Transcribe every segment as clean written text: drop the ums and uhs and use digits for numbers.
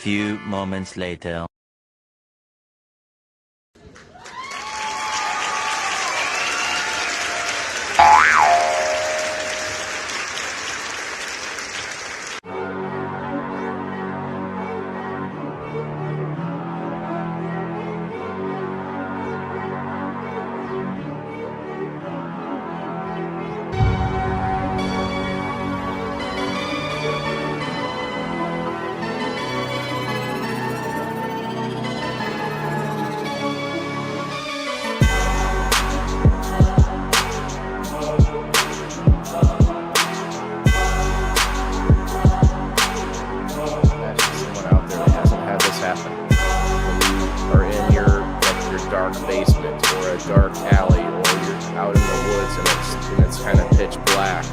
few moments later. Basement or a dark alley, or you're out in the woods and it's kind of pitch black,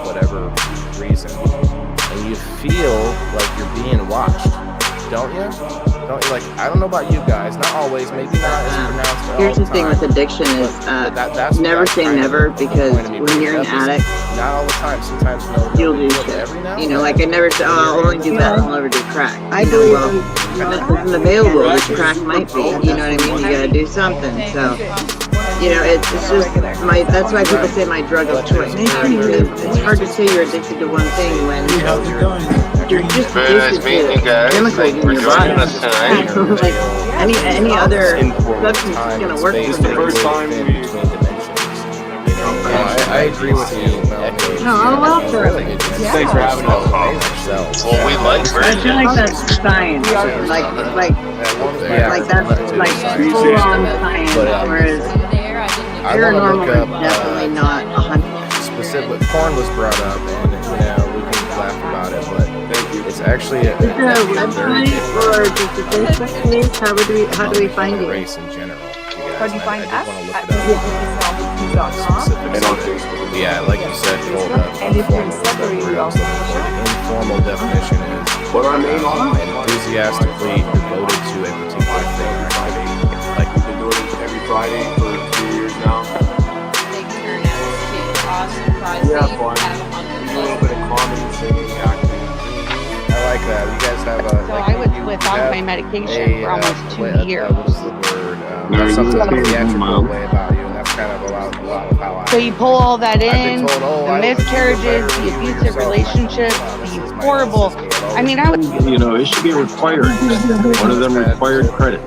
whatever reason, and you feel like you're being watched, don't you? Like, I don't know about you guys, not always, maybe not as pronounced all Here's the the thing time, with addiction is that's never say never, because when you're an addict, not all the time, sometimes you'll do shit. Every now You know, like I never say, oh, I'll only do that, I'll never do crack. I believe this isn't available, which crack might be, you know what I mean? You gotta do something, so, you know, it's just that's why people say my drug of choice. It's hard to say you're addicted to one thing when you're just addicted to chemicals in your body. Like any other substance is gonna work for you. I agree with you. No, I'm all for it. Thanks for having us. Well, we like I feel like that's science. Like that's like full-on science, whereas paranormal is definitely not 100%. Specific porn was brought up, and we can laugh about it, but it's actually Is there a website or just a Facebook page? How do we find you? Race in general. How do you find us? At Yeah, like you said, and if you're in Sudbury, we also the informal definition is enthusiastically devoted to a particular thing. Like we've been doing it every Friday for 2 years now. Big turnouts to awesome prizes. Yeah, fun. We do a little bit of comedy, singing, acting. I like that. You guys have a. So I was without my medication for almost 2 years. What is the word? That's something theatrical way about you, and that's kind of a lot of how I. So you pull all that in, told, the miscarriages, the abusive relationships, the horrible. I mean, I would. You know, it should be required. One of them required credits.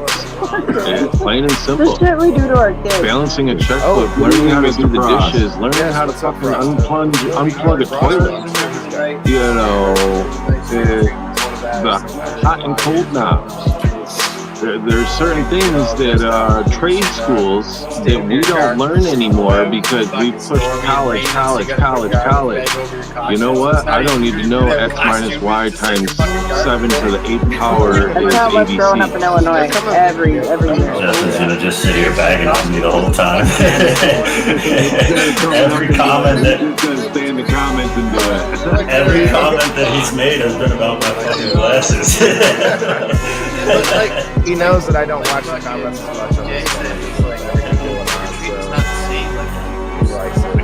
Plain and simple. The shit we do to our kids. Balancing a checkbook, learning how to do the dishes, learning how to fucking unplug a toilet. You know, the hot and cold knobs. There's certain things that trade schools that we don't learn anymore because we push college. You know what? I don't need to know X minus Y times 7 to the 8th power is That's how us growing up in Illinois every year. Justin's gonna just sit here bagging on me the whole time. Every comment that he's made has been about my fucking glasses. Like, he knows that I don't watch the comments as much on this one. It's like everything going on, so he likes it.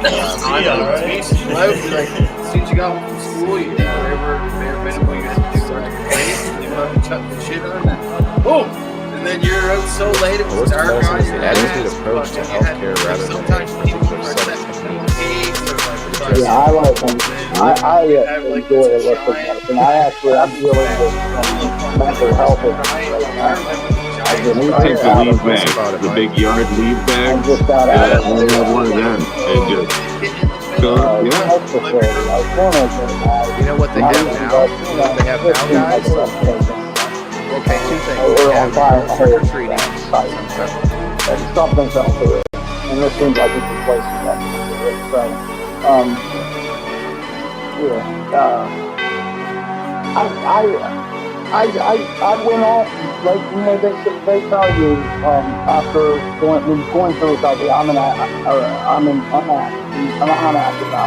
Like, as soon as you got home from school, you did whatever bare minimum you had to do for you fucking chuck the shit on that. Boom! And then you're out so late, it was dark out. The attitude approach to healthcare rather than a particular substance. Yeah, I like them. I enjoy it with medicine. I'm really into mental health. We take the leave bag, the big yard leave bag. I only have one of them. And just go, yeah. You know what they have now? You know what they have now, guys? Okay, two things. They have trick-or-treating. Something's up to it. And this seems like it's a place to go. So, I went off, like, they tell you, after going through recovery, I'm unactive now.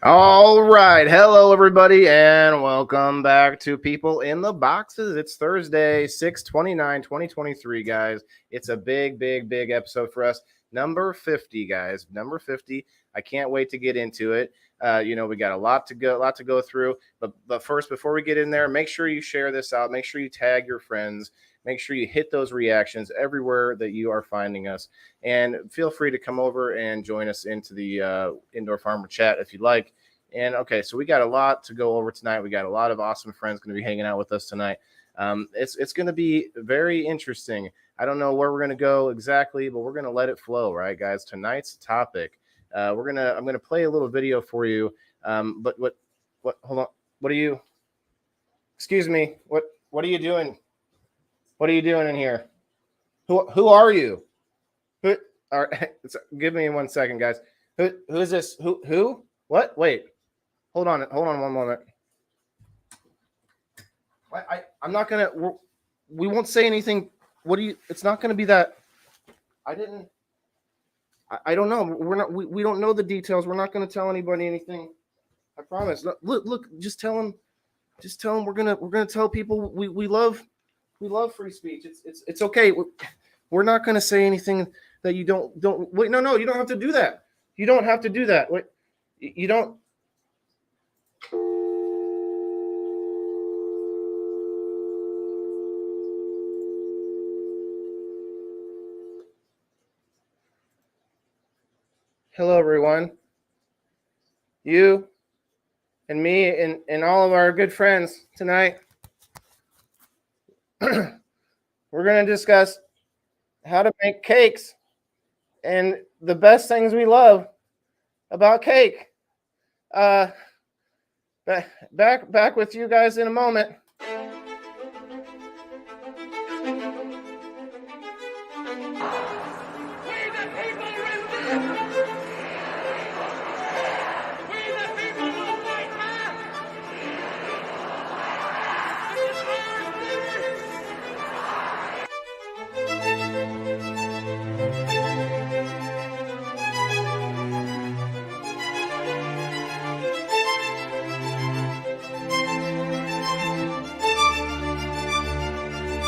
All right. Hello, everybody, and welcome back to People in the Boxes. It's Thursday, 6/29/2023, guys. It's a big episode for us. Number 50, guys. Number 50. I can't wait to get into it. We got a lot to go through. But first, before we get in there, make sure you share this out. Make sure you tag your friends. Make sure you hit those reactions everywhere that you are finding us. And feel free to come over and join us into the Indoor Farmer chat if you'd like. And okay, so we got a lot to go over tonight. We got a lot of awesome friends going to be hanging out with us tonight. It's going to be very interesting. I don't know where we're going to go exactly, but we're going to let it flow, right, guys? Tonight's topic. I'm going to play a little video for you. But what? Hold on. What are you? Excuse me. What are you doing? What are you doing in here? Who are you? Who? All right, give me 1 second, guys. Who is this? Who? What? Wait. Hold on 1 moment. I'm not gonna. We won't say anything. What do you? It's not gonna be that. I didn't. I don't know. We're not. We don't know the details. We're not gonna tell anybody anything. I promise. Look. Just tell them. Just tell them we're gonna tell people we love free speech. It's okay. We're not gonna say anything that you don't wait. No. You don't have to do that. You don't have to do that. Wait. You don't. Hello, everyone. You and me and all of our good friends tonight. We're going to discuss how to make cakes and the best things we love about cake. Back with you guys in a moment.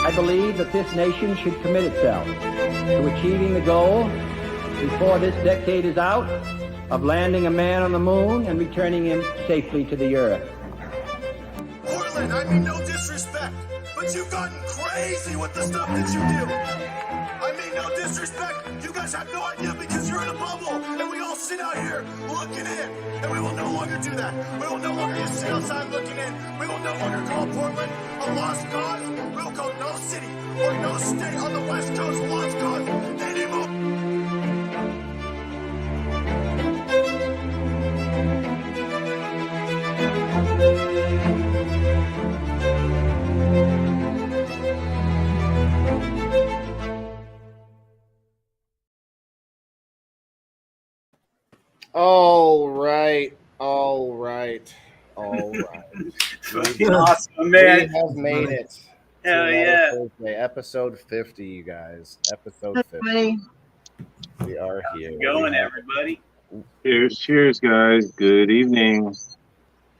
I believe that this nation should commit itself to achieving the goal before this decade is out of landing a man on the moon and returning him safely to the earth. Portland, I mean no disrespect, but you've gotten crazy with the stuff that you do. I mean no disrespect, you guys have no idea because you're in a bubble and we all sit out here looking in, and we will no longer do that. We will no longer just sit outside looking in. We will no longer call Portland a lost cause. We will call no city or no state on the West Coast a lost cause anymore. All right. Awesome, man. We have made it. Hell yeah. Thursday, episode 50, you guys. Episode 50. We are here. Going, everybody. Cheers, guys. Good evening.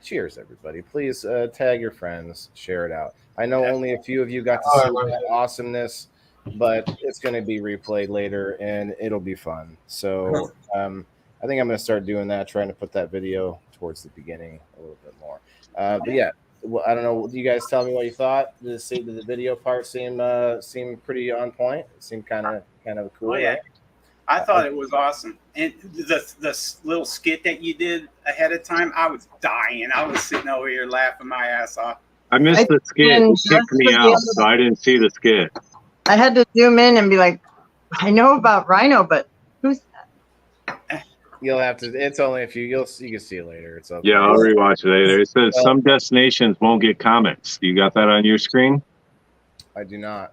Cheers, everybody. Please tag your friends, share it out. I know only a few of you got to see that awesomeness, but it's going to be replayed later, and it'll be fun. So I think I'm going to start doing that, trying to put that video towards the beginning a little bit more. But yeah, well, I don't know. You guys tell me what you thought. Did the video part seem pretty on point? It seemed kind of cool. Oh, yeah. Right? I thought it was awesome. And the little skit that you did ahead of time, I was dying. I was sitting over here laughing my ass off. I missed the skit. It kicked me out, so I didn't see the skit. I had to zoom in and be like, I know about Rhino, but who's that? You'll have to. It's only if you can see it later. It's okay. Yeah, I'll rewatch it later. It says some destinations won't get comments. You got that on your screen? I do not.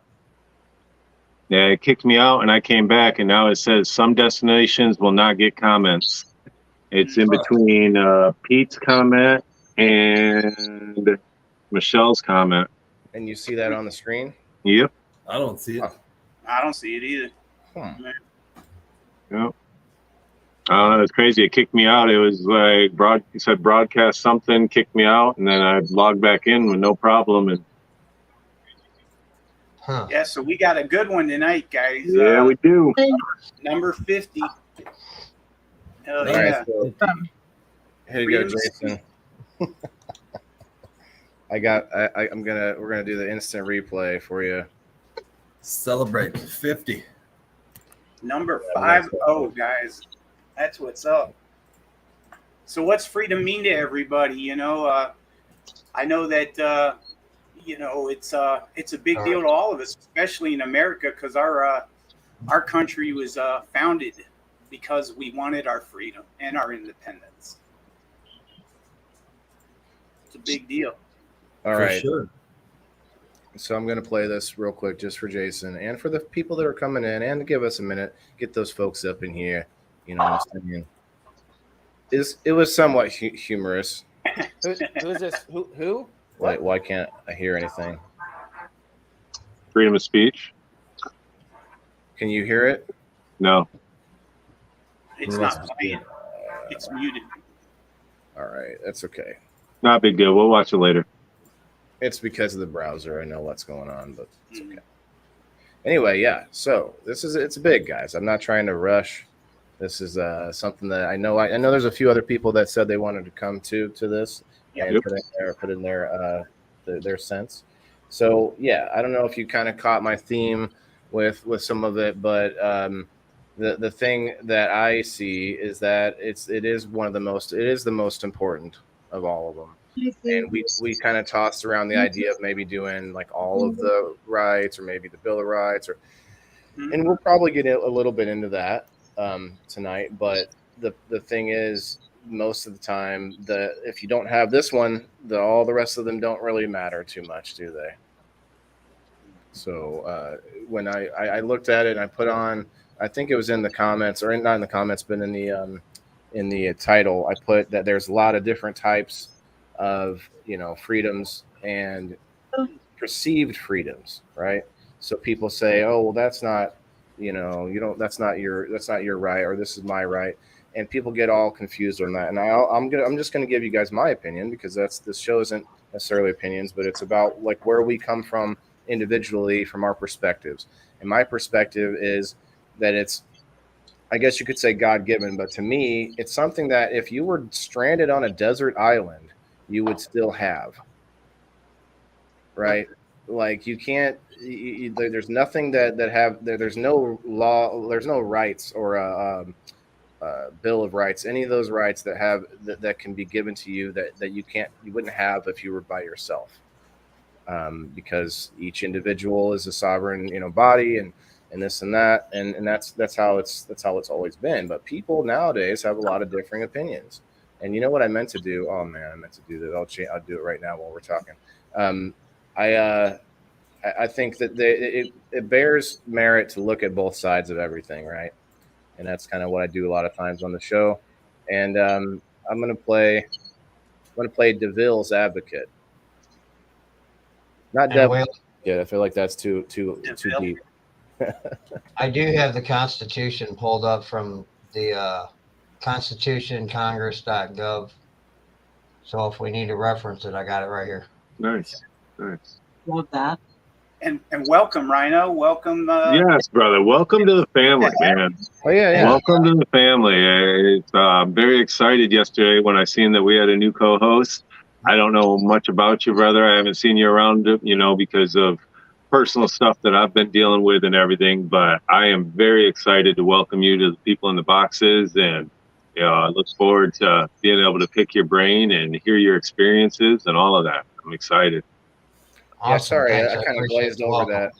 Yeah, it kicked me out, and I came back, and now it says some destinations will not get comments. It's in between Pete's comment and Michelle's comment. And you see that on the screen? Yep. I don't see it. I don't see it either. Yep. I don't know. It's crazy. It kicked me out. It was like it said broadcast something, kicked me out, and then I logged back in with no problem. And Yeah, so we got a good one tonight, guys. yeah, we do. Number 50. Hell All yeah. right, so here you go, Jason. We're gonna do the instant replay for you. Celebrate 50. Number 50, guys. That's what's up. So what's freedom mean to everybody? You know, I know that you know, it's a big deal to all of us, especially in America, because our country was founded because we wanted our freedom and our independence. It's a big deal. All right. Sure. So I'm going to play this real quick just for Jason and for the people that are coming in, and to give us a minute, get those folks up in here. You know what I'm saying? It was somewhat humorous. Who's this? Who? Why can't I hear anything? Freedom of speech. Can you hear it? No. It's not playing. It's muted. All right, that's okay. Not a big deal. We'll watch it later. It's because of the browser. I know what's going on, but it's okay. Anyway, yeah. So it's big, guys. I'm not trying to rush. This is something that I know. I know there's a few other people that said they wanted to come to this and put in their sense. So yeah, I don't know if you kind of caught my theme with some of it, but the thing that I see is that it is the most important of all of them. And we kind of tossed around the idea of maybe doing like all of the rights, or maybe the Bill of Rights, and we'll probably get a little bit into that tonight. But the thing is, most of the time, if you don't have this one, all the rest of them don't really matter too much, do they? So when I looked at it and I put on, I think it was in the comments, or not in the comments, but in the title, I put that there's a lot of different types of freedoms and perceived freedoms, right? So people say, oh well, that's not that's not your right, or this is my right, and people get all confused on that. And I'm just gonna give you guys my opinion, because this show isn't necessarily opinions, but it's about like where we come from individually, from our perspectives. And my perspective is that it's, I guess you could say, God-given, but to me, it's something that if you were stranded on a desert island, you would still have, right? Like you can't, there's nothing there's no law, there's no rights or a Bill of Rights, any of those rights that can be given to you that you wouldn't have if you were by yourself, because each individual is a sovereign, body and this and that, and that's how it's always been. But people nowadays have a lot of differing opinions. And you know what I meant to do? Oh man, I meant to do that. I'll do it right now while we're talking. I think that it bears merit to look at both sides of everything, right? And that's kind of what I do a lot of times on the show. And I'm gonna play DeVille's advocate. Not devil. Yeah, I feel like that's too deep. I do have the Constitution pulled up from the constitutioncongress.gov. So if we need to reference it, I got it right here. Nice. Love that. And welcome, Rhino. Welcome. Yes, brother. Welcome to the family, man. Oh yeah. Welcome to the family. I'm very excited yesterday when I seen that we had a new co-host. I don't know much about you, brother. I haven't seen you around, because of personal stuff that I've been dealing with and everything. But I am very excited to welcome you to the people in the boxes, and I look forward to being able to pick your brain and hear your experiences and all of that. I'm excited. Awesome. Yeah, sorry, Thanks. I kind of glazed over that.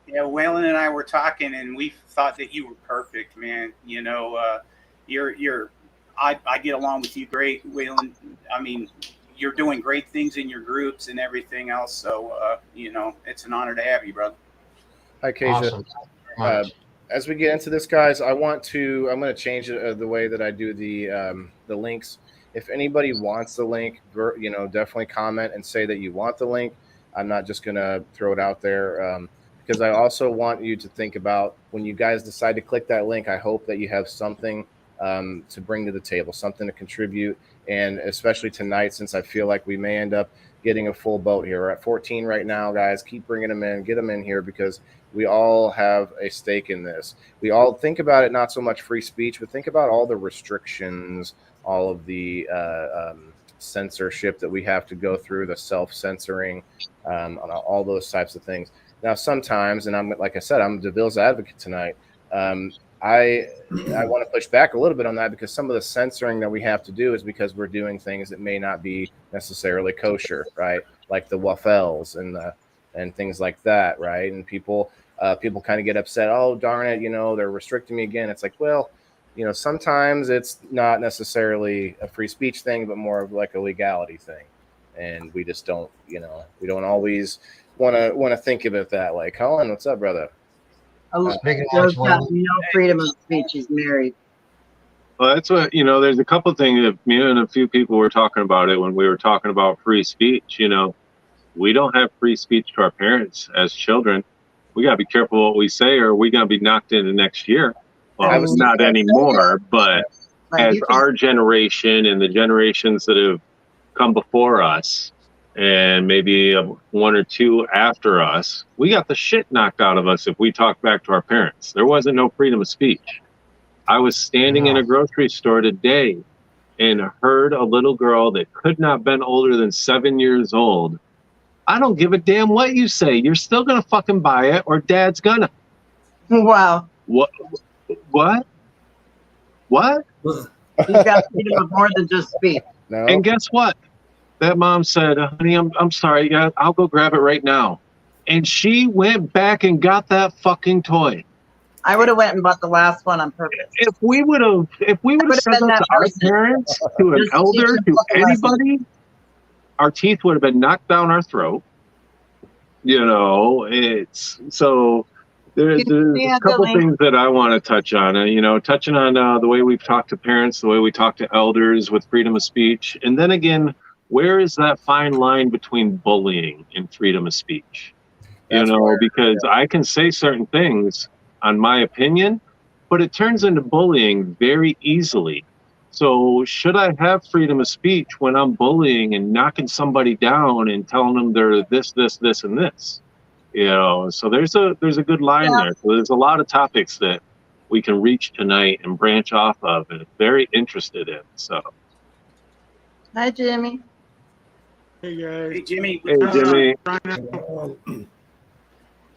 Yeah, Waylon and I were talking, and we thought that you were perfect, man. I get along with you great, Waylon. I mean, you're doing great things in your groups and everything else. So, it's an honor to have you, brother. Hi, Keisha. Awesome. As we get into this, guys, I'm going to change the way that I do the links. If anybody wants the link, definitely comment and say that you want the link. I'm not just going to throw it out there because I also want you to think about when you guys decide to click that link. I hope that you have something to bring to the table, something to contribute, and especially tonight, since I feel like we may end up getting a full boat here. We're at 14 right now, guys. Keep bringing them in, get them in here, because we all have a stake in this. We all think about it, not so much free speech, but think about all the restrictions, all of the censorship that we have to go through, the self-censoring, on all those types of things. Now, sometimes, and I'm like I said, I'm the devil's advocate tonight. I want to push back a little bit on that, because some of the censoring that we have to do is because we're doing things that may not be necessarily kosher, right? Like the waffles and things like that, right? And people kind of get upset. Oh, darn it, they're restricting me again. It's like, well, sometimes it's not necessarily a free speech thing, but more of like a legality thing. And we just don't, we don't always want to think of it that way. Colin, what's up, brother? Joe's got no freedom of speech. He's married. Well, that's what, there's a couple of things that me and a few people were talking about it when we were talking about free speech. We don't have free speech to our parents as children. We got to be careful what we say, or we're going to be knocked into next year. Well, not anymore, but as our generation and the generations that have come before us, and maybe one or two after us, we got the shit knocked out of us if we talk back to our parents. There wasn't no freedom of speech. I was standing in a grocery store today and heard a little girl that could not have been older than 7 years old. I don't give a damn what you say. You're still going to fucking buy it, or dad's gonna. Wow. What? You've got freedom of more than just speech. No. And guess what? That mom said, honey, I'm sorry. Yeah, I'll go grab it right now. And she went back and got that fucking toy. I would have went and bought the last one on purpose. If we would have said that to our parents, to an elder, to anybody, our teeth would have been knocked down our throat. It's so there's a couple things that I want to touch on. Touching on the way we've talked to parents, the way we talk to elders with freedom of speech, and then again, where is that fine line between bullying and freedom of speech? Because I can say certain things on my opinion, but it turns into bullying very easily. So should I have freedom of speech when I'm bullying and knocking somebody down and telling them they're this, and this? So there's a good line there. So there's a lot of topics that we can reach tonight and branch off of, and very interested in. So. Hi, Jimmy. Hey guys. Hey Jimmy. Hey Jimmy.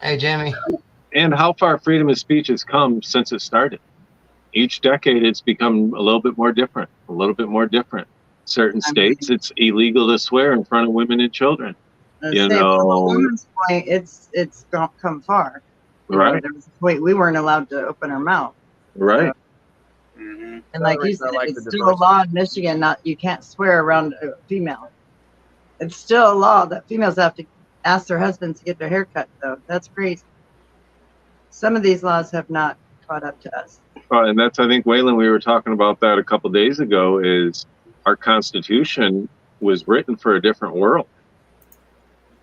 Hey Jimmy. And how far freedom of speech has come since it started. Each decade, it's become a little bit more different. Certain states, it's illegal to swear in front of women and children. From a woman's point, it's come far. Right. There was a point we weren't allowed to open our mouth. Right. And like you said, it's still a law in Michigan. You can't swear around a female. It's still a law that females have to ask their husbands to get their hair cut, though. That's crazy. Some of these laws have not caught up to us. And that's, I think, Waylon, we were talking about that a couple of days ago, is our Constitution was written for a different world.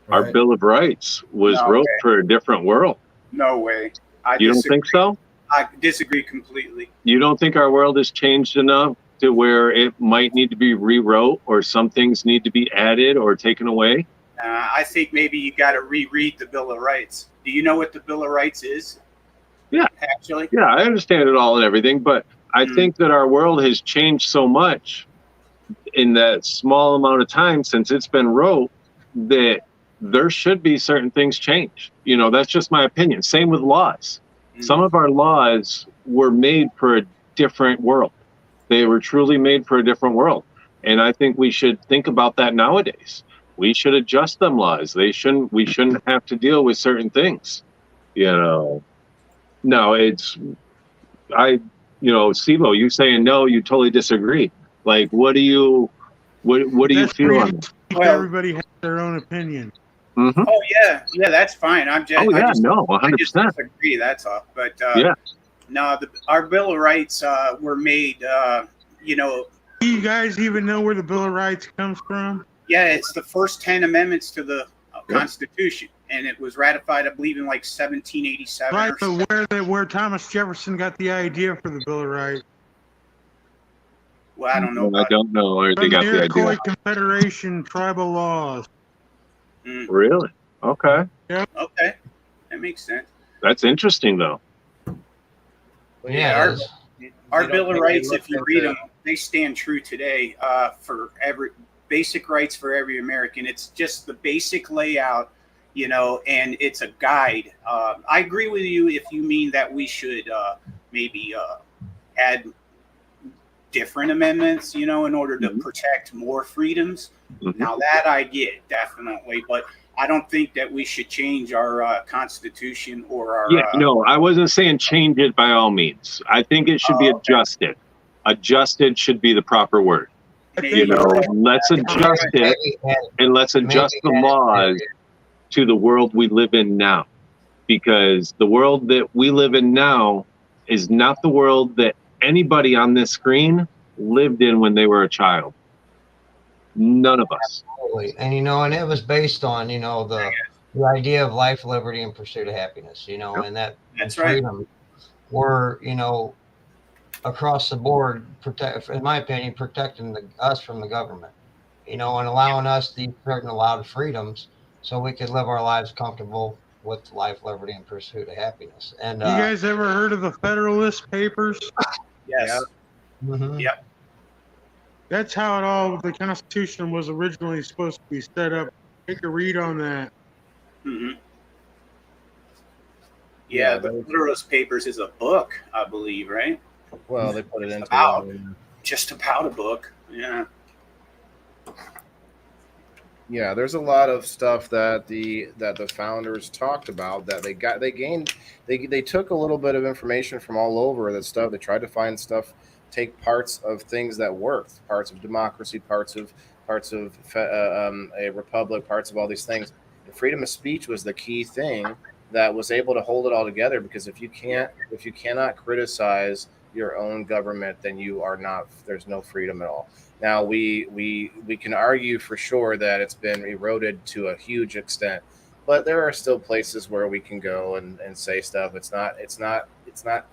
Right. Our Bill of Rights was wrote for a different world. No way. You don't think so? I disagree completely. You don't think our world has changed enough to where it might need to be rewrote, or some things need to be added or taken away? I think maybe you got to reread the Bill of Rights. Do you know what the Bill of Rights is? Yeah. Actually? Yeah, I understand it all and everything, but I think that our world has changed so much in that small amount of time since it's been wrote that there should be certain things changed. That's just my opinion. Same with laws. Some of our laws were made for a different world. They were truly made for a different world. And I think we should think about that nowadays. We should adjust them laws. We shouldn't have to deal with certain things. No, Sivo, you saying no, you totally disagree. Like, what do you feel on it? Everybody has their own opinion. Mm-hmm. Oh yeah, that's fine. I'm just, 100%. I just disagree. That's all. But no, our Bill of Rights were made. Do you guys even know where the Bill of Rights comes from? Yeah, it's the first 10 amendments to the Constitution. and it was ratified, I believe, in like 1787. Right, or but where Thomas Jefferson got the idea for the Bill of Rights? Well, I don't know. I don't know where they From got the the Iroquois idea. Confederation tribal laws. Really? Okay. Yeah. Okay, that makes sense. That's interesting, though. Yeah, our Bill of Rights, if you read them, they stand true today for every basic rights for every American. It's just the basic layout, and it's a guide. I agree with you if you mean that we should maybe add different amendments, in order to protect more freedoms. Now that I get, definitely, but I don't think that we should change our Constitution or our. Yeah, no, I wasn't saying change it by all means. I think it should be adjusted. Adjusted should be the proper word. Let's adjust it, and let's adjust the laws to the world we live in now. Because the world that we live in now is not the world that anybody on this screen lived in when they were a child. None of us. Absolutely. And and it was based on the idea of life, liberty, and pursuit of happiness. And that's freedom were across the board, in my opinion, protecting us from the government. And allowing us these certain allowed freedoms so we could live our lives comfortable with life, liberty, and pursuit of happiness. And you guys ever heard of the Federalist Papers? Yes. Mm-hmm. Yep. That's how the Constitution was originally supposed to be set up. Take a read on that. Mm-hmm. Yeah, the Federalist Papers is a book, I believe, right? Well, they put it into just about a book. Yeah. Yeah, there's a lot of stuff that the founders talked about that they took a little bit of information from all over that stuff. They tried to find stuff, take parts of things that worked, parts of democracy, parts of a republic, parts of all these things. And freedom of speech was the key thing that was able to hold it all together, because if you cannot criticize your own government, then there's no freedom at all. Now we can argue for sure that it's been eroded to a huge extent, but there are still places where we can go and say stuff. It's not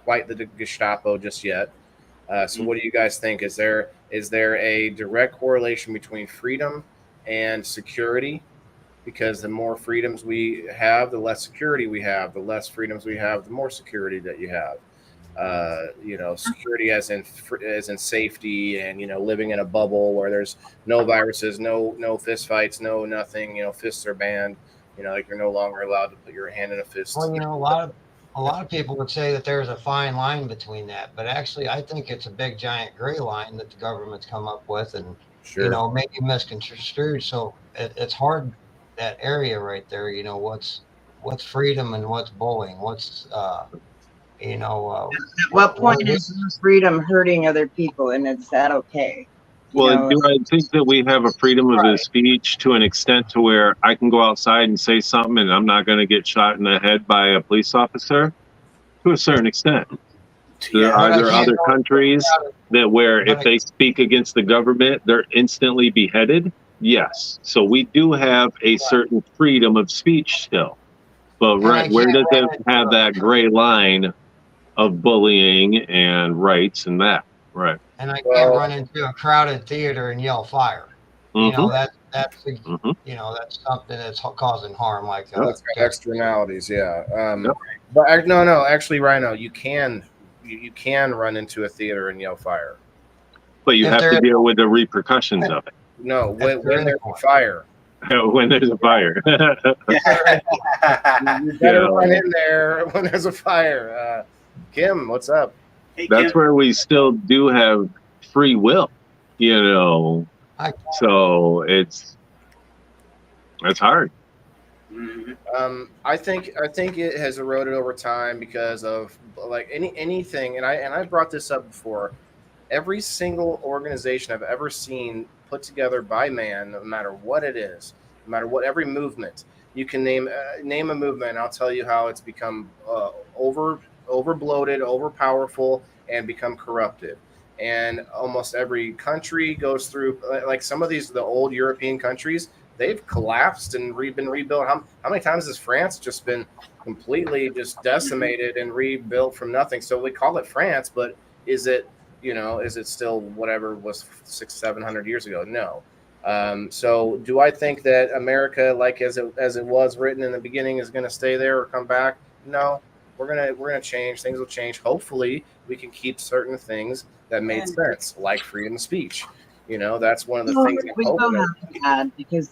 quite the Gestapo just yet. So what do you guys think? Is there a direct correlation between freedom and security? Because the more freedoms we have, the less security we have. The less freedoms we have, the more security that you have. Security as in safety and living in a bubble where there's no viruses, no fist fights, no nothing. Fists are banned. Like you're no longer allowed to put your hand in a fist. Well, a lot of people would say that there's a fine line between that, but actually I think it's a big giant gray line that the government's come up with, and maybe misconstrued. So it's hard, that area right there. What's freedom and what's bullying? What's at what point is freedom hurting other people, and is that okay? Well, do I think that we have a freedom of speech to an extent to where I can go outside and say something and I'm not going to get shot in the head by a police officer? To a certain extent. Are there other countries that where if they speak against the government, they're instantly beheaded? Yes. So we do have a certain freedom of speech still. But where does it have that gray line of bullying and rights and that? Right. And I can't run into a crowded theater and yell fire. That's that's something that's causing harm. Like that's externalities, yeah. But no, actually, Rhino, you can run into a theater and yell fire. But you have to deal with the repercussions of it. No, when there's a fire. When there's a fire. You better run in there when there's a fire. Kim, what's up? Hey, that's Kim. where we still do have free will, so it's hard. I think it has eroded over time because of like anything, and I brought this up before. Every single organization I've ever seen put together by man, no matter what it is, no matter what, every movement you can name a movement, and I'll tell you how it's become overbloated, overpowerful, and become corrupted. And almost every country goes through, like some of the old European countries, they've collapsed and been rebuilt. How many times has France just been completely just decimated and rebuilt from nothing? So we call it France, but is it, is it still whatever was 600-700 years ago? No. So do I think that America, like as it was written in the beginning, is going to stay there or come back? No. We're gonna change. Things will change. Hopefully, we can keep certain things that made sense, like freedom of speech. That's one of the things I'm We will hoping. have to add because,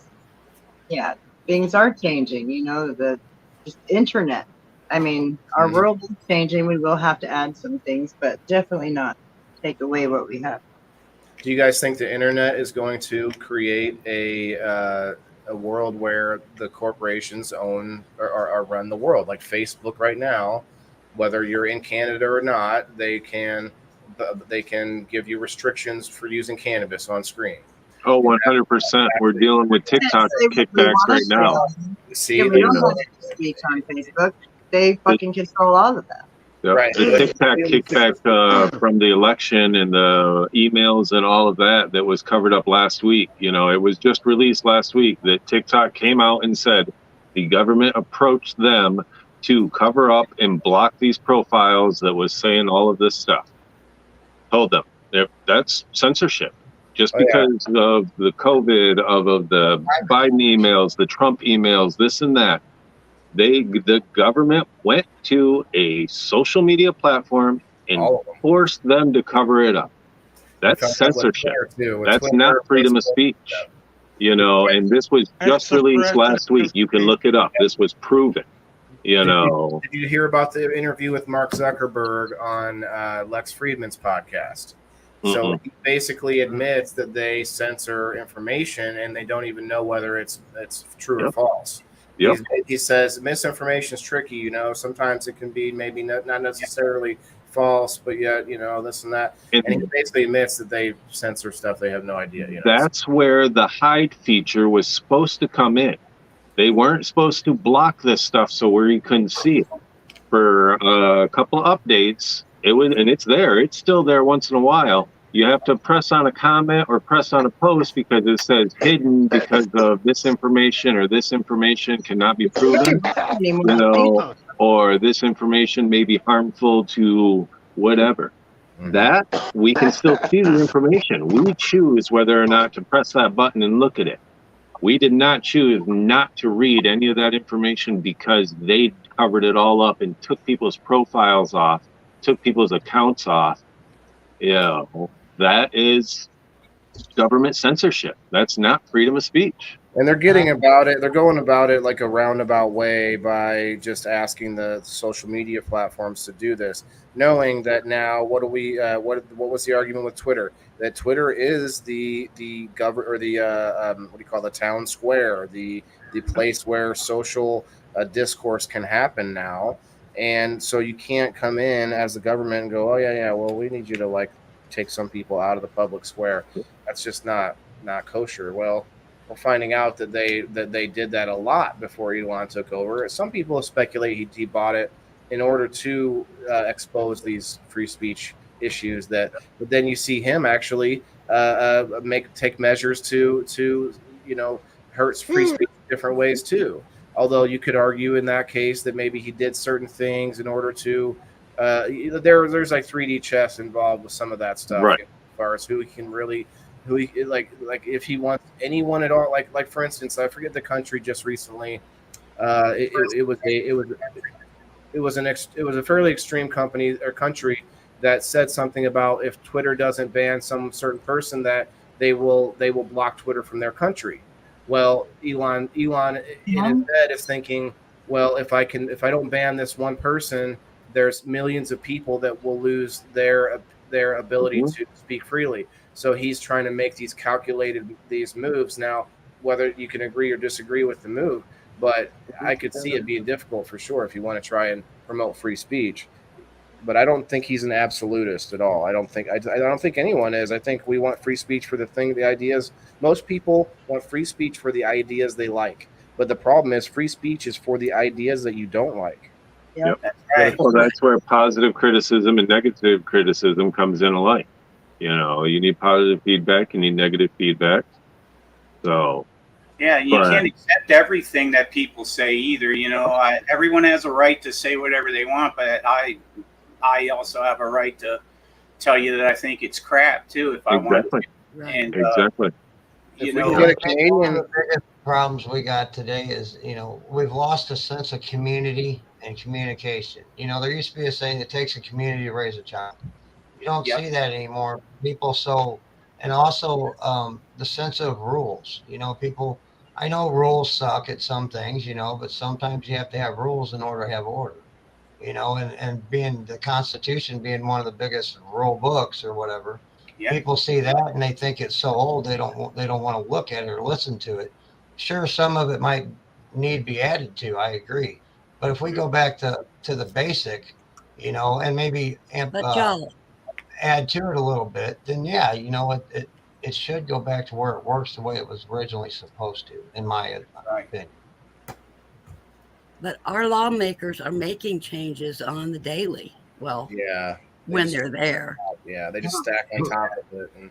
yeah, things are changing. The just internet. I mean, our world is changing. We will have to add some things, but definitely not take away what we have. Do you guys think the internet is going to create a world where the corporations own or run the world, like Facebook right now? Whether you're in Canada or not, they can give you restrictions for using cannabis on screen. Oh, 100%. We're dealing with TikTok kickbacks right now. See, we don't have speech on Facebook. They fucking control all of that. Yep. Right. The TikTok kickback from the election and the emails and all of that was covered up last week. It was just released last week that TikTok came out and said the government approached them to cover up and block these profiles that was saying all of this stuff. Told them that's censorship. Just because of the COVID, of the Biden emails, the Trump emails, this and that. The government went to a social media platform and forced them to cover it up. That's censorship. That's not freedom of speech. And this was just released last week. You can look it up. This was proven. Did you hear about the interview with Mark Zuckerberg on Lex Friedman's podcast? So he basically admits that they censor information and they don't even know whether it's true or false. Yep. He says misinformation is tricky. Sometimes it can be maybe not necessarily false, but yet this and that. And he basically admits that they censor stuff they have no idea. That's where the hide feature was supposed to come in. They weren't supposed to block this stuff so where you couldn't see it. For a couple of updates, and it's there. It's still there once in a while. You have to press on a comment or press on a post because it says hidden because of this information or this information cannot be proven, or this information may be harmful to whatever. That we can still see the information. We choose whether or not to press that button and look at it. We did not choose not to read any of that information because they covered it all up and took people's profiles off, took people's accounts off. That is government censorship. That's not freedom of speech. And they're getting about it. They're going about it like a roundabout way by just asking the social media platforms to do this, knowing that now what was the argument with Twitter? That Twitter is the the town square, the place where social discourse can happen now, and so you can't come in as the government and go, oh yeah, well we need you to take some people out of the public square. That's just not kosher. Well, we're finding out that they did that a lot before Elon took over. Some people speculate he bought it in order to expose these free speech issues. But then you see him actually take measures to hurt free speech in different ways too. Although you could argue in that case that maybe he did certain things in order to. There's like 3D chess involved with some of that stuff, right? As far as who he like if he wants anyone at all, like for instance, I forget the country just recently. It was a fairly extreme company or country that said something about if Twitter doesn't ban some certain person that they will block Twitter from their country. Well, Elon in his head is thinking, well, if I don't ban this one person, there's millions of people that will lose their ability to speak freely. So he's trying to make these moves. Now, whether you can agree or disagree with the move, but I could see it being difficult for sure if you want to try and promote free speech. But I don't think he's an absolutist at all. I don't think anyone is. I think we want free speech for the ideas. Most people want free speech for the ideas they like. But the problem is free speech is for the ideas that you don't like. Yep. Right. Well, that's where positive criticism and negative criticism comes in alike. You need positive feedback, you need negative feedback. So Yeah, you can't accept everything that people say either. You know, everyone has a right to say whatever they want, but I also have a right to tell you that I think it's crap too if I want to. And exactly. You If we know, can get a One of Canadian, the biggest problems we got today is, we've lost a sense of community and communication. There used to be a saying, it takes a community to raise a child. You don't see that anymore. And also the sense of rules. People, I know rules suck at some things, but sometimes you have to have rules in order to have order. And being the Constitution being one of the biggest rule books or whatever, people see that and they think it's so old they don't want to look at it or listen to it. Sure, some of it might need to be added to. I agree, but if we go back to the basic, and maybe add to it a little bit, then it should go back to where it works the way it was originally supposed to, in my opinion. But our lawmakers are making changes on the daily. Well, when they're there. Yeah, they just stack on top of it. And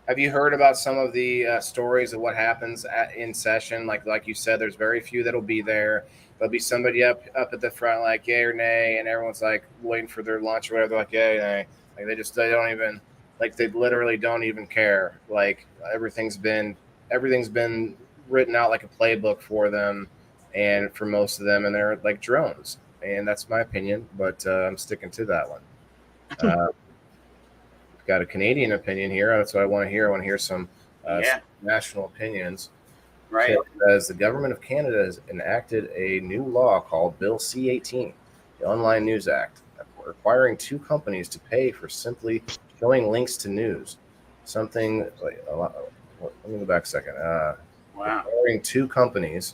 have you heard about some of the stories of what happens in session? Like you said, there's very few that'll be there. There'll be somebody up at the front like yay or nay, and everyone's like waiting for their lunch or whatever. They're like yay, nay. Like they don't even, like they literally don't even care. Like everything's been written out like a playbook for them, and for most of them, and they're like drones. And that's my opinion, but I'm sticking to that one. Got a Canadian opinion here. That's what I want to hear. I want to hear some national opinions. Right. So it says the government of Canada has enacted a new law called Bill C-18, the Online News Act, requiring two companies to pay for simply showing links to news. Something like let me go back a second. Requiring two companies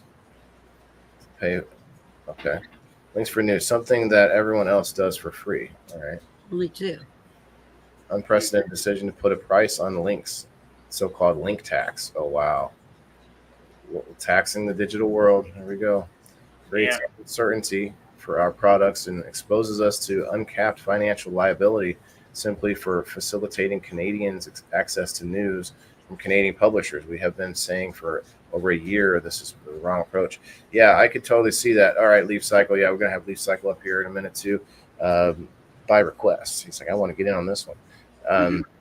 to pay. Okay. Links for news, something that everyone else does for free. All right. Only two. Unprecedented decision to put a price on links, so-called link tax. Oh, wow. Taxing the digital world. There we go. Creates uncertainty for our products and exposes us to uncapped financial liability simply for facilitating Canadians' access to news from Canadian publishers. We have been saying for over a year this is the wrong approach. Yeah, I could totally see that. All right, Leaf Cycle. Yeah, we're going to have Leaf Cycle up here in a minute too. By request. He's like, I want to get in on this one.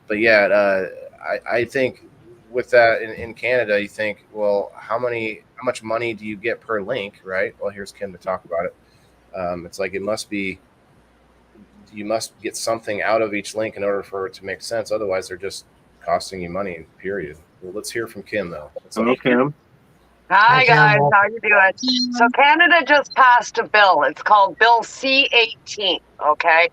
But yeah, I think with that in Canada, you think, well, how much money do you get per link, right? Well, here's Kim to talk about it. It's like you must get something out of each link in order for it to make sense. Otherwise, they're just costing you money, period. Well, let's hear from Kim, though. Hello, Kim. Hi, guys. How you doing? So Canada just passed a bill. It's called Bill C-18, okay?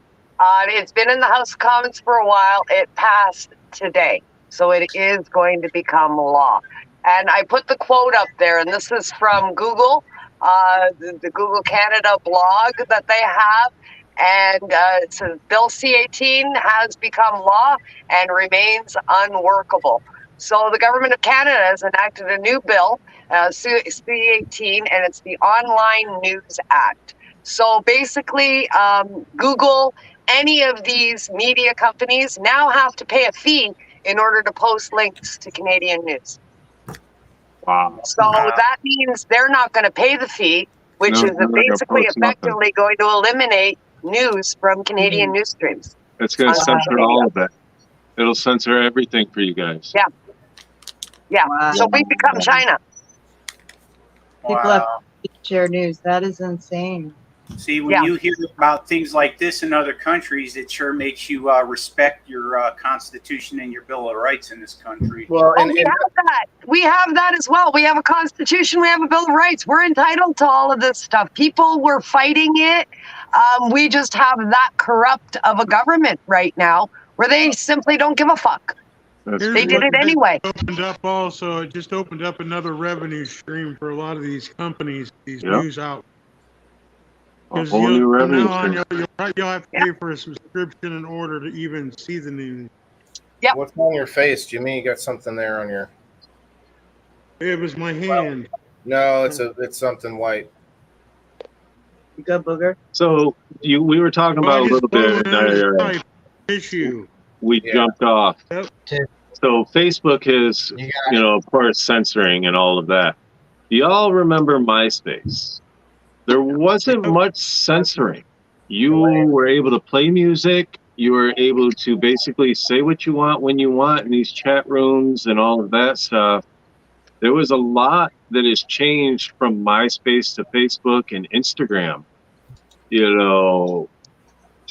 It's been in the House of Commons for a while. It passed today. So it is going to become law. And I put the quote up there, and this is from Google, the Google Canada blog that they have. And it says, Bill C-18 has become law and remains unworkable. So the government of Canada has enacted a new bill, C-18, and it's the Online News Act. So basically, Google, any of these media companies now have to pay a fee in order to post links to Canadian news. Wow. So that means they're not going to pay the fee, which is basically effectively going to eliminate news from Canadian news streams. It's going to censor all of it. It'll censor everything for you guys. Yeah. Yeah. Wow. So we become China. People have to share news. That is insane. See, when you hear about things like this in other countries, it sure makes you respect your Constitution and your Bill of Rights in this country. Well, we have that. We have that as well. We have a Constitution. We have a Bill of Rights. We're entitled to all of this stuff. People were fighting it. We just have that corrupt of a government right now where they simply don't give a fuck. They did it anyway. It just opened up another revenue stream for a lot of these companies, these news outlets. A whole new revenue stream. You'll have to pay for a subscription in order to even see the news. Yeah. What's on your face, Jimmy? You got something there on your... It was my hand. No, it's something white. You got booger? So we were talking about a little bit. Issue. We jumped off. Yep. So Facebook is, of course, censoring and all of that. y'all remember MySpace? There wasn't much censoring. You were able to play music. You were able to basically say what you want when you want in these chat rooms and all of that stuff. There was a lot that has changed from MySpace to Facebook and Instagram. You know,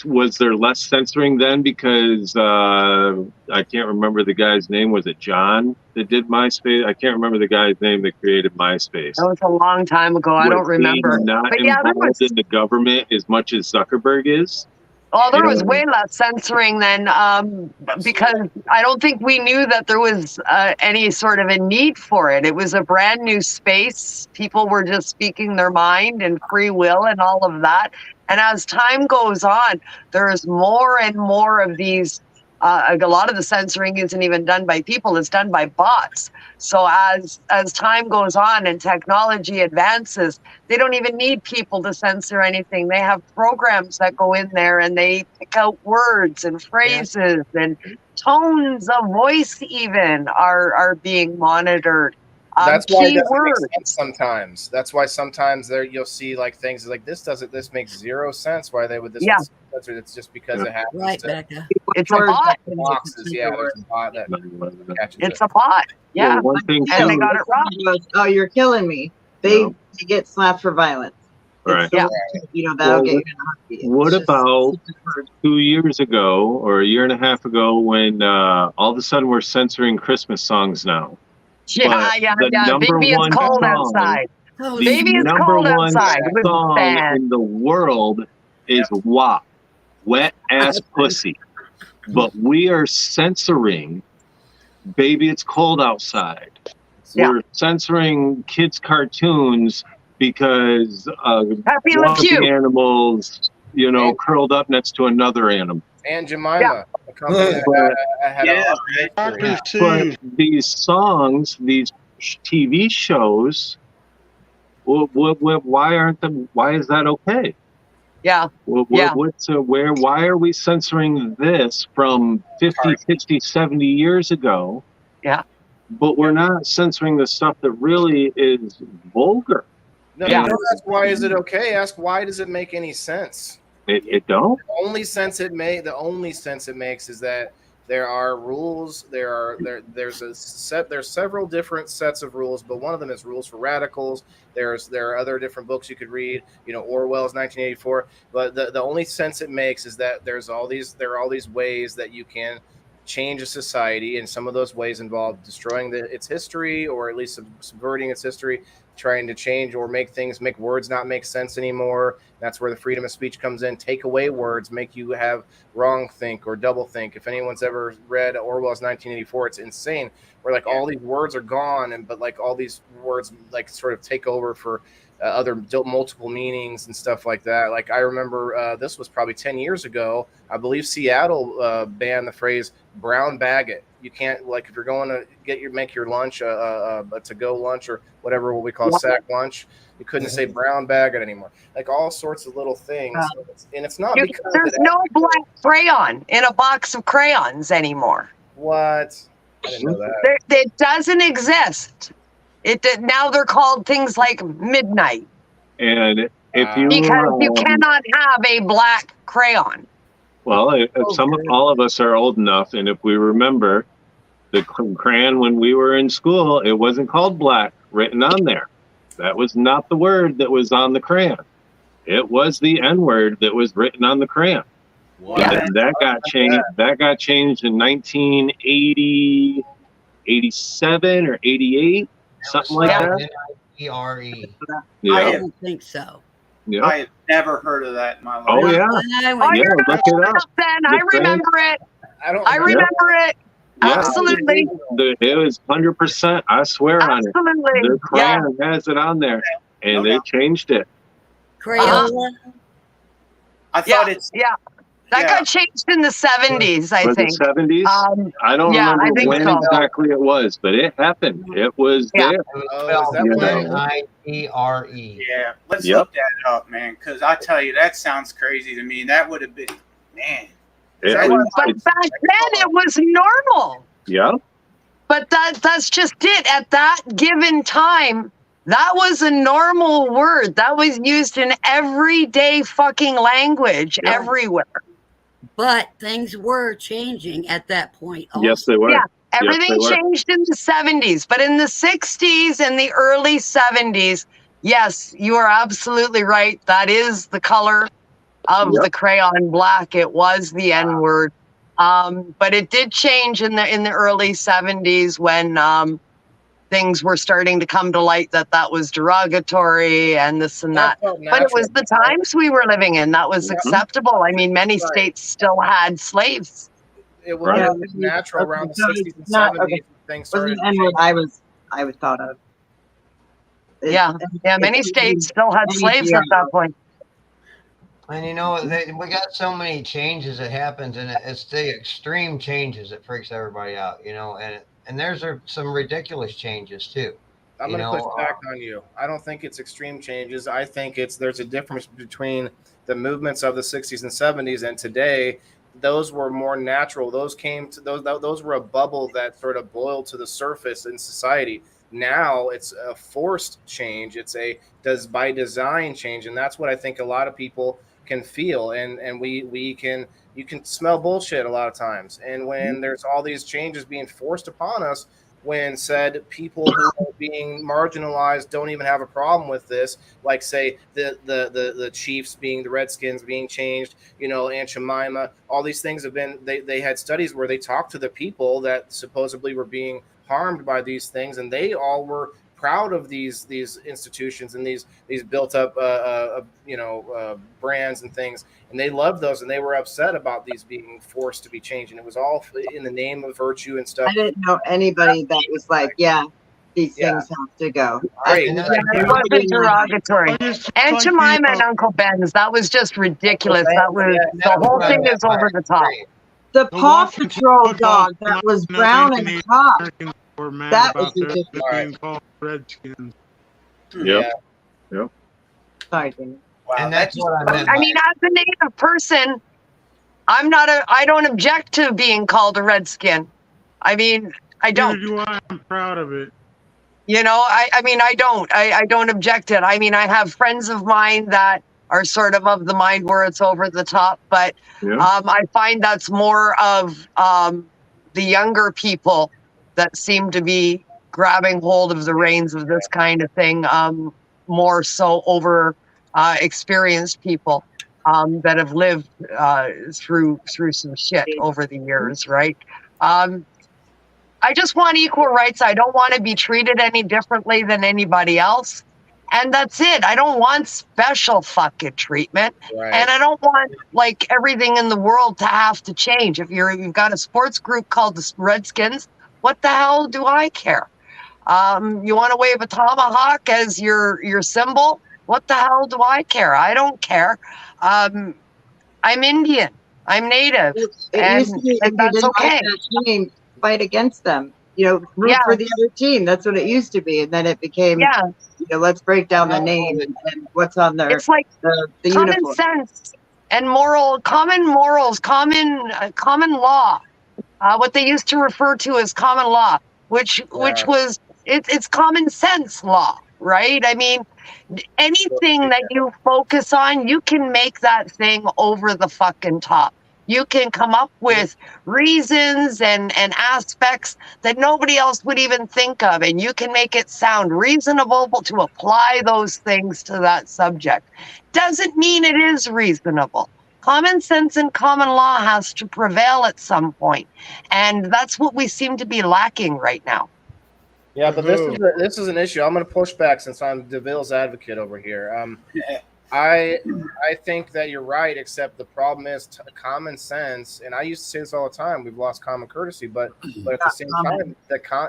was there less censoring then? Because I can't remember the guy's name. Was it John that did MySpace? I can't remember the guy's name that created MySpace. That was a long time ago. I don't remember. Not But yeah, there involved was. in the government as much as Zuckerberg is. Oh, there was way less censoring then, because I don't think we knew that there was any sort of a need for it. It was a brand new space. People were just speaking their mind and free will and all of that. And as time goes on, there's more and more of these. A lot of the censoring isn't even done by people; it's done by bots. So as time goes on and technology advances, they don't even need people to censor anything. They have programs that go in there and they pick out words and phrases and tones of voice even are being monitored. That's why it doesn't words. make sense sometimes. That's why sometimes there you'll see like things like this makes zero sense. Why they would this? It's just because it happens. Right, Becca. It's a bot. Boxes, yeah, there's a bot that catches It's a bot. Yeah. Well, one thing and they too- got it wrong. Oh, you're killing me. They get slapped for violence. Right. Yeah. You know, that'll Well, get you in a heartbeat. What about 2 years ago or a year and a half ago when all of a sudden we're censoring Christmas songs now? Yeah, But the Baby, number it's cold one outside. The Baby, it's number cold one outside. It was song bad. in the world is WAP, Wet Ass Pussy. But we are censoring Baby, It's Cold Outside. We're censoring kids' cartoons because one of the animals, you know, curled up next to another animal. And Jemima, a company that had a But these songs, these TV shows, why aren't them? Why is that okay? Yeah. Why are we censoring this from 50, 60, 70 years ago? Yeah. But we're not censoring the stuff that really is vulgar. No, don't ask why is it okay. Ask why does it make any sense. It don't. The only sense it makes is that there are rules. There's several different sets of rules, but one of them is rules for radicals. There are other different books you could read. You know, Orwell's 1984. But the only sense it makes is that there are all these ways that you can change a society, and some of those ways involve destroying its history, or at least subverting its history, trying to change or make words not make sense anymore. That's where the freedom of speech comes in. Take away words, make you have wrong think or double think. If anyone's ever read Orwell's 1984, it's insane. Where like all these words are gone, but like all these words like sort of take over for other multiple meanings and stuff like that. Like I remember this was probably 10 years ago. I believe Seattle banned the phrase "brown bag it." You can't, like, if you're going to make your lunch a to-go lunch or whatever what we call sack lunch, you couldn't say brown bag it anymore. Like all sorts of little things, and it's not because there's no black crayon in a box of crayons anymore. What? I didn't know that. It doesn't exist. Now they're called things like midnight. And if you because you cannot have a black crayon. Well, all of us are old enough, and if we remember the crayon when we were in school, it wasn't called black written on there. That was not the word that was on the crayon. It was the N word that was written on the crayon. And that got changed. That got changed in 1980, 87 or 88, something like that. N-I-E-R-E. I don't think so. Yeah. I have never heard of that in my life. Oh yeah. You're not old enough then. I remember it. I remember it. Yeah. Absolutely. It was 100%. I swear on it. Absolutely. The crayon has it on there, and they changed it. Crayola. I thought it's That got changed in the 70s, I Was think. it 70s? I don't remember when exactly it was, but it happened. It was there. N-I-E-R-E. Yeah, let's look that up, man, because I tell you, that sounds crazy to me. That would have been, man. But back then it was normal. Yeah. But that's just it. At that given time, That was a normal word. That was used in everyday fucking language everywhere. But things were changing at that point. Yes, they were. Yeah, Yes, everything they were. changed in the 70s, but in the 60s and the early 70s, yes, you are absolutely right. That is the color of the crayon black. It was the N word. But it did change in the early 70s when things were starting to come to light that was derogatory and this and that. But it was the times we were living in that was acceptable. I mean, many states still had slaves. It was natural around the 60s and 70s. Things started. Wasn't the N-word I was thought of. Yeah, many states still had slaves at that point. And you know, we got so many changes that happens, and it's the extreme changes that freaks everybody out. You know, and there's some ridiculous changes too. I'm going to push back on you. I don't think it's extreme changes. I think there's a difference between the movements of the 60s and 70s and today. Those were more natural. Those were a bubble that sort of boiled to the surface in society. Now it's a forced change. It's by design change, and that's what I think a lot of people can feel. And you can smell bullshit a lot of times. And when there's all these changes being forced upon us, when said people who are being marginalized don't even have a problem with this, like say the Chiefs being the Redskins being changed, Aunt Jemima, all these things have been, they had studies where they talked to the people that supposedly were being harmed by these things, and they all were proud of these institutions and these built up brands and things, and they loved those, and they were upset about these being forced to be changed, and it was all in the name of virtue and stuff. I didn't know anybody that was like, these things have to go. Right. It wasn't derogatory. Aunt Jemima and Uncle Ben's, that was just ridiculous. That was the whole thing is over the top. The Paw Patrol dog that was brown and top. That was ridiculous. Being called Redskins. Yep. Sorry, Jimmy. Wow, And that's what I meant. I mean, as a Native person, I don't object to being called a Redskin. I mean, I don't. Neither do I. I'm proud of it. I don't object to it. I mean, I have friends of mine that are sort of the mind where it's over the top, but I find that's more of the younger people that seem to be grabbing hold of the reins of this kind of thing, more so over experienced people that have lived through some shit over the years, right? I just want equal rights. I don't want to be treated any differently than anybody else. And that's it. I don't want special fucking treatment. Right. And I don't want like everything in the world to have to change. If you've got a sports group called the Redskins, what the hell do I care? You want to wave a tomahawk as your symbol? What the hell do I care? I don't care. I'm Indian. I'm Native. And that's okay. Fight against them. Root for the other team. That's what it used to be. And then it became, let's break down the name and what's on there. It's like the common uniform. Sense and common morals, common law. What they used to refer to as common law, which was it's common sense law, right? I mean, anything that you focus on, you can make that thing over the fucking top. You can come up with reasons and aspects that nobody else would even think of, and you can make it sound reasonable to apply those things to that subject. Doesn't mean it is reasonable. Common sense and common law has to prevail at some point, and that's what we seem to be lacking right now. Yeah, but this is an issue. I'm going to push back since I'm DeVille's advocate over here. I think that you're right, except the problem is common sense. And I used to say this all the time. We've lost common courtesy, but at the same time,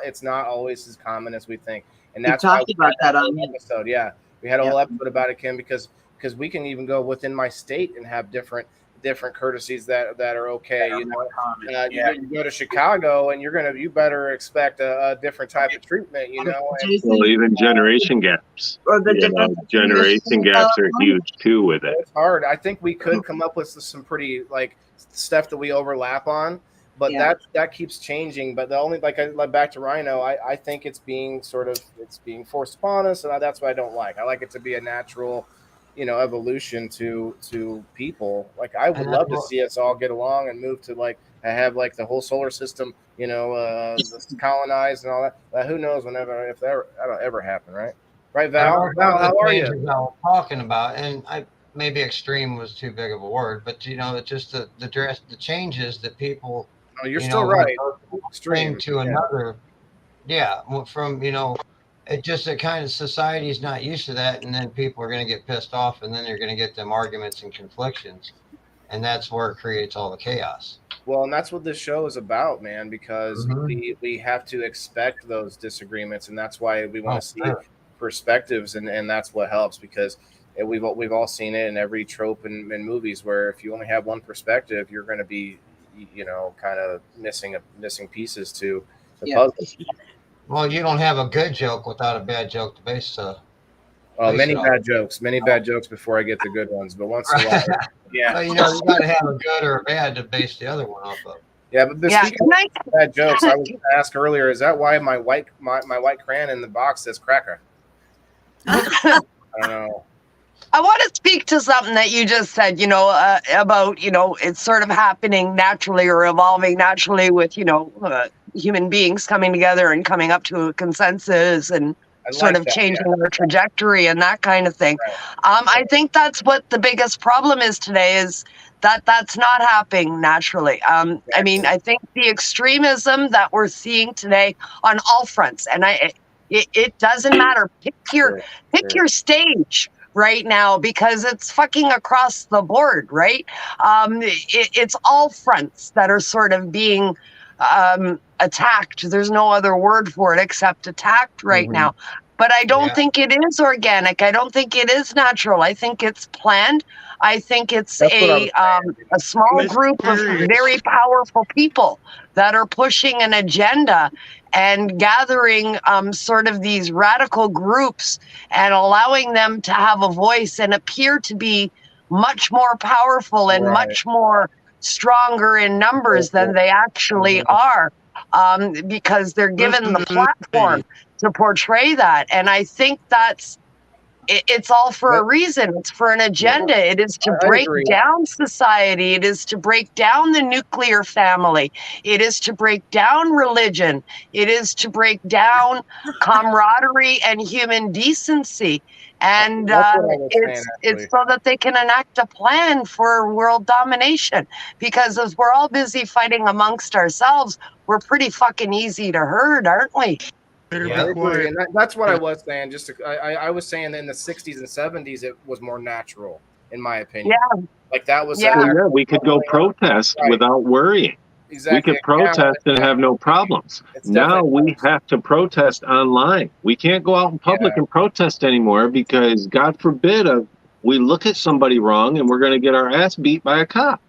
it's not always as common as we think. And that's why we had that whole episode. Yeah, we had a whole episode about it, Kim, because we can even go within my state and have different courtesies that are okay. You go to Chicago and you better expect a different type of treatment. Well, even generation gaps. Generation gaps are huge too with it. It's hard. I think we could come up with some pretty like stuff that we overlap on, but that keeps changing. But the only like back to Rhino, I think it's being forced upon us, and that's what I don't like. I like it to be a natural, evolution to people. Like I would love to see us all get along and move to like have like the whole solar system, colonized and all that. But who knows if that'll ever happen, right? Right, Val? Val, how are you? I was talking about, and maybe extreme was too big of a word, but it's just the changes that people. Oh, you're still right. Extreme to another. Yeah, from it kind of society's not used to that, and then people are going to get pissed off, and then you're going to get them arguments and conflictions, and that's where it creates all the chaos. Well, and that's what this show is about, man, because we have to expect those disagreements, and that's why we want to see perspectives, and that's what helps, because we've all seen it in every trope in movies where if you only have one perspective, you're going to be, kind of missing pieces to the puzzle. Well, you don't have a good joke without a bad joke to base. Many bad jokes before I get the good ones, but once in a while, yeah. Well, you got to have a good or a bad to base the other one off of. Yeah, but speaking of bad jokes, I was going to ask earlier, is that why my white crayon in the box says cracker? I don't know. I want to speak to something that you just said, about, it's sort of happening naturally or evolving naturally with, human beings coming together and coming up to a consensus and sort of changing our trajectory and that kind of thing. Right. I think that's what the biggest problem is today, is that's not happening naturally. I mean, I think the extremism that we're seeing today on all fronts, and it doesn't matter. Pick your stage right now, because it's fucking across the board, right? It's all fronts that are sort of being attacked. There's no other word for it except attacked right now. But I don't think it is organic. I don't think it is natural. I think it's planned. I think it's a small group of very powerful people that are pushing an agenda and gathering sort of these radical groups and allowing them to have a voice and appear to be much more powerful and much more stronger in numbers than they actually are, because they're given the platform to portray that. And I think it's all for a reason. It's for an agenda. It is to break down society. It is to break down the nuclear family. It is to break down religion. It is to break down camaraderie and human decency. And it's so that they can enact a plan for world domination. Because as we're all busy fighting amongst ourselves, we're pretty fucking easy to hurt, aren't we? Yeah, I agree. And that's what I was saying. I was saying that in the 60s and 70s, it was more natural, in my opinion. Yeah. Like that was. Yeah, we could go protest without worrying. Exactly. We could protest and have no problems. Now we have to protest online. We can't go out in public and protest anymore, because God forbid we look at somebody wrong and we're going to get our ass beat by a cop.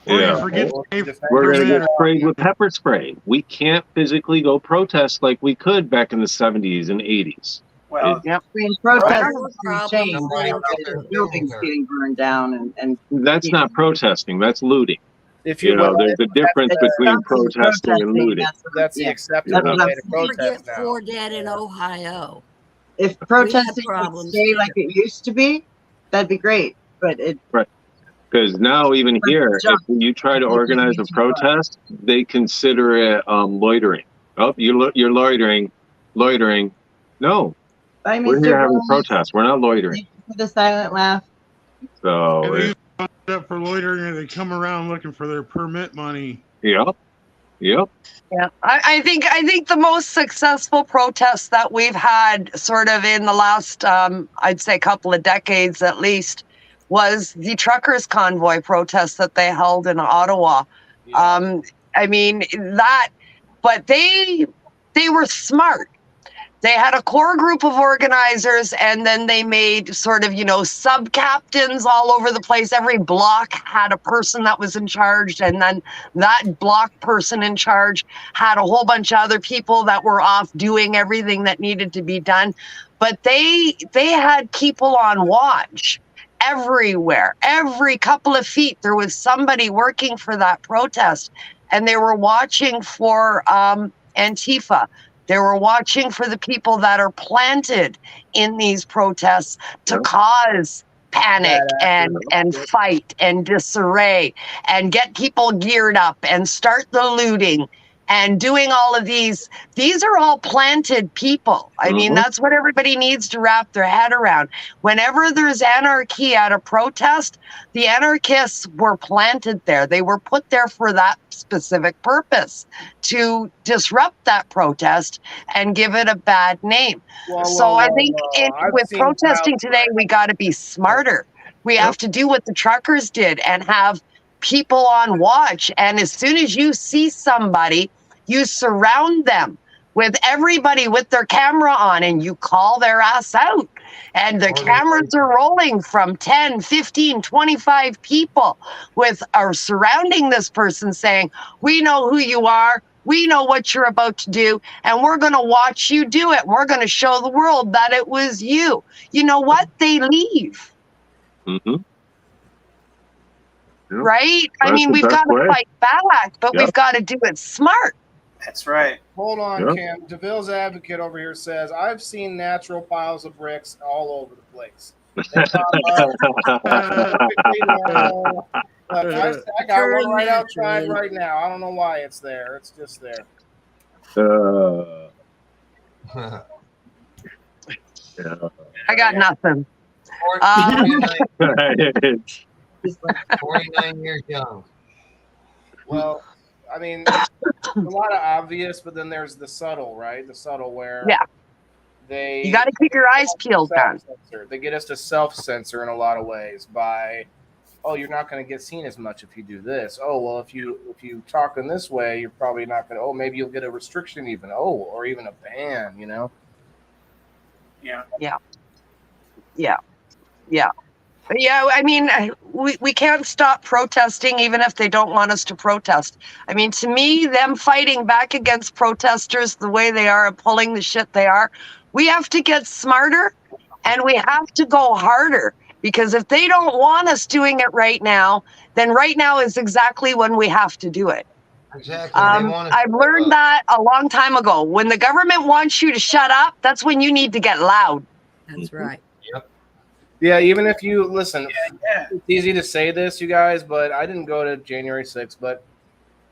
We're going to get sprayed with pepper spray. We can't physically go protest like we could back in the 70s and 80s. Well, protests change. Buildings getting burned down, and that's not protesting. That's looting. There's a difference between protesting and looting. That's the acceptable way to protest now. 4 dead in Ohio. If protesting would stay like it used to be, that'd be great. But because now even here, if you try to organize a protest, they consider it loitering. Oh, you're loitering. No, we're here having a protest. We're not loitering. For the silent laugh. So they up for loitering, and they come around looking for their permit money. Yep. Yeah, I think the most successful protests that we've had, sort of in the last, I'd say, couple of decades at least, was the truckers' convoy protest that they held in Ottawa. Yeah. I mean but they were smart. They had a core group of organizers, and then they made sort of, sub-captains all over the place. Every block had a person that was in charge, and then that block person in charge had a whole bunch of other people that were off doing everything that needed to be done. But they had people on watch everywhere. Every couple of feet, there was somebody working for that protest. and they were watching for Antifa. They were watching for the people that are planted in these protests to cause panic and fight and disarray and get people geared up and start the looting and doing all of these. These are all planted people. I mean, that's what everybody needs to wrap their head around. Whenever there's anarchy at a protest, the anarchists were planted there. They were put there for that specific purpose, to disrupt that protest and give it a bad name. I think with protesting today, we got to be smarter. We have to do what the truckers did and have people on watch. And as soon as you see somebody, you surround them with everybody with their camera on and you call their ass out. And the cameras are rolling from 10, 15, 25 people are surrounding this person saying, we know who you are. We know what you're about to do, and we're going to watch you do it. We're going to show the world that it was you. You know what? They leave. Right? I mean, we've got to fight back, but we've got to do it smart. That's right. Hold on, Kim. DeVille's advocate over here says, I've seen natural piles of bricks all over the place. I got one right outside right now. I don't know why it's there. It's just there. I got nothing. 49 years young. Well, I mean, a lot of obvious, but then there's the subtle, right? The subtle where you got to keep your eyes peeled, man. They get us to self-censor in a lot of ways by, oh, you're not going to get seen as much if you do this. Oh, well, if you talk in this way, you're probably not going to. Oh, maybe you'll get a restriction even. Oh, or even a ban. You know. Yeah, I mean, we can't stop protesting even if they don't want us to protest. I mean, to me, them fighting back against protesters the way they are and pulling the shit they are, we have to get smarter and we have to go harder, because if they don't want us doing it right now, then right now is exactly when we have to do it. Exactly. I've learned that a long time ago. When the government wants you to shut up, that's when you need to get loud. That's right. Yeah, even if you listen, it's easy to say this, you guys, but I didn't go to January 6th, but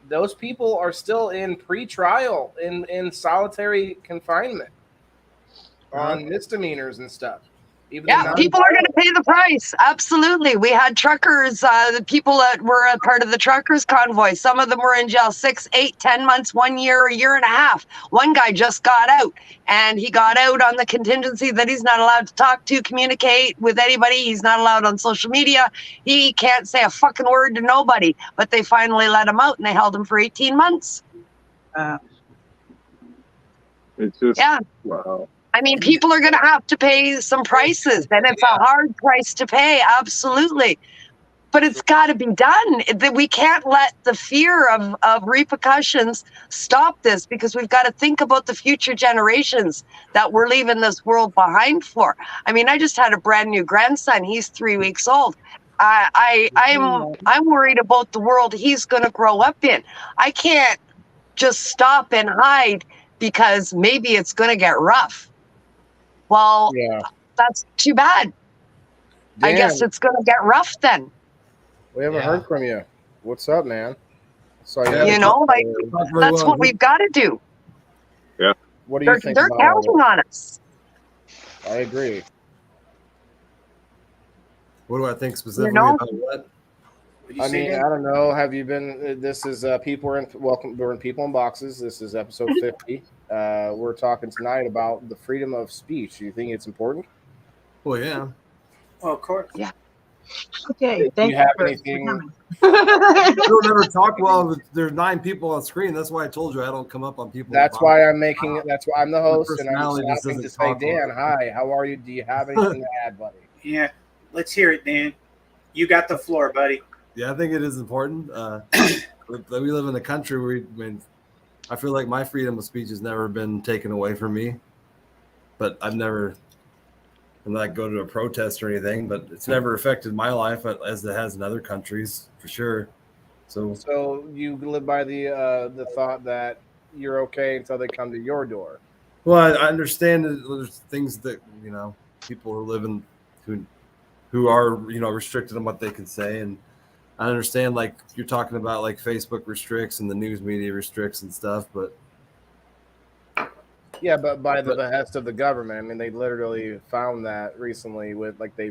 those people are still in pre-trial, in solitary confinement on misdemeanors and stuff. People are going to pay the price. Absolutely. We had truckers, the people that were a part of the truckers convoy. Some of them were in jail 6, 8, 10 months, 1 year, a year and a half. One guy just got out, and he got out on the contingency that he's not allowed to talk to, communicate with anybody. He's not allowed on social media. He can't say a fucking word to nobody, but they finally let him out and they held him for 18 months. It's just, wow. I mean, people are going to have to pay some prices, and it's a hard price to pay, absolutely. But it's got to be done. We can't let the fear of repercussions stop this, because we've got to think about the future generations that we're leaving this world behind for. I mean, I just had a brand new grandson. He's 3 weeks old. I'm worried about the world he's going to grow up in. I can't just stop and hide because maybe it's going to get rough. Well, that's too bad. I guess it's going to get rough then. We haven't heard from you. What's up, man? You know, like, that's what we've got to do. Yeah. What do you think? They're counting on us. I agree. What do I think specifically about what? I mean, I don't know. Have you been? This is we're in People in Boxes. This is episode 50. We're talking tonight about the freedom of speech. Do you think it's important? Well, yeah. Oh, of course. Yeah. Okay. Do you have anything? I don't ever talk while there's 9 people on screen. That's why I told you I don't come up on people. That's why I'm making it. That's why I'm the host, and I'm stopping to say, Dan, hi, how are you? Do you have anything to add, buddy? Yeah. Let's hear it, Dan. You got the floor, buddy. Yeah, I think it is important. We live in a country where I feel like my freedom of speech has never been taken away from me, but I'm not go to a protest or anything, but it's never affected my life as it has in other countries, for sure. So you live by the thought that you're okay until they come to your door. Well, I understand that there's things that people who live in who are restricted on what they can say, and I understand like you're talking about like Facebook restricts and the news media restricts and stuff, but yeah, but by the behest of the government. I mean, they literally found that recently with like they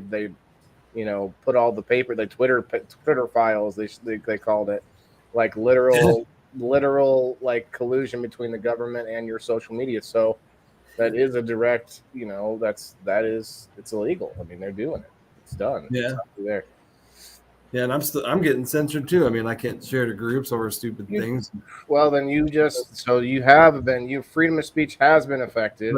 put all the paper, the Twitter files they called it, like literal like collusion between the government and your social media. So that is a direct, it's illegal. I mean, they're doing it. It's done. Yeah. It's there. Yeah, and I'm getting censored too. I mean, I can't share to groups over stupid things. Well, then you freedom of speech has been affected.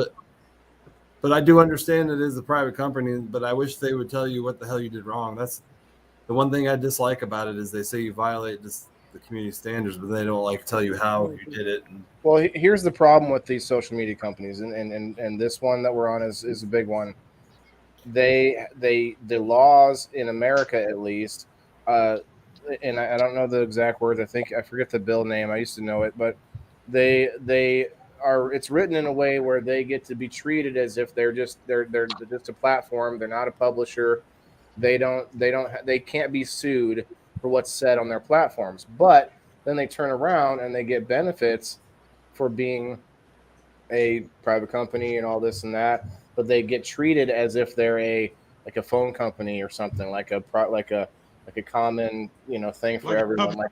But I do understand it is a private company, but I wish they would tell you what the hell you did wrong. That's the one thing I dislike about it is they say you violate the community standards, but they don't like tell you how you did it. Well, here's the problem with these social media companies, and this one that we're on is a big one. The laws in America, at least, and I don't know the exact words. I forget the bill name. I used to know it, but it's written in a way where they get to be treated as if they're just a platform. They're not a publisher. They can't be sued for what's said on their platforms. But then they turn around and they get benefits for being a private company and all this and that. But they get treated as if they're a phone company or something, like a common thing for everyone.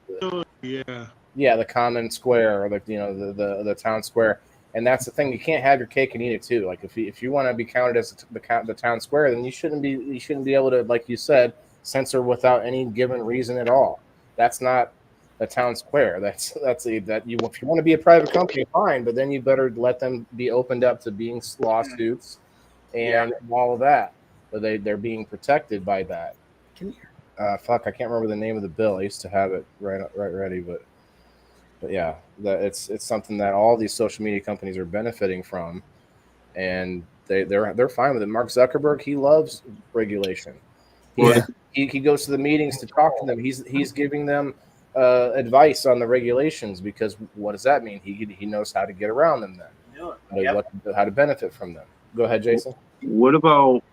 Yeah, the common square, or the town square. And that's the thing. You can't have your cake and eat it too. Like if you want to be counted as the town square, then you shouldn't be able to, like you said, censor without any given reason at all. That's not a town square. If you want to be a private company, fine, but then you better let them be opened up to being lawsuits and all of that. But they're being protected by that. I can't remember the name of the bill. I used to have it right ready, but yeah, it's something that all these social media companies are benefiting from, and they're fine with it. Mark Zuckerberg, he loves regulation. He goes to the meetings to talk to them. He's giving them advice on the regulations, because what does that mean? He knows how to get around them then, how to benefit from them. Go ahead, Jason. What about,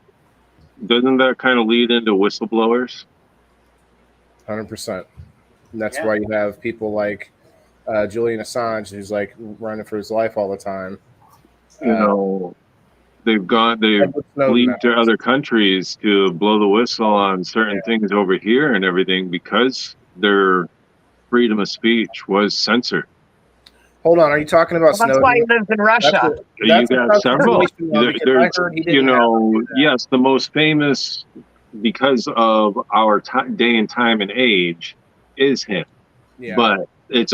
doesn't that kind of lead into whistleblowers? 100%. That's why you have people like Julian Assange, who's like running for his life all the time. They've lead to other countries to blow the whistle on certain things over here and everything because their freedom of speech was censored. Hold on, are you talking about Snowden? That's why he lives in Russia. You got several. Yes, the most famous, because of our day and time and age, is him. Yeah. But it's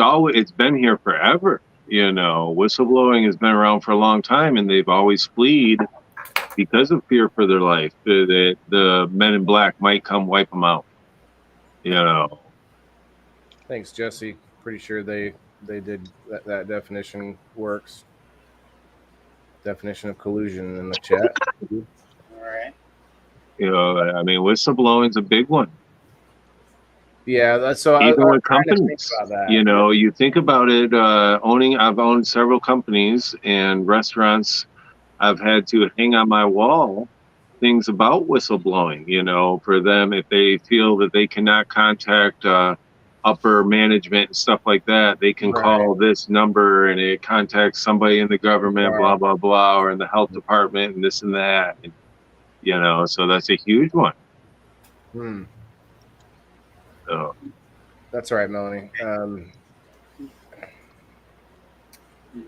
been here forever. Whistleblowing has been around for a long time, and they've always fled because of fear for their life. The men in black might come wipe them out. Thanks, Jesse. Pretty sure they did that definition works. Definition of collusion in the chat. All right. I mean, whistleblowing is a big one. Yeah, that's so. Even with companies, you think about it. I've owned several companies and restaurants. I've had to hang on my wall things about whistleblowing. For them, if they feel that they cannot contact upper management and stuff like that, they can call this number and it contacts somebody in the government, blah blah blah, or in the health department and this and that. And, so that's a huge one. So. That's right, Melanie.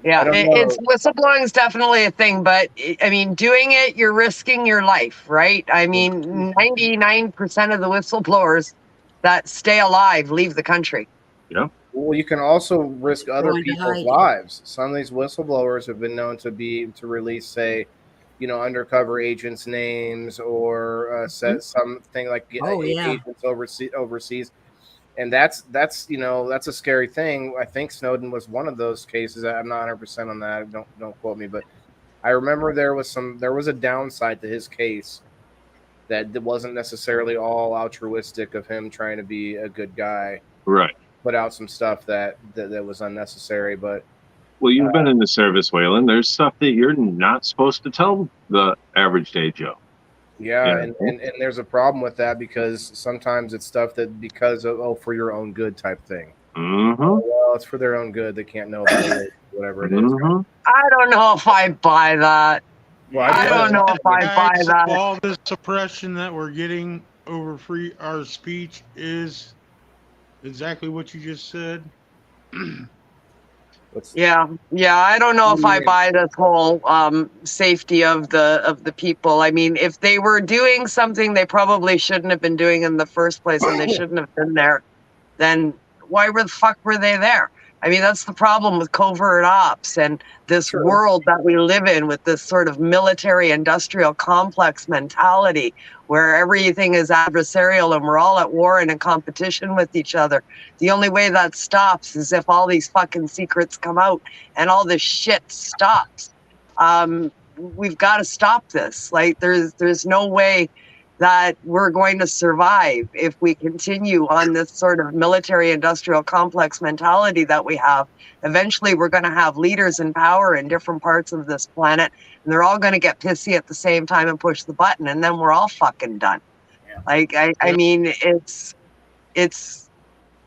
It's whistleblowing is definitely a thing, but I mean, doing it, you're risking your life, right? I mean, 99% of the whistleblowers that stay alive leave the country. Yeah. Well, you can also risk other people's lives. Some of these whistleblowers have been known to release, say, undercover agents' names, or set something like agents overseas. And that's a scary thing. I think Snowden was one of those cases. I'm not 100% on that. Don't quote me, but I remember there was a downside to his case that wasn't necessarily all altruistic of him trying to be a good guy. Right. put out some stuff that was unnecessary. But well, you've been in the service, Waylon. There's stuff that you're not supposed to tell the average day Joe. Yeah, and there's a problem with that because sometimes it's stuff that because of for your own good type thing. Mm-hmm. Well, it's for their own good. They can't know about it, whatever it is. Mm-hmm. I don't know if I buy that. Well, I don't know if I buy that. All this suppression that we're getting over our speech is exactly what you just said. Yeah, I don't know if I buy this whole safety of the people. I mean, if they were doing something they probably shouldn't have been doing in the first place, and they shouldn't have been there, then why the fuck were they there? I mean, that's the problem with covert ops and this world that we live in with this sort of military industrial complex mentality where everything is adversarial and we're all at war and in competition with each other. The only way that stops is if all these fucking secrets come out and all this shit stops. We've got to stop this. Like there's no way that we're going to survive if we continue on this sort of military industrial complex mentality that we have. Eventually, we're going to have leaders in power in different parts of this planet, and they're all going to get pissy at the same time and push the button, and then we're all fucking done. Yeah. Like, I mean, it's the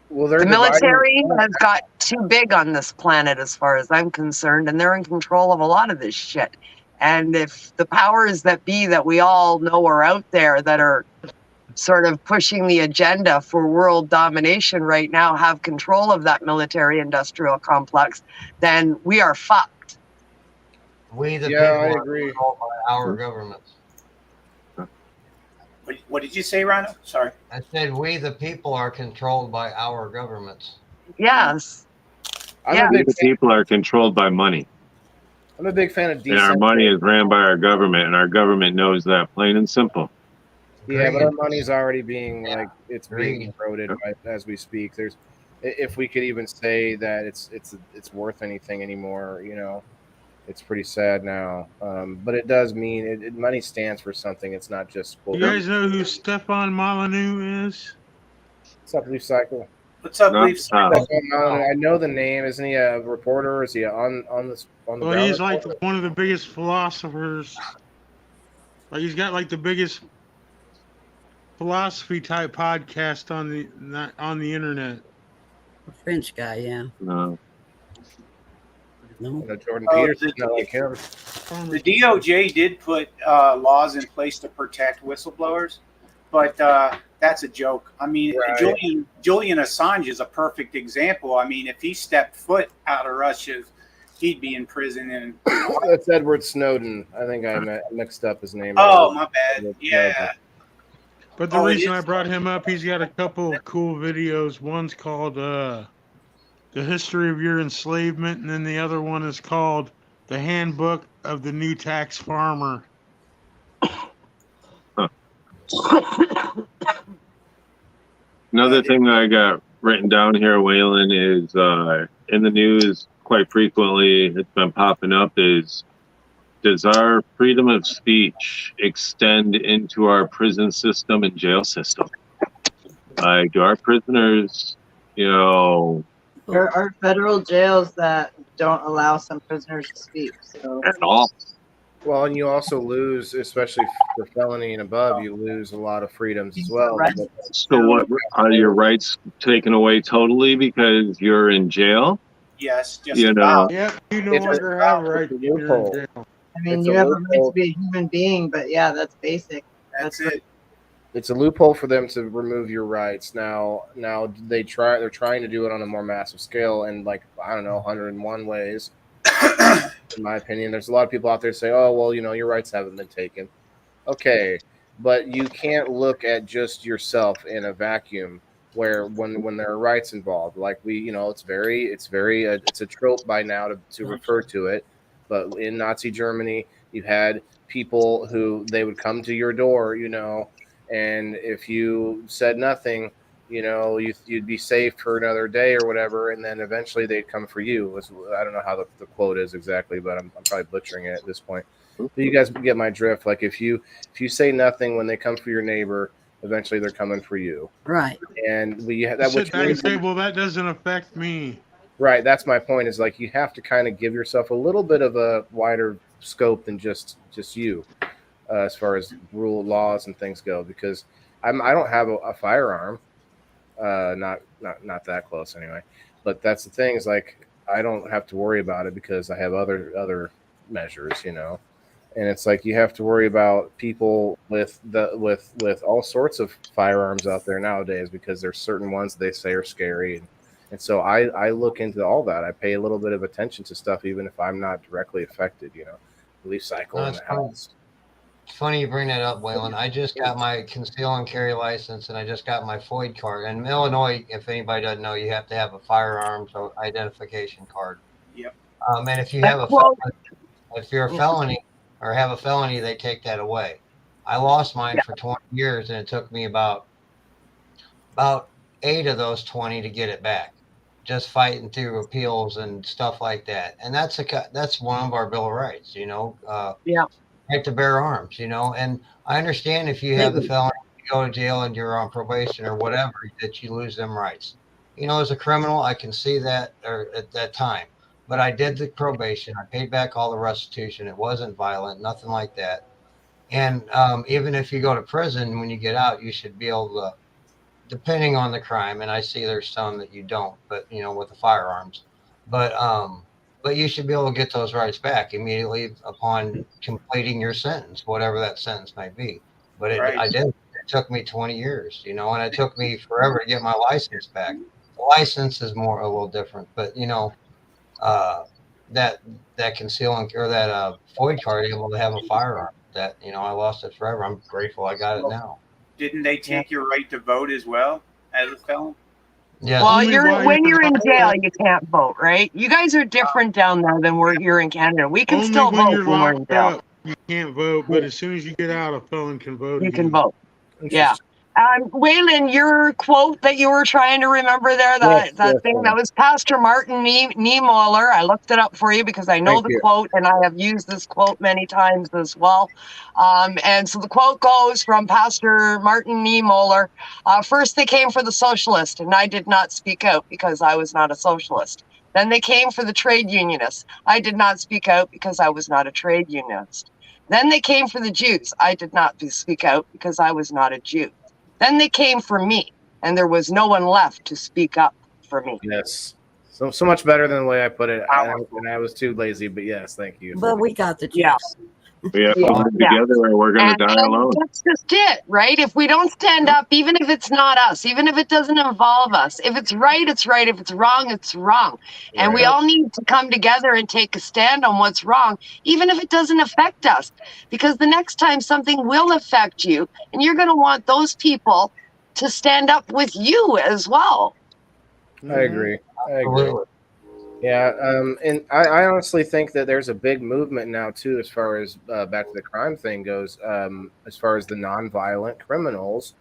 military has got too big on this planet as far as I'm concerned, and they're in control of a lot of this shit. And if the powers that be that we all know are out there that are sort of pushing the agenda for world domination right now have control of that military industrial complex, then we are fucked. We the people are controlled by our governments. What did you say, Rhino? Sorry. I said we the people are controlled by our governments. Yes. The people are controlled by money. I'm a big fan of and our money is ran by our government, and our government knows that, plain and simple. Yeah, but our money is already being it's being eroded as we speak. If we could even say that it's worth anything anymore, you know, it's pretty sad now. But it does mean money stands for something. It's not just. You guys know who Stefan Molyneux is? What's up, Leaf Cycle? What's up, Leaf Cycle? I know the name. Isn't he a reporter? Or is he on the? Well, he's like one of the biggest philosophers. Like he's got like the biggest philosophy type podcast on the internet. A French guy, yeah. No. Jordan Peterson, like him. The DOJ did put laws in place to protect whistleblowers, but that's a joke. I mean, Julian Assange is a perfect example. I mean, if he stepped foot out of Russia, he'd be in prison. And that's Edward Snowden. I think I mixed up his name. Oh, my bad. Yeah. But the reason I brought him up, he's got a couple of cool videos. One's called The History of Your Enslavement, and then the other one is called The Handbook of the New Tax Farmer. Another thing that I got written down here, Waylon, is in the news quite frequently, it's been popping up, is does our freedom of speech extend into our prison system and jail system? Like, do our prisoners, you know... There are federal jails that don't allow some prisoners to speak. So. At all. Well, and you also lose, especially for felony and above, you lose a lot of freedoms as well. So what, are your rights taken away totally because you're in jail? Yes, just you know. Yeah, you no longer have a right to you're in jail. I mean, you have a right to be a human being, but yeah, that's basic. That's it. It's a loophole for them to remove your rights. Now they're trying to do it on a more massive scale and like, I don't know, 101 ways. In my opinion, there's a lot of people out there say, oh, well, you know, your rights haven't been taken. Okay, but you can't look at just yourself in a vacuum where when there are rights involved, like it's a trope by now to refer to it. But in Nazi Germany, you had people who they would come to your door, you know, and if you said nothing, you know, you'd be safe for another day or whatever, and then eventually they'd come for you. I don't know how the quote is exactly, but I'm probably butchering it at this point. But you guys get my drift. Like if you say nothing when they come for your neighbor, eventually they're coming for you. Right. And Sit back and say, well, that doesn't affect me. Right. That's my point. Is like you have to kind of give yourself a little bit of a wider scope than just you, as far as rule laws and things go. Because I don't have a firearm, not that close anyway. But that's the thing, is like I don't have to worry about it because I have other measures, And it's like you have to worry about people with all sorts of firearms out there nowadays, because there's certain ones they say are scary. And so I look into all that. I pay a little bit of attention to stuff, even if I'm not directly affected, Leaf cycle in the house. It's funny you bring that up, Waylon. I just got my conceal and carry license, and I just got my FOID card. And in Illinois, if anybody doesn't know, you have to have a firearms identification card. Yep. And if you have if you're a felony or have a felony, they take that away. I lost mine for 20 years, and it took me about 8 of those 20 to get it back. Just fighting through appeals and stuff like that. And that's one of our Bill of Rights, right to bear arms, and I understand if you have the felony, you go to jail and you're on probation or whatever, that you lose them rights. As a criminal, I can see that at that time, but I did the probation. I paid back all the restitution. It wasn't violent, nothing like that. And even if you go to prison, when you get out, you should be able to, depending on the crime, and I see there's some that you don't, but with the firearms, but you should be able to get those rights back immediately upon completing your sentence, whatever that sentence may be. But I did. It took me 20 years, and it took me forever to get my license back. The license is a little different, but that concealing or that FOID card, able to have a firearm, that I lost it forever. I'm grateful I got it now. Didn't they take your right to vote as well as a felon? Yeah. Well, when you're in jail, you can't vote, right? You guys are different down there than we're here in Canada. We can still Only when vote you're when we're in locked jail. up, you can't vote, but as soon as you get out, a felon can vote. You can vote. Yeah. Waylon, your quote that you were trying to remember there, that thing, that was Pastor Martin Niemöller. I looked it up for you because I know the quote, and I have used this quote many times as well. And so the quote goes from Pastor Martin Niemöller, first they came for the socialist, and I did not speak out because I was not a socialist. Then they came for the trade unionists. I did not speak out because I was not a trade unionist. Then they came for the Jews. I did not speak out because I was not a Jew. Then they came for me, and there was no one left to speak up for me. Yes. So much better than the way I put it. And I was too lazy, but yes, thank you. But we got the yeah. We have to work together or we're going to die alone. That's just it, right? If we don't stand up, even if it's not us, even if it doesn't involve us, if it's right, it's right. If it's wrong, it's wrong. And we all need to come together and take a stand on what's wrong, even if it doesn't affect us. Because the next time something will affect you, and you're going to want those people to stand up with you as well. I agree. Yeah, and I honestly think that there's a big movement now too, as far as back to the crime thing goes, as far as the nonviolent criminals,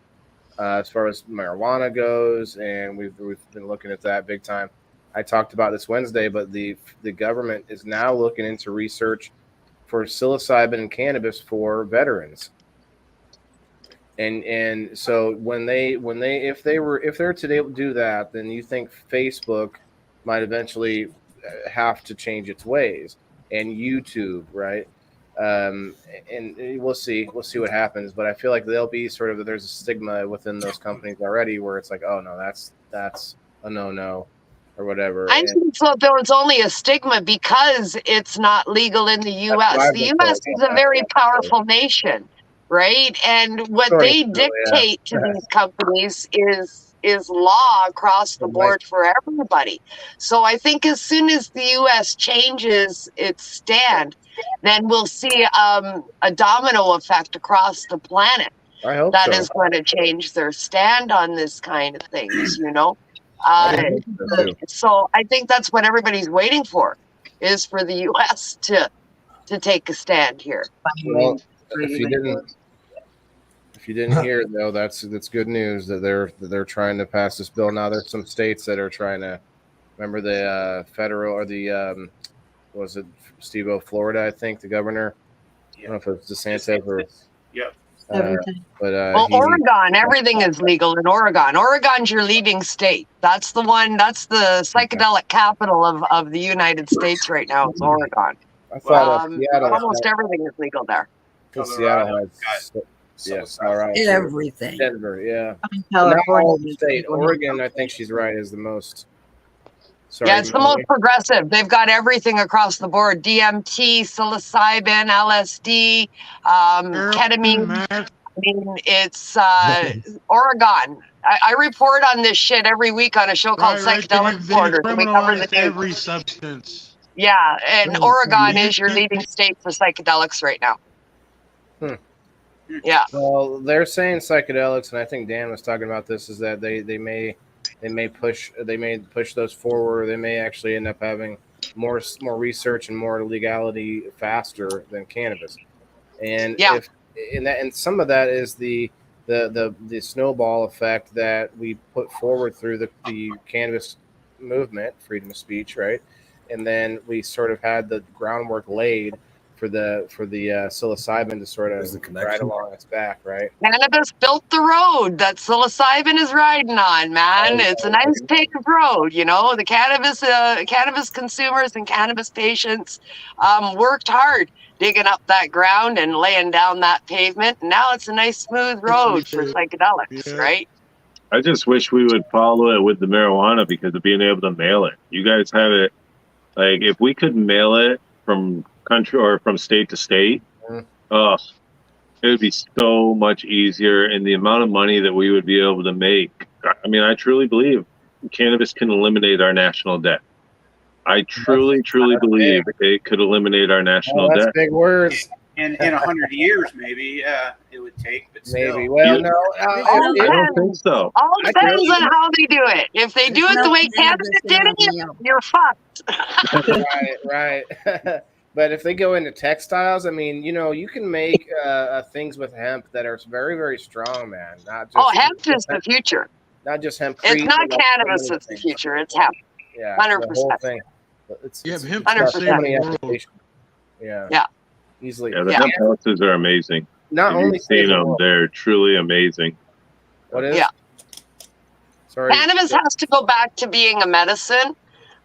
as far as marijuana goes, and we've been looking at that big time. I talked about this Wednesday, but the government is now looking into research for psilocybin and cannabis for veterans. And so if they're to do that, then you think Facebook might eventually have to change its ways, and YouTube, right? And we'll see what happens. But I feel like there'll be there's a stigma within those companies already, where it's like, oh no, that's a no or whatever. I think so. There's only a stigma because it's not legal in the U.S. The U.S. is a very powerful nation, right? And what they dictate to these companies is law across the board for everybody. So I think as soon as the U.S. changes its stand, then we'll see a domino effect across the planet. I hope that is going to change their stand on this kind of things, So I think that's what everybody's waiting for, is for the U.S. to take a stand here. Well, if you didn't hear it, though, that's good news that they're trying to pass this bill now. There's some states that are trying to. Remember the federal or the was it Steve-O, Florida? I think the governor. I don't know if it's DeSantis or. Yep. Well, Oregon, everything is legal in Oregon. Oregon's your leading state. That's the one. That's the psychedelic capital of the United States right now. It's Oregon. I thought Seattle. Almost everything is legal there. Seattle has Colorado, everything. Denver, yeah. California. State. Oregon, I think she's right, is the most. Sorry, Yeah, it's the most progressive. They've got everything across the board: DMT, psilocybin, LSD, ketamine. I mean, it's Oregon. I report on this shit every week on a show called Psychedelic Reporters. We cover the news. Every substance. Yeah, and Oregon is your leading state for psychedelics right now. Yeah. Well, they're saying psychedelics, and I think Dan was talking about this. Is that they may push those forward. They may actually end up having more research and more legality faster than cannabis. And and some of that is the snowball effect that we put forward through the cannabis movement, freedom of speech, right? And then we sort of had the groundwork laid for the psilocybin to sort of ride along its back, right? Cannabis built the road that psilocybin is riding on, man. It's a nice paved road, you know. The cannabis consumers and cannabis patients worked hard digging up that ground and laying down that pavement. And now it's a nice smooth road for psychedelics, right? I just wish we would follow it with the marijuana because of being able to mail it. You guys have it, like if we could mail it from country or from state to state, it would be so much easier, and the amount of money that we would be able to make. I mean, I truly believe cannabis can eliminate our national debt. I truly believe it could eliminate our national that's debt. Big words. In 100 years, maybe it would take, but still. Maybe. Well, no, I don't think so. All depends on how they do it. If they do it the way cannabis did it, you're fucked. Right. But if they go into textiles, I mean, you know, you can make things with hemp that are very, very strong, man. Not just hemp is the future. Not just hemp. It's not cannabis that's the future. It's hemp. Yeah, 100%. the whole thing. It's hemp 100%. Yeah. Easily. Yeah, the hemp houses are amazing. Not only seen them, they're truly amazing. What is? Yeah. Sorry. Cannabis has to go back to being a medicine.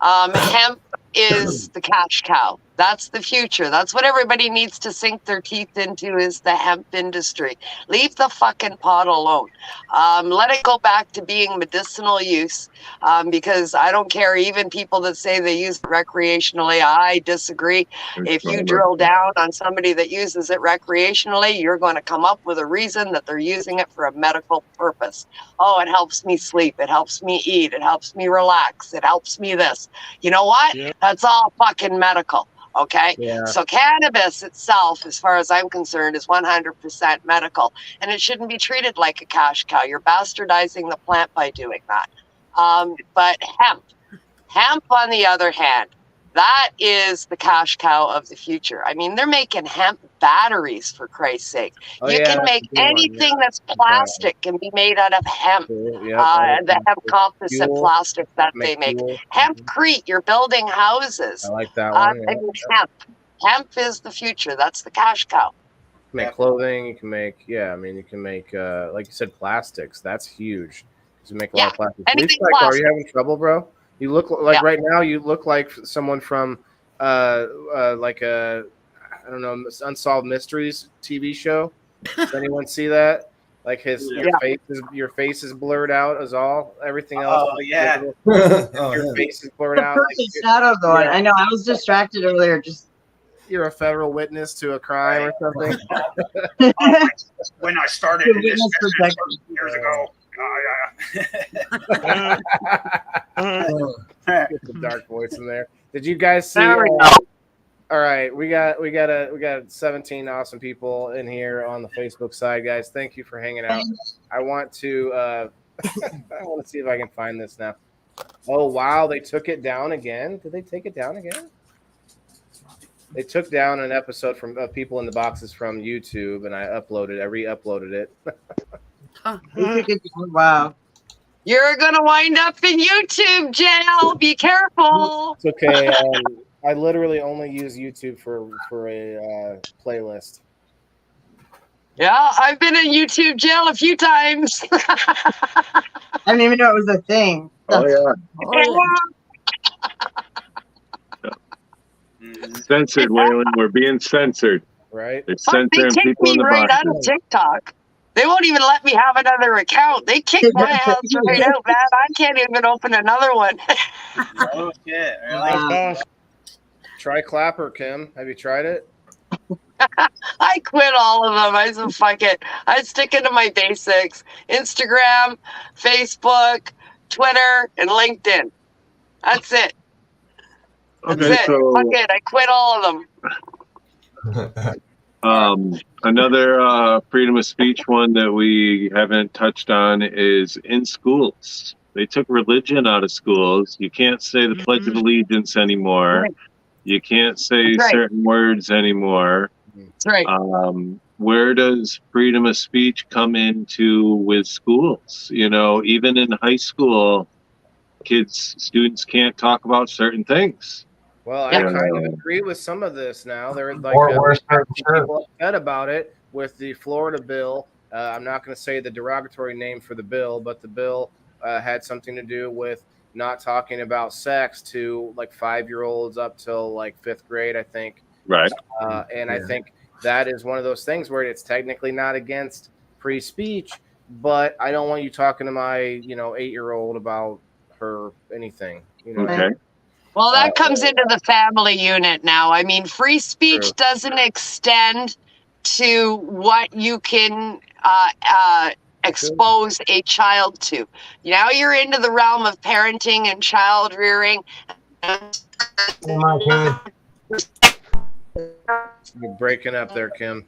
Hemp is the cash cow. That's the future. That's what everybody needs to sink their teeth into, is the hemp industry. Leave the fucking pot alone. Let it go back to being medicinal use, because I don't care, even people that say they use it recreationally, I disagree. If you drill down on somebody that uses it recreationally, you're going to come up with a reason that they're using it for a medical purpose. Oh, it helps me sleep. It helps me eat. It helps me relax. It helps me this. You know what? Yeah. That's all fucking medical. Okay. Yeah. So cannabis itself, as far as I'm concerned, is 100% medical, and it shouldn't be treated like a cash cow. You're bastardizing the plant by doing that. But hemp, on the other hand, that is the cash cow of the future. I mean, they're making hemp batteries, for Christ's sake. You can make anything that's plastic can be made out of hemp. The hemp composite plastic that they make. Hempcrete, you're building houses. I like that one. I mean, hemp is the future. That's the cash cow. You can make clothing. You can make, you can make, like you said, plastics. That's huge. You can make a lot of plastics. Are you having trouble, bro? You look like right now. You look like someone from, like a, I don't know, Unsolved Mysteries TV show. Does anyone see that? Like your face is blurred out as all. Everything else. Oh yeah. Your face is blurred out. Perfect shadow going. I know. I was distracted earlier. You're a federal witness to a crime or something. When I started in this business years ago. Get the dark voice in there. Did you guys see? All right, we got 17 awesome people in here on the Facebook side, guys. Thank you for hanging out. I want to I want to see if I can find this now. Oh wow, they took it down again. Did they take it down again? They took down an episode from People in the Boxes from YouTube, and I re-uploaded it. Wow. You're gonna wind up in YouTube jail. Be careful. It's okay. I literally only use YouTube for a playlist. Yeah, I've been in YouTube jail a few times. I didn't even know it was a thing. Oh yeah. Censored, Waylon. We're being censored. Right. They're Fuck, they censoring kicked people in me the right out of boxes. TikTok. They won't even let me have another account. They kicked my ass right out, man. I can't even open another one. Oh shit! Really? Try Clapper, Kim. Have you tried it? I quit all of them. I said, fuck it. I stick into my basics. Instagram, Facebook, Twitter, and LinkedIn. That's it. That's Okay, it. so Fuck it. I quit all of them. another freedom of speech one that we haven't touched on is in schools. They took religion out of schools. You can't say the Pledge of Allegiance anymore. Right. You can't say That's right. certain words anymore. That's right. Where does freedom of speech come into with schools? You know, even in high school, students can't talk about certain things. Well, I kind of agree with some of this now. They're like people upset about it with the Florida bill. I'm not going to say the derogatory name for the bill, but the bill had something to do with not talking about sex to like 5-year-olds up till like 5th grade, I think. Right. And I think that is one of those things where it's technically not against free speech, but I don't want you talking to my 8-year-old about her anything. Okay. Well, that comes into the family unit now. I mean, free speech doesn't extend to what you can expose a child to. Now you're into the realm of parenting and child rearing. You're breaking up there, Kim.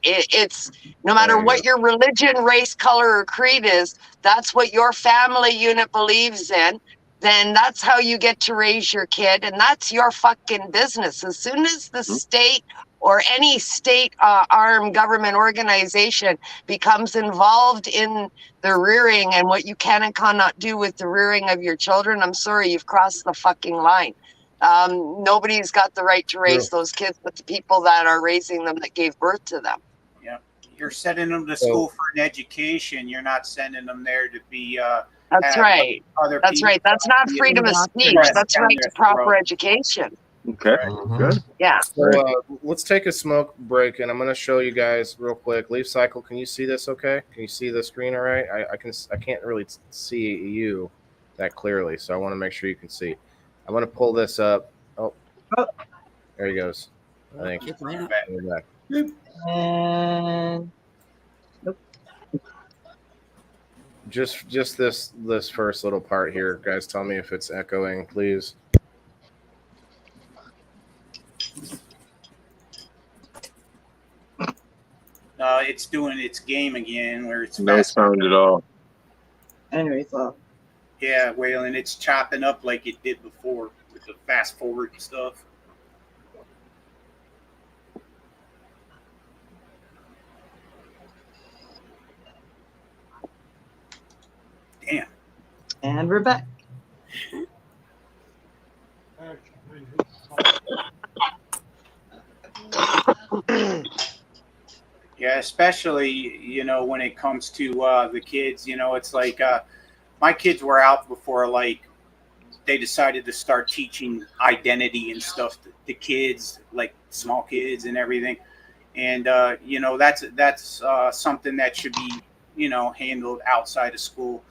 It's no matter what your religion, race, color, or creed is, that's what your family unit believes in, then that's how you get to raise your kid, and that's your fucking business. As soon as the state or any state armed government organization becomes involved in the rearing and what you can and cannot do with the rearing of your children, I'm sorry, you've crossed the fucking line. Nobody's got the right to raise those kids but the people that are raising them, that gave birth to them. Yeah, you're sending them to school for an education. You're not sending them there to be. That's right. That's right. That's not freedom of speech. That's right to proper education. Okay, good. Yeah. So, let's take a smoke break, and I'm going to show you guys real quick. Leaf Cycle, can you see this? Okay, can you see the screen? All right. I can't really see you that clearly, so I want to make sure you can see. I'm going to pull this up. Oh, there he goes. I think. And just this first little part here, guys. Tell me if it's echoing, please. It's doing its game again, where it's no sound at all. Anyway, so yeah, Waylon, it's chopping up like it did before with the fast forward stuff. Damn. And we're back. Yeah, especially, when it comes to the kids, it's like my kids were out before, like, they decided to start teaching identity and stuff to kids, like small kids and everything. And, that's something that should be, handled outside of school.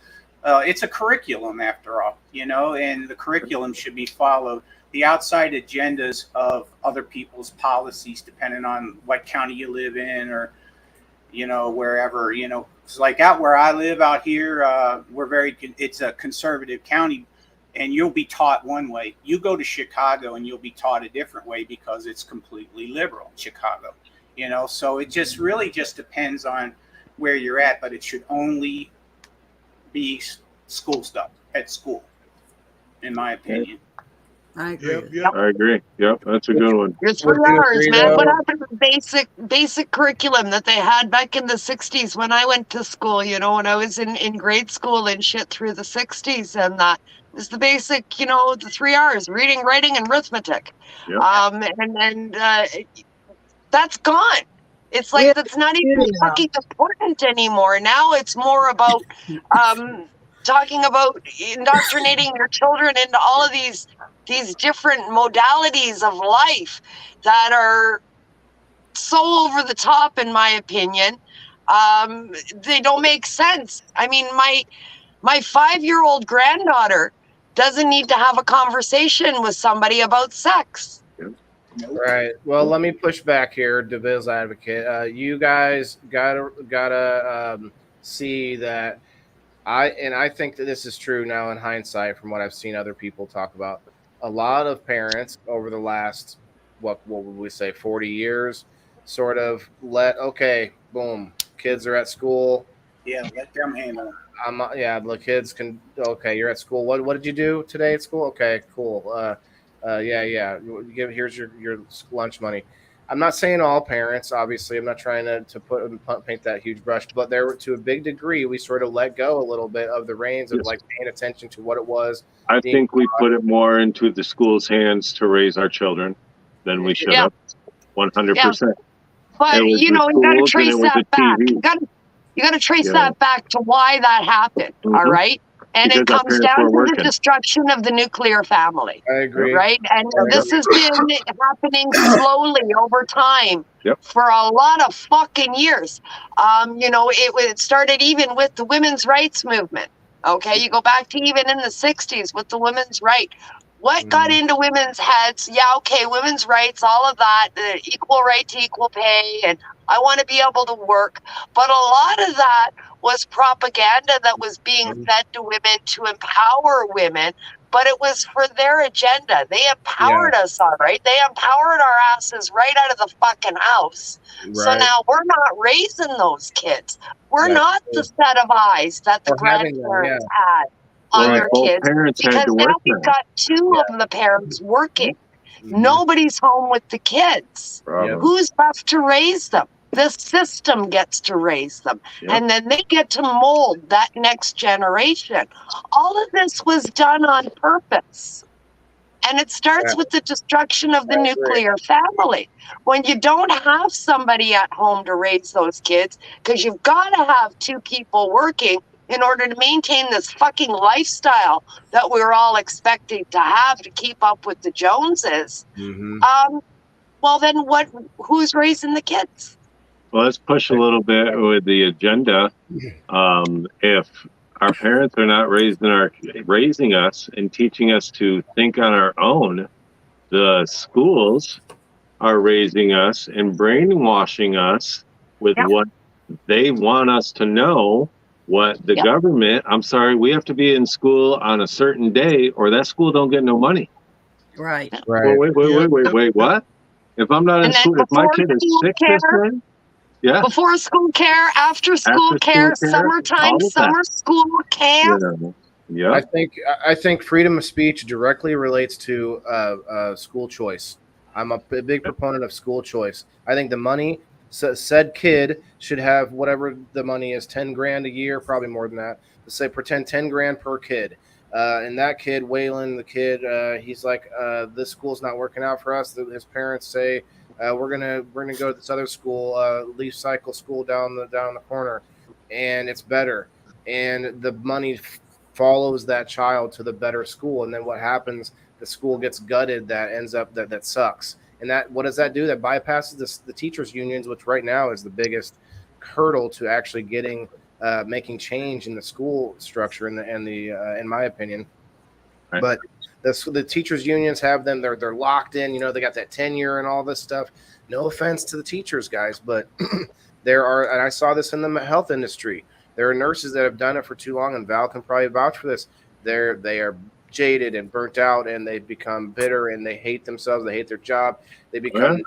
It's a curriculum after all, and the curriculum should be followed. The outside agendas of other people's policies, depending on what county you live in or, wherever, it's like out where I live out here, it's a conservative county, and you'll be taught one way. You go to Chicago and you'll be taught a different way because it's completely liberal in Chicago, so it just really just depends on where you're at, but it should only be school stuff at school, in my opinion. I agree. I agree. Yep, that's a good one. It's 3 hours, man. What happened to the basic curriculum that they had back in the 60s when I went to school, when I was in grade school and shit through the 60s, and It's the basic, you know, the 3 R's: reading, writing, and arithmetic. Yep. And that's gone. It's like that's not even fucking important anymore. Now it's more about talking about indoctrinating your children into all of these different modalities of life that are so over the top, in my opinion. They don't make sense. I mean, my 5-year-old granddaughter doesn't need to have a conversation with somebody about sex. Right. Well, let me push back here, devil's advocate. You guys gotta see that I think that this is true now in hindsight from what I've seen other people talk about. A lot of parents over the last what would we say 40 years sort of okay, boom, kids are at school. Yeah, let them handle it. Yeah, the kids can. Okay, you're at school. What did you do today at school? Okay, cool. Yeah. Here's your lunch money. I'm not saying all parents, obviously. I'm not trying to paint that huge brush, but there, to a big degree, we sort of let go a little bit of the reins of like paying attention to what it was. I think we put it more into the school's hands to raise our children than we should have. 100%. But you know, you got to trace that back. You got to trace that back to why that happened. All right. And it comes down to the destruction of the nuclear family. I agree. Right? And this has been happening slowly over time for a lot of fucking years. You know, it started even with the women's rights movement. Okay, you go back to even in the 60s with the women's right. What got into women's heads? Yeah, okay, women's rights, all of that, the equal right to equal pay, and I want to be able to work. But a lot of that was propaganda that was being fed to women to empower women, but it was for their agenda. They empowered us, all right? They empowered our asses right out of the fucking house. Right. So now we're not raising those kids. We're not the set of eyes that the grandparents had on their kids, because now we've got 2 of the parents working. Nobody's home with the kids. Who's left to raise them? The system gets to raise them, and then they get to mold that next generation. All of this was done on purpose. And it starts with the destruction of the nuclear family. When you don't have somebody at home to raise those kids, because you've got to have 2 people working in order to maintain this fucking lifestyle that we're all expecting to have to keep up with the Joneses. Well, then who's raising the kids? Well, let's push a little bit with the agenda. If our parents are not raising us and teaching us to think on our own, the schools are raising us and brainwashing us with what they want us to know. What the government, I'm sorry, we have to be in school on a certain day or that school don't get no money. Right. Well, wait, what? If I'm not in school, if my kid is sick this day, before school care, after school care, summertime, summer school camp. I think freedom of speech directly relates to school choice. I'm a big proponent of school choice. I think the money, said kid should have whatever the money is, 10 grand a year, probably more than that. Let's say pretend 10 grand per kid. And that kid, Waylon, the kid, he's like, this school's not working out for us. His parents say, we're gonna go to this other school, Leaf Cycle School down the corner, and it's better. And the money follows that child to the better school. And then what happens? The school gets gutted. That ends up that sucks. And that, what does that do? That bypasses the teachers' unions, which right now is the biggest hurdle to actually making change in the school structure in my opinion. Right. But the teachers' unions have them. They're locked in. You know, they got that tenure and all this stuff. No offense to the teachers, guys, but there are, and I saw this in the health industry. There are nurses that have done it for too long, and Val can probably vouch for this. They are jaded and burnt out, and they become bitter, and they hate themselves. They hate their job. They become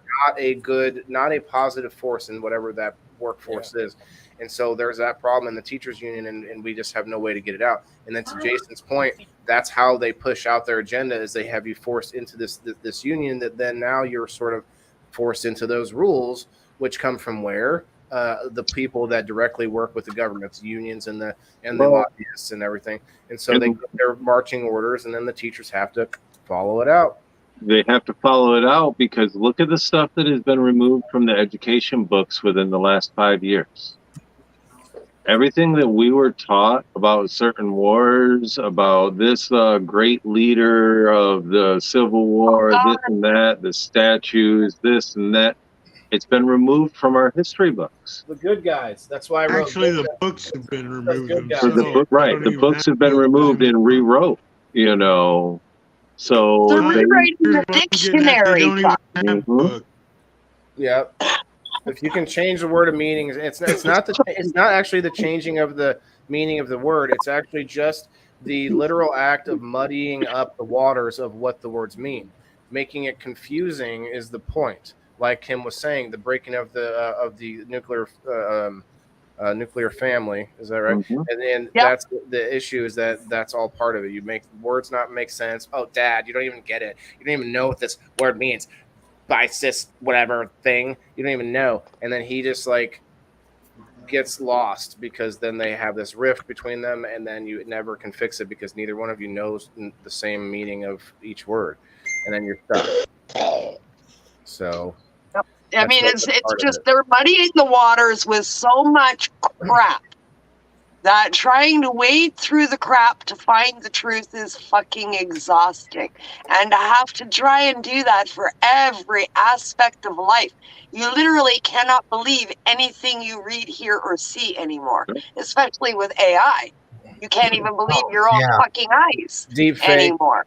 not a positive force in whatever that workforce is. And so there's that problem in the teachers union, and we just have no way to get it out. And then to Jason's point, that's how they push out their agenda, is they have you forced into this union, that then now you're sort of forced into those rules, which come from where? the people that directly work with the government, the unions and the Well- lobbyists and everything. And so they get their marching orders, and then the teachers have to follow it out. They have to follow it out because look at the stuff that has been removed from the education books within the last 5 years. Everything that we were taught about certain wars, about this great leader of the Civil War, this and that, the statues, this and that, it's been removed from our history books. The good guys. That's why I wrote. Actually, the books have been removed. The books have been removed and rewrote. You know, so They're rewriting the dictionary. Mhm. Yeah. If you can change the word of meaning, it's not actually the changing of the meaning of the word. It's actually just the literal act of muddying up the waters of what the words mean. Making it confusing is the point. Like Kim was saying, the breaking of the nuclear family, is that right? Mhm. And then that's the issue, is that's all part of it. You make words not make sense. Oh, Dad, you don't even get it. You don't even know what this word means. Bicis, whatever thing. You don't even know. And then he just like gets lost because then they have this rift between them, and then you never can fix it because neither one of you knows the same meaning of each word, and then you're stuck. So. I mean, it's just they're muddying the waters with so much crap that trying to wade through the crap to find the truth is fucking exhausting. And to have to try and do that for every aspect of life, you literally cannot believe anything you read, hear, or see anymore, especially with AI. You can't even believe your own fucking eyes anymore.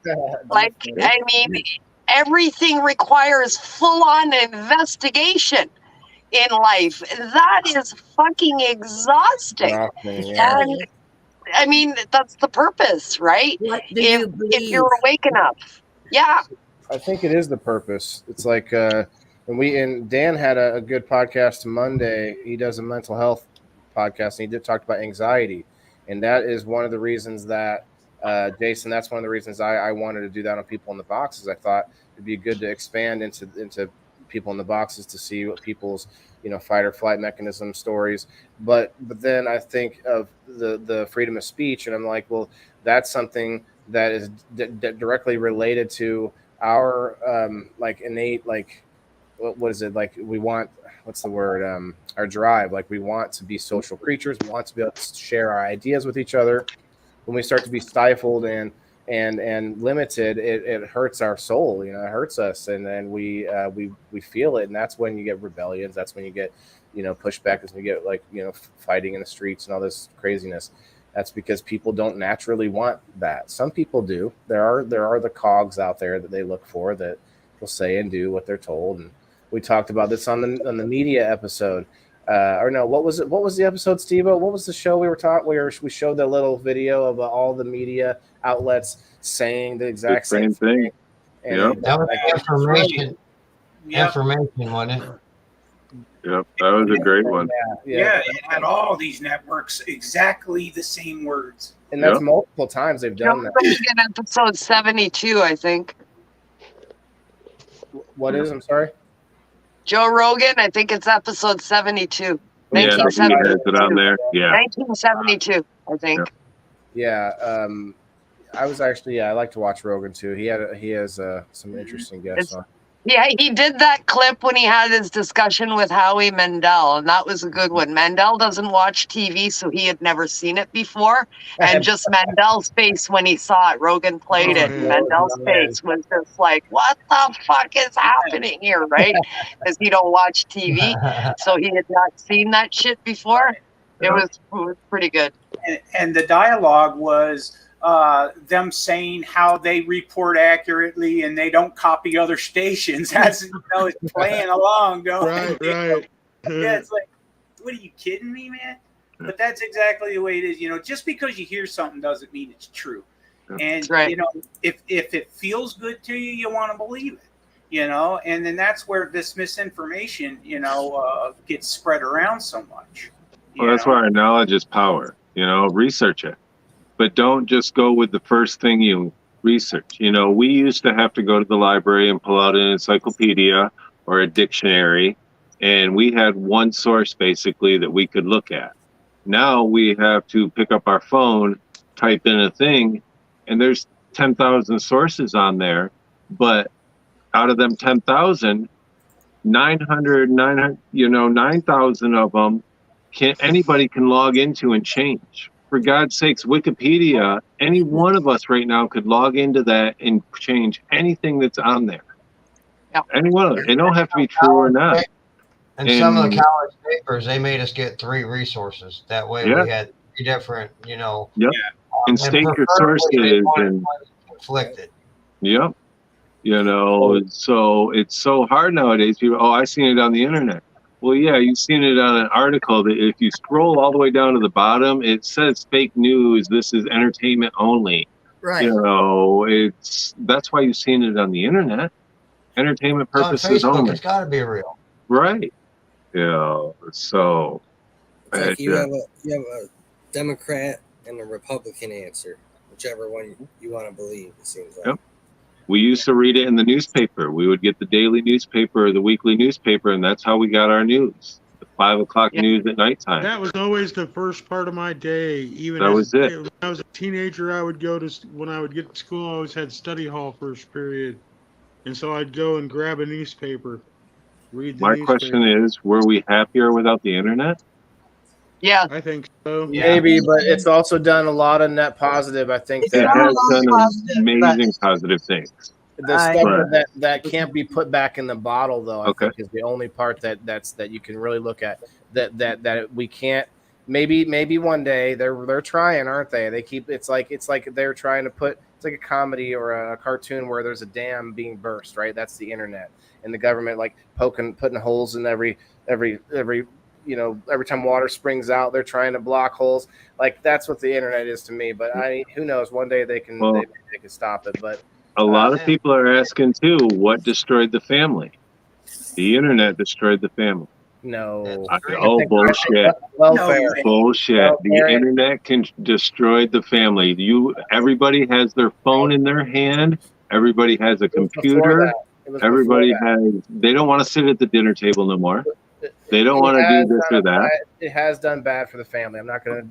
Like, I mean, everything requires full-on investigation in life. That is fucking exhausting. And I mean, that's the purpose, right? If you're awake enough. Yeah. I think it is the purpose. It's like and Dan had a good podcast Monday. He does a mental health podcast, and he did talk about anxiety. And that is one of the reasons that Jason, that's one of the reasons I wanted to do that on People in the Boxes. I thought it'd be good to expand into People in the Boxes to see what people's, fight or flight mechanism stories. But then I think of the freedom of speech, and I'm like, well, that's something that is directly related to our innate, what is it, like we want, what's the word, our drive. Like we want to be social creatures. We want to be able to share our ideas with each other. When we start to be stifled and limited, it hurts our soul. It hurts us, and then we feel it, and that's when you get rebellions. That's when you get pushback. That's when you get fighting in the streets and all this craziness. That's because people don't naturally want that. Some people do. There are the cogs out there that they look for that will say and do what they're told. And we talked about this on the media episode. Or no, what was it? What was the episode, Steve-O? What was the show we were talking? We showed the little video of all the media outlets saying the exact same thing. And that was information. Information, wasn't it? Yep, that was a great one. Yeah, it had all these networks exactly the same words. And that's multiple times they've done that. In episode 72, I think. What is? I'm sorry. Joe Rogan, I think it's episode 72. Yeah, he has it on there. Yeah. 1972, I think. Yeah. I was actually, I like to watch Rogan too. He has some interesting guests on. Yeah, he did that clip when he had his discussion with Howie Mandel, and that was a good one. Mandel doesn't watch TV, so he had never seen it before. And just Mandel's face when he saw it, Rogan played it. Mandel's face was just like, what the fuck is happening here, right? Because he don't watch TV, so he had not seen that shit before. It was pretty good. And the dialogue was them saying how they report accurately and they don't copy other stations as it's playing along going. Right. Yeah, it's like, what are you kidding me, man? But that's exactly the way it is. Just because you hear something doesn't mean it's true. And if it feels good to you, you want to believe it. And then that's where this misinformation, gets spread around so much. Well, that's why our knowledge is power. Research it. But don't just go with the first thing you research. We used to have to go to the library and pull out an encyclopedia or a dictionary And we had one source basically that we could look at. Now we have to pick up our phone, type in a thing, and there's 10,000 sources on there. But out of them 10,000, 9,000 of them anybody can log into and change. For God's sakes, Wikipedia, any one of us right now could log into that and change anything that's on there. Yep. Any one of them. It don't have to be true or not. And some of the college papers, they made us get 3 resources. That way we had 3 different, Yep. And state your sources and conflicted. Yep. So it's so hard nowadays. People, I seen it on the internet. Well, yeah, you've seen it on an article that if you scroll all the way down to the bottom, it says fake news. This is entertainment only. Right. That's why you've seen it on the internet. Entertainment purposes on Facebook, only. it's got to be real. Right. So. It's like you have a Democrat and a Republican answer, whichever one you want to believe. It seems like. Yep. We used to read it in the newspaper. We would get the daily newspaper or the weekly newspaper, and that's how we got our news. The 5 o'clock news at nighttime. That was always the first part of my day. Even that was it. When I was a teenager, when I would get to school, I always had study hall first period. And so I'd go and grab a newspaper, read the newspaper. Question is, were we happier without the internet? Yeah, I think so. Maybe, but it's also done a lot of net positive. I think It has done amazing positive things. The stuff that can't be put back in the bottle, though, I Okay. think is the only part that you can really look at. That we can't. Maybe one day they're trying, aren't they? They keep it's like they're trying to put it's like a comedy or a cartoon where there's a dam being burst, right? That's the internet, and the government like putting holes in every every time water springs out, they're trying to block holes. Like that's what the internet is to me. But who knows? One day they can they can stop it. But a lot of people are asking too, what destroyed the family? The internet destroyed the family. No. Bullshit. Welfare. Bullshit. The internet can destroy the family. Everybody has their phone in their hand. Everybody has a computer. Everybody has. They don't want to sit at the dinner table no more. They don't want to do this or that. It has done bad for the family. I'm not gonna.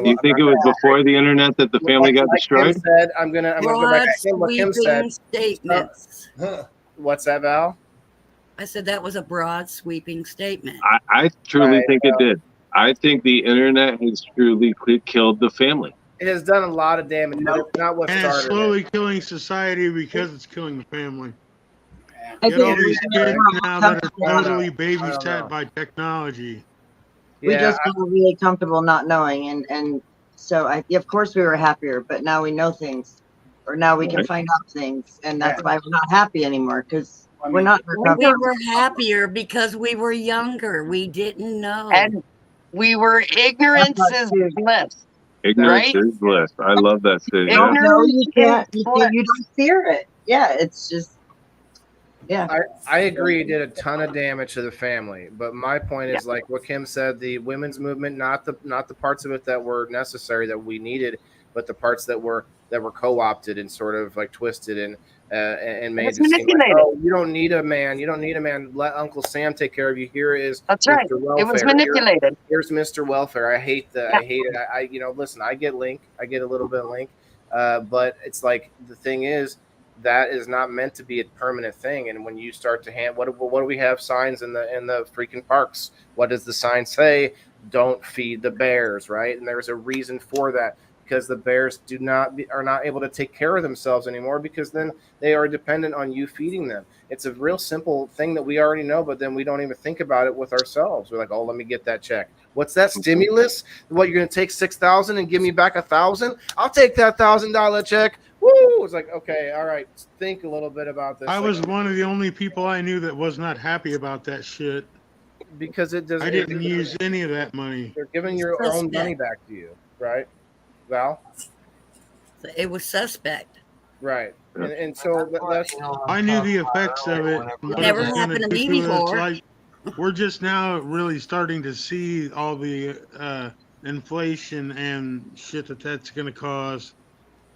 You think it was before the internet that the family got destroyed? Kim said, I'm gonna go back to what Kim said. Statements. What's that, Val? I said that was a broad, sweeping statement. I truly think it did. I think the internet has truly killed the family. It has done a lot of damage. No, not what And started it's slowly killing society because it's killing the family. I Get all think these kids now that are totally babysat by technology. We just got really comfortable not knowing, and so of course we were happier, but now we know things, or now we can find out things, and that's why we're not happy anymore because we're not. We were happier because we were younger. We didn't know, and we were ignorance is bliss. Ignorance is bliss. I love that statement. No, you can't. You don't fear it. Yeah, it's just. Yeah, I agree. It did a ton of damage to the family, but my point is like what Kim said: the women's movement, not the parts of it that were necessary that we needed, but the parts that were co-opted and sort of like twisted and made it seem like, oh, you don't need a man. You don't need a man. Let Uncle Sam take care of you. Here is that's right. It was manipulated. Here's Mr. Welfare. I hate that. I hate it. I listen. I get Link. I get a little bit of Link, but it's like the thing is. That is not meant to be a permanent thing. And when you start to what do we have signs in the freaking parks? What does the sign say? Don't feed the bears, right? And there's a reason for that because the bears are not able to take care of themselves anymore because then they are dependent on you feeding them. It's a real simple thing that we already know, but then we don't even think about it with ourselves. We're like, oh, let me get that check. What's that stimulus? What, you're going to take $6,000 and give me back $1,000? I'll take that $1,000 check. Woo! It's like, okay, all right, think a little bit about this. I was one of the only people I knew that was not happy about that shit. Because it doesn't. I didn't use any of that money. They're giving your own money back to you, right, Val? It was suspect. Right. And so that's. I knew the effects of it. Never happened to me before. Like, we're just now really starting to see all the inflation and shit that's going to cause.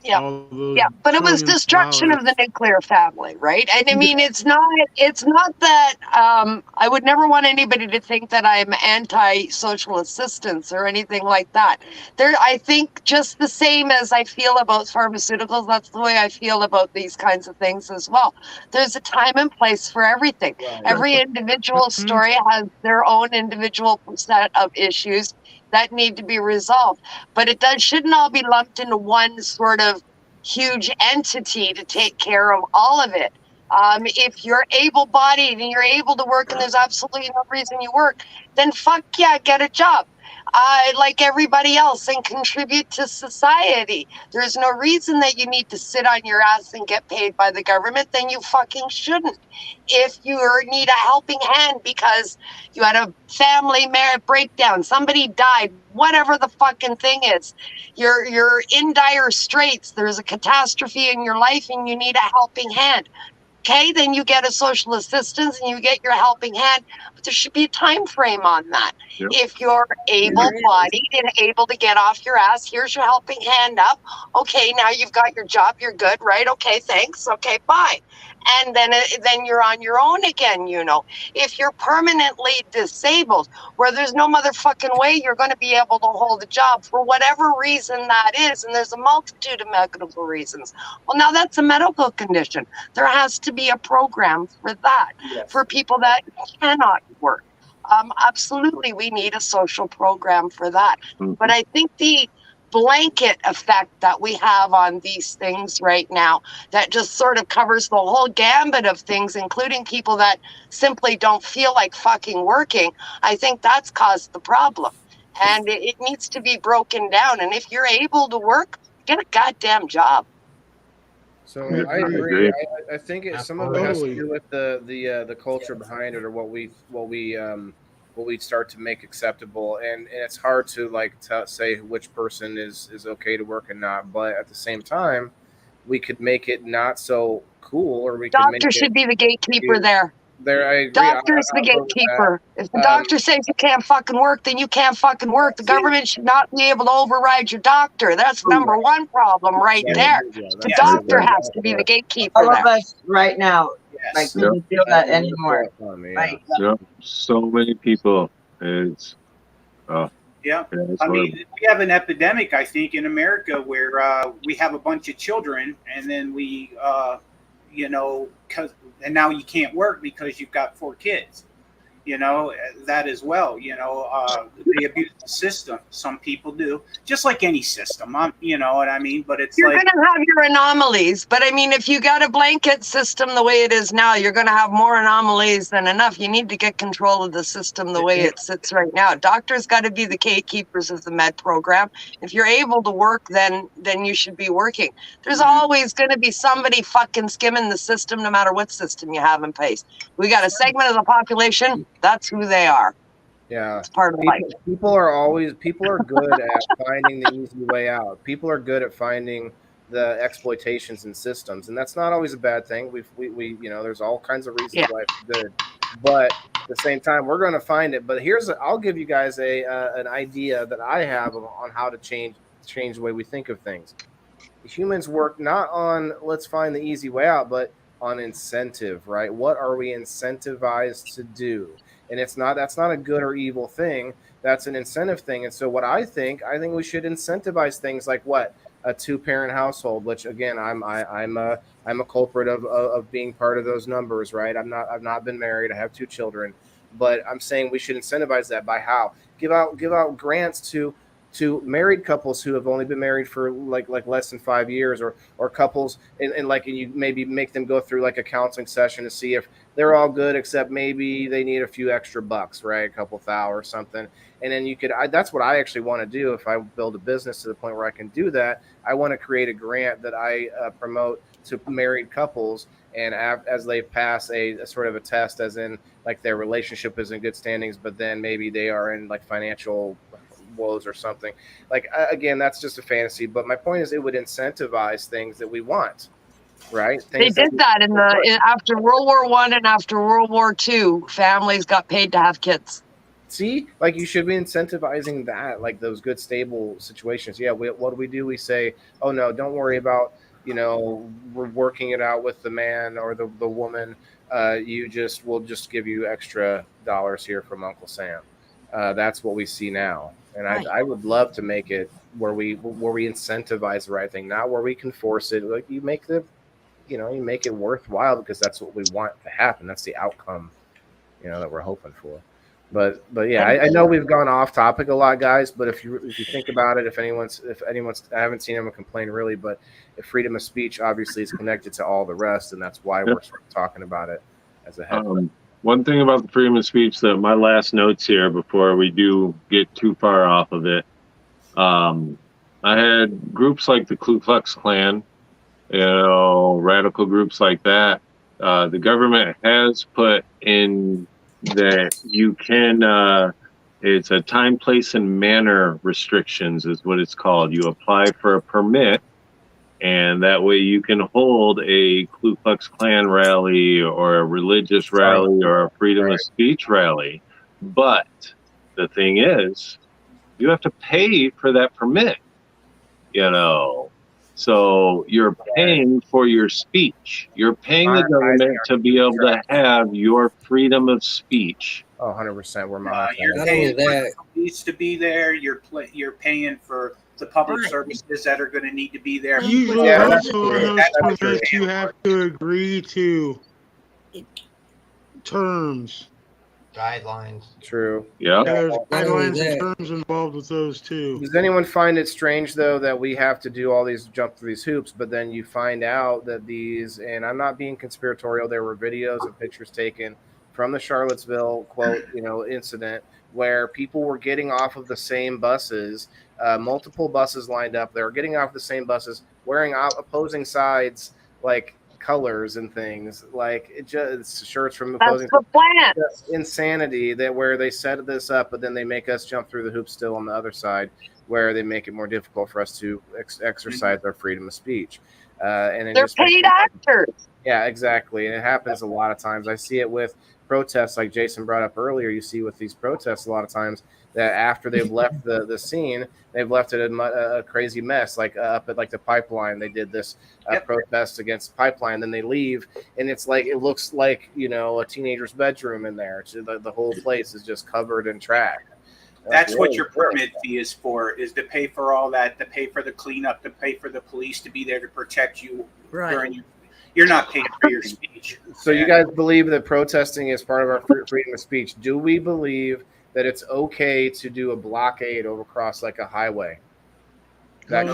Yeah. all those Yeah, but it was trillions destruction of dollars. the nuclear family, right? And I mean, it's not that I would never want anybody to think that I'm anti-social assistance or anything like that. I think just the same as I feel about pharmaceuticals, that's the way I feel about these kinds of things as well. There's a time and place for everything. Every individual story has their own individual set of issues that need to be resolved, but shouldn't all be lumped into one sort of huge entity to take care of all of it. If you're able-bodied and you're able to work and there's absolutely no reason you work, then fuck yeah, get a job. Like everybody else, and contribute to society. There's no reason that you need to sit on your ass and get paid by the government, then you fucking shouldn't. If you need a helping hand because you had a family breakdown, somebody died, whatever the fucking thing is, you're in dire straits, there's a catastrophe in your life and you need a helping hand. Okay, then you get a social assistance and you get your helping hand, but there should be a time frame on that. Yep. If you're able-bodied and able to get off your ass, here's your helping hand up. Okay, now you've got your job, you're good, right? Okay, thanks. Okay, bye. And then you're on your own again, you know. If you're permanently disabled, where there's no motherfucking way you're going to be able to hold a job for whatever reason that is, and there's a multitude of medical reasons. Well, now that's a medical condition. There has to be a program for that, for people that cannot work. Absolutely, we need a social program for that. But I think the blanket effect that we have on these things right now, that just sort of covers the whole gambit of things, including people that simply don't feel like fucking working, I think that's caused the problem. And it needs to be broken down. And if you're able to work, get a goddamn job. So I agree. I think some of it has to do with the culture behind it, or what we start to make acceptable, and it's hard to say which person is okay to work and not. But at the same time, we could make it not so cool, or we could make Doctor should be the gatekeeper there. There, I agree. Doctor's the gatekeeper. If the doctor says you can't fucking work, then you can't fucking work. The government should not be able to override your doctor. That's number one problem right there. The doctor has to be the gatekeeper All of there. us right now, like, we don't feel that anymore. Right. Yep. So many people. It's Yeah, it's I mean, horrible. we have an epidemic, I think, in America where we have a bunch of children, and then we, and now you can't work because you've got 4 kids. That as well. They abuse the system. Some people do, just like any system. You know what I mean? But it's You're like, going to have your anomalies, but I mean, if you got a blanket system the way it is now, you're going to have more anomalies than enough. You need to get control of the system the way it sits right now. Doctors got to be the gatekeepers of the med program. If you're able to work, then you should be working. There's always going to be somebody fucking skimming the system, no matter what system you have in place. We got a segment of the population. That's who they are. Yeah, it's part of life. People are good at finding the easy way out. People are good at finding the exploitations in systems, and that's not always a bad thing. We there's all kinds of reasons why it's good, but at the same time, we're going to find it. But I'll give you guys an idea that I have on how to change the way we think of things. Humans work not on let's find the easy way out, but on incentive, right? What are we incentivized to do? And that's not a good or evil thing. That's an incentive thing. And so what I think we should incentivize things like what? A 2-parent household, which again, I'm a culprit of being part of those numbers, right? I've not been married. I have 2 children, but I'm saying we should incentivize that by how? Give out grants to married couples who have only been married for like less than 5 years, or couples and you maybe make them go through like a counseling session to see if they're all good, except maybe they need a few extra bucks, right? A couple thou or something. And then that's what I actually want to do. If I build a business to the point where I can do that, I want to create a grant that I promote to married couples. And as they pass a sort of a test, as in like their relationship is in good standings, but then maybe they are in like financial woes or something. Like, again, that's just a fantasy. But my point is, it would incentivize things that we want. Right. They did that after World War I and after World War II. Families got paid to have kids. See, like you should be incentivizing that, like those good, stable situations. Yeah, what do? We say, oh no, don't worry about, we're working it out with the man or the woman. We'll just give you extra dollars here from Uncle Sam. That's what we see now, and I would love to make it where we incentivize the right thing, not where we can force it. Like you make you make it worthwhile because that's what we want to happen. That's the outcome, that we're hoping for. But yeah, I know we've gone off topic a lot, guys. But if you think about it, if anyone's, I haven't seen anyone complain really, but if freedom of speech obviously is connected to all the rest, and that's why we're sort of talking about it as a head. One thing about the freedom of speech, that my last notes here before we do get too far off of it, I had groups like the Ku Klux Klan, radical groups like that. The government has put in that you can, it's a time, place, and manner restrictions is what it's called. You apply for a permit, and that way you can hold a Ku Klux Klan rally or a religious rally or a freedom of speech rally. But the thing is, you have to pay for that permit, So you're paying for your speech. You're paying the government to be able to have your freedom of speech. Oh, 100%. We're you're paying for the police to be there. You're paying for the public services that are going to need to be there. Usually, also on those permits, you have to agree to terms. Guidelines. True. Yeah. There's guidelines and terms involved with those too. Does anyone find it strange though that we have to do all these, jump through these hoops, but then you find out that these, and I'm not being conspiratorial, there were videos and pictures taken from the Charlottesville incident where people were getting off of the same buses, multiple buses lined up. They were getting off the same buses, wearing opposing sides, like colors and things, like it's shirts from opposing. That's the plan. Insanity that where they set this up, but then they make us jump through the hoops still on the other side, where they make it more difficult for us to exercise our freedom of speech. And they're paid actors. Yeah, exactly. And it happens a lot of times. I see it with protests, like Jason brought up earlier. You see with these protests a lot of times that after they've left the scene, they've left it a crazy mess. Like up at like the pipeline, they did this protest against pipeline. Then they leave, and it's like it looks like a teenager's bedroom in there. The whole place is just covered in trash. That's what your permit fee is for, is to pay for all that, to pay for the cleanup, to pay for the police to be there to protect you during your. You're not paying for your speech. So you guys believe that protesting is part of our freedom of speech? Do we believe that it's okay to do a blockade over across like a highway? That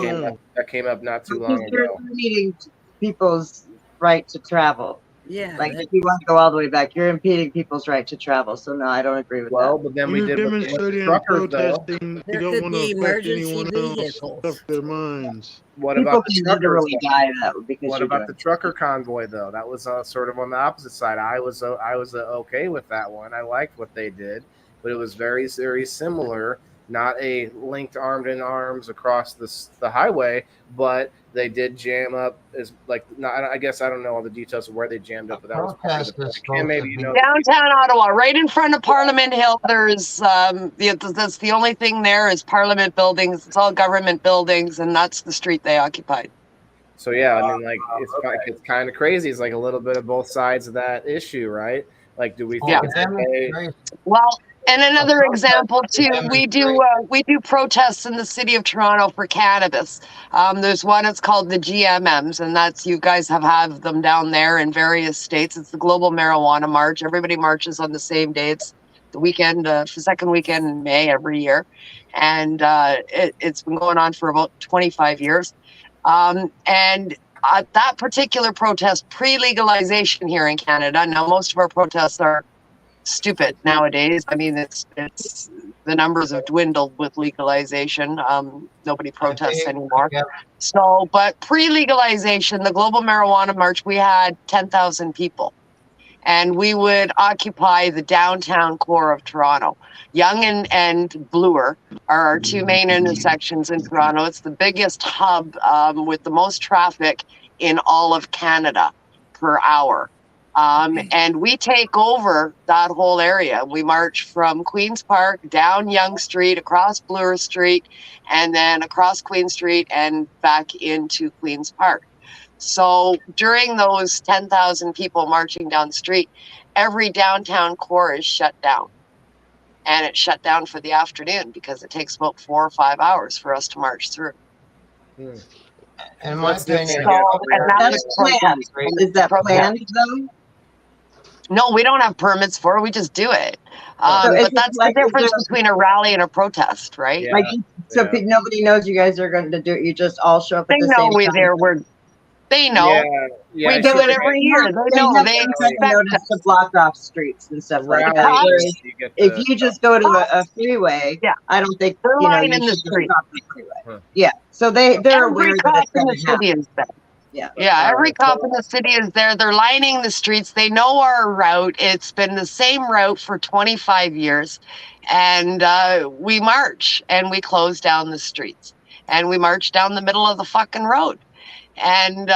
came up not too long ago. You're impeding people's right to travel. Yeah. Like if you want to go all the way back, you're impeding people's right to travel. So no, I don't agree with that. Well, but then we did demonstrating and protesting. You don't want to affect anyone else up their minds. What People about the can truckers? literally die though because What about the trucker convoy though? That was sort of on the opposite side. I was okay with that one. I liked what they did, but it was very, very similar. Not a linked armed in arms across the highway, but they did jam up I guess I don't know all the details of where they jammed up, but that was part of the maybe downtown Ottawa, right in front of Parliament Hill. There's that's the only thing there is Parliament buildings. It's all government buildings, and that's the street they occupied. So yeah, I mean, like it's kind of crazy. It's like a little bit of both sides of that issue, right? Like, do we think it's okay? Well, and another example too, we do protests in the city of Toronto for cannabis. There's one, it's called the GMMs, and that's, you guys have them down there in various states. It's the Global Marijuana March. Everybody marches on the same day. It's the weekend, the second weekend in May every year, and it's been going on for about 25 years. And that particular protest, pre-legalization here in Canada. Now, most of our protests are stupid nowadays. I mean, it's the numbers have dwindled with legalization. Nobody protests anymore. So, but pre-legalization, the Global Marijuana March, we had 10,000 people, and we would occupy the downtown core of Toronto. Yonge and Bloor are our two main intersections in Toronto. It's the biggest hub with the most traffic in all of Canada per hour. And we take over that whole area. We march from Queens Park down Yonge Street, across Bloor Street, and then across Queen Street and back into Queens Park. So during those 10,000 people marching down the street, every downtown core is shut down. And it's shut down for the afternoon because it takes about 4 or 5 hours for us to march through. In my opinion, That's planned. Is that planned though? No, we don't have permits for it. We just do it. So is But it that's like- the is difference there- between a rally and a protest, right? Like, so nobody knows you guys are going to do it. You just all show up They at the know same we time. there. They know. Yeah, we do it every year. They know. They expect notice to block off streets and stuff like that. Rallies, Whereas you get if the- you just go to a freeway, I don't think They're you know lining you the should just street. stop the freeway. Yeah, so they're aware Every that cop it's in going the to happen. city is there. Yeah. Yeah, every cop in the city is there. They're lining the streets. They know our route. It's been the same route for 25 years. And we march and we close down the streets. And we march down the middle of the fucking road. And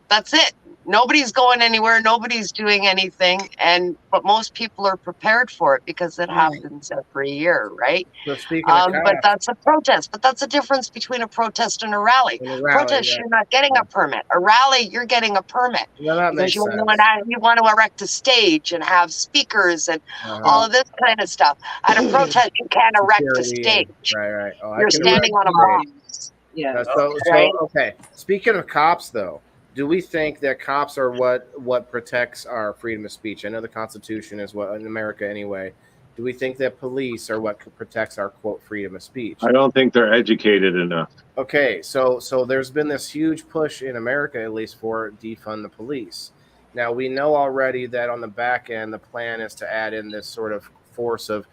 that's it. Nobody's going anywhere. Nobody's doing anything. But most people are prepared for it because it happens every year, right? So speaking of But cops, that's a protest. But that's a difference between a protest and a rally. And a rally, Protest, yeah. you're not getting a permit. A rally, you're getting a permit. Well, that Because makes you sense. want to erect a stage and have speakers and all of this kind of stuff. At a protest, you can't erect a Security and- stage. Right. Oh, I You're can standing on a imagine. box. Yeah. Right? Okay. Speaking of cops, though, do we think that cops are what protects our freedom of speech? I know the Constitution is what in America anyway. Do we think that police are what protects our quote freedom of speech? I don't think they're educated enough. Okay, so there's been this huge push in America, at least, for defund the police. Now we know already that on the back end, the plan is to add in this sort of force of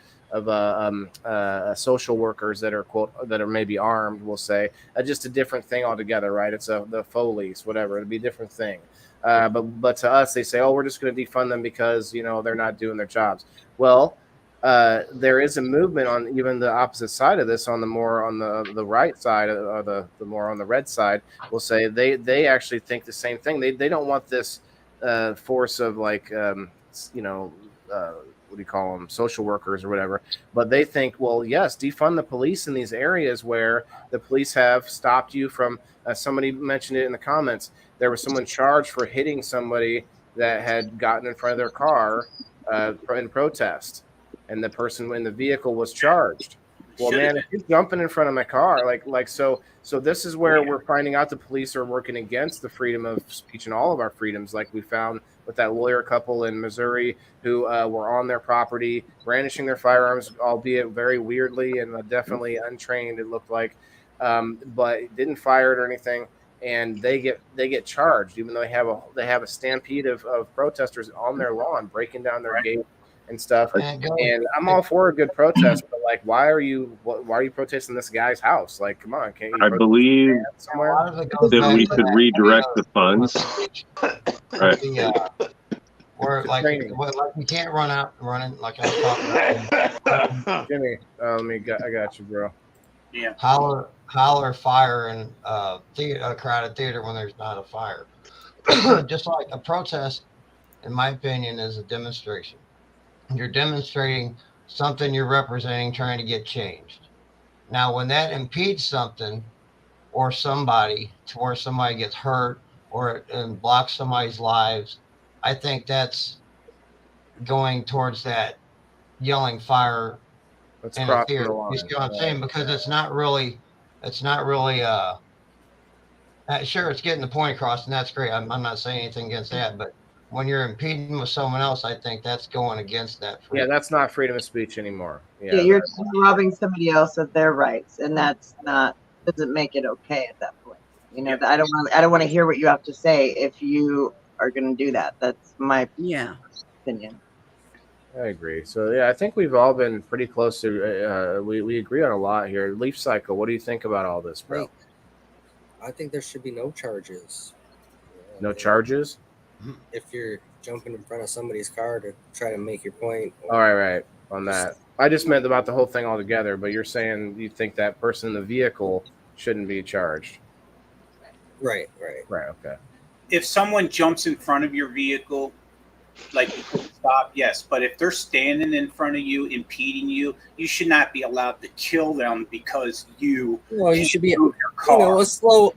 social workers that are that are maybe armed. We'll say just a different thing altogether, right? It's the Foley's, whatever. It'd be a different thing. But to us, they say, oh, we're just going to defund them because they're not doing their jobs. Well, there is a movement on even the opposite side of this, on the more on the right side, or the more on the red side. We'll say they actually think the same thing. They don't want this force of what do you call them, social workers or whatever, but they think, well, yes, defund the police in these areas where the police have stopped you from, somebody mentioned it in the comments, there was someone charged for hitting somebody that had gotten in front of their car in protest, and the person in the vehicle was charged. Well, man, if you're jumping in front of my car, so this is where we're finding out the police are working against the freedom of speech and all of our freedoms, like we found with that lawyer couple in Missouri who were on their property brandishing their firearms, albeit very weirdly and definitely untrained, it looked like, but didn't fire it or anything. And they get charged, even though they have a stampede of protesters on their lawn breaking down their gate and stuff. And I'm all for a good protest, but why are you protesting this guy's house? Like, come on, can't you? I believe somewhere that we should redirect the funds. Right. Or like you can't run out running like I was talking about. Jimmy, I got you, bro. Yeah. Holler fire in a crowded theater when there's not a fire. Just like a protest, in my opinion, is a demonstration. You're demonstrating something you're representing, trying to get changed. Now, when that impedes something or somebody to where somebody gets hurt or it blocks somebody's lives, I think that's going towards that yelling fire in a theater. You see what I'm saying? Because it's not really sure, it's getting the point across, and that's great. I'm not saying anything against that, but when you're impeding with someone else, I think that's going against that freedom. Yeah, that's not freedom of speech anymore. Yeah, you're robbing somebody else of their rights, and doesn't make it okay at that point. I don't want to hear what you have to say if you are going to do that. That's my opinion. I agree. So yeah, I think we've all been pretty close to. We agree on a lot here. Leaf Cycle, what do you think about all this, bro? I think there should be no charges. No charges? If you're jumping in front of somebody's car to try to make your point. All right. On that, I just meant about the whole thing altogether. But you're saying you think that person in the vehicle shouldn't be charged. Right. Okay. if someone jumps in front of your vehicle, like you could stop, yes. But if they're standing in front of you, impeding you, you should not be allowed to kill them because you. Well, you should be, move your car. you know, a slow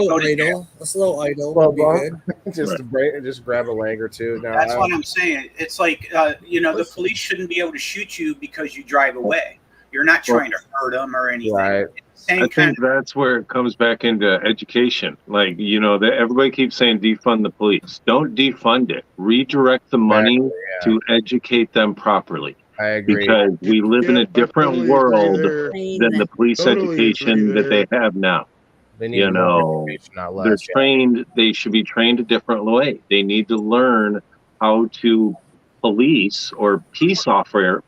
Go to idle, a slow idle Slow would be bump, good. just grab a leg or two. No, That's what I'm saying. It's like, the police shouldn't be able to shoot you because you drive away. You're not trying to hurt them or anything. Right. I think that's where it comes back into education. Like, that everybody keeps saying defund the police. Don't defund it. Redirect the money to educate them properly. I agree. Because we live in a different world than the police education that they have now. They need more information, not less. They're trained. They should be trained a different way. They need to learn how to police or peace officer,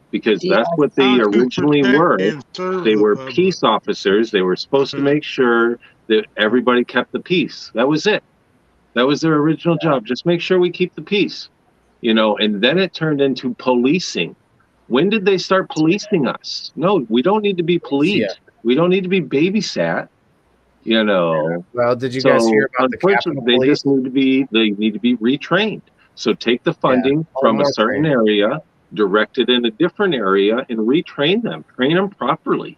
because that's what they originally were. They were peace officers. They were supposed to make sure that everybody kept the peace. That was it. That was their original job. Just make sure we keep the peace, and then it turned into policing. When did they start policing us? No, we don't need to be policed. We don't need to be babysat. Well, did you guys hear about the Capitol They Police? just need to be retrained. So take the funding from a certain area, direct it in a different area, and retrain them. Train them properly.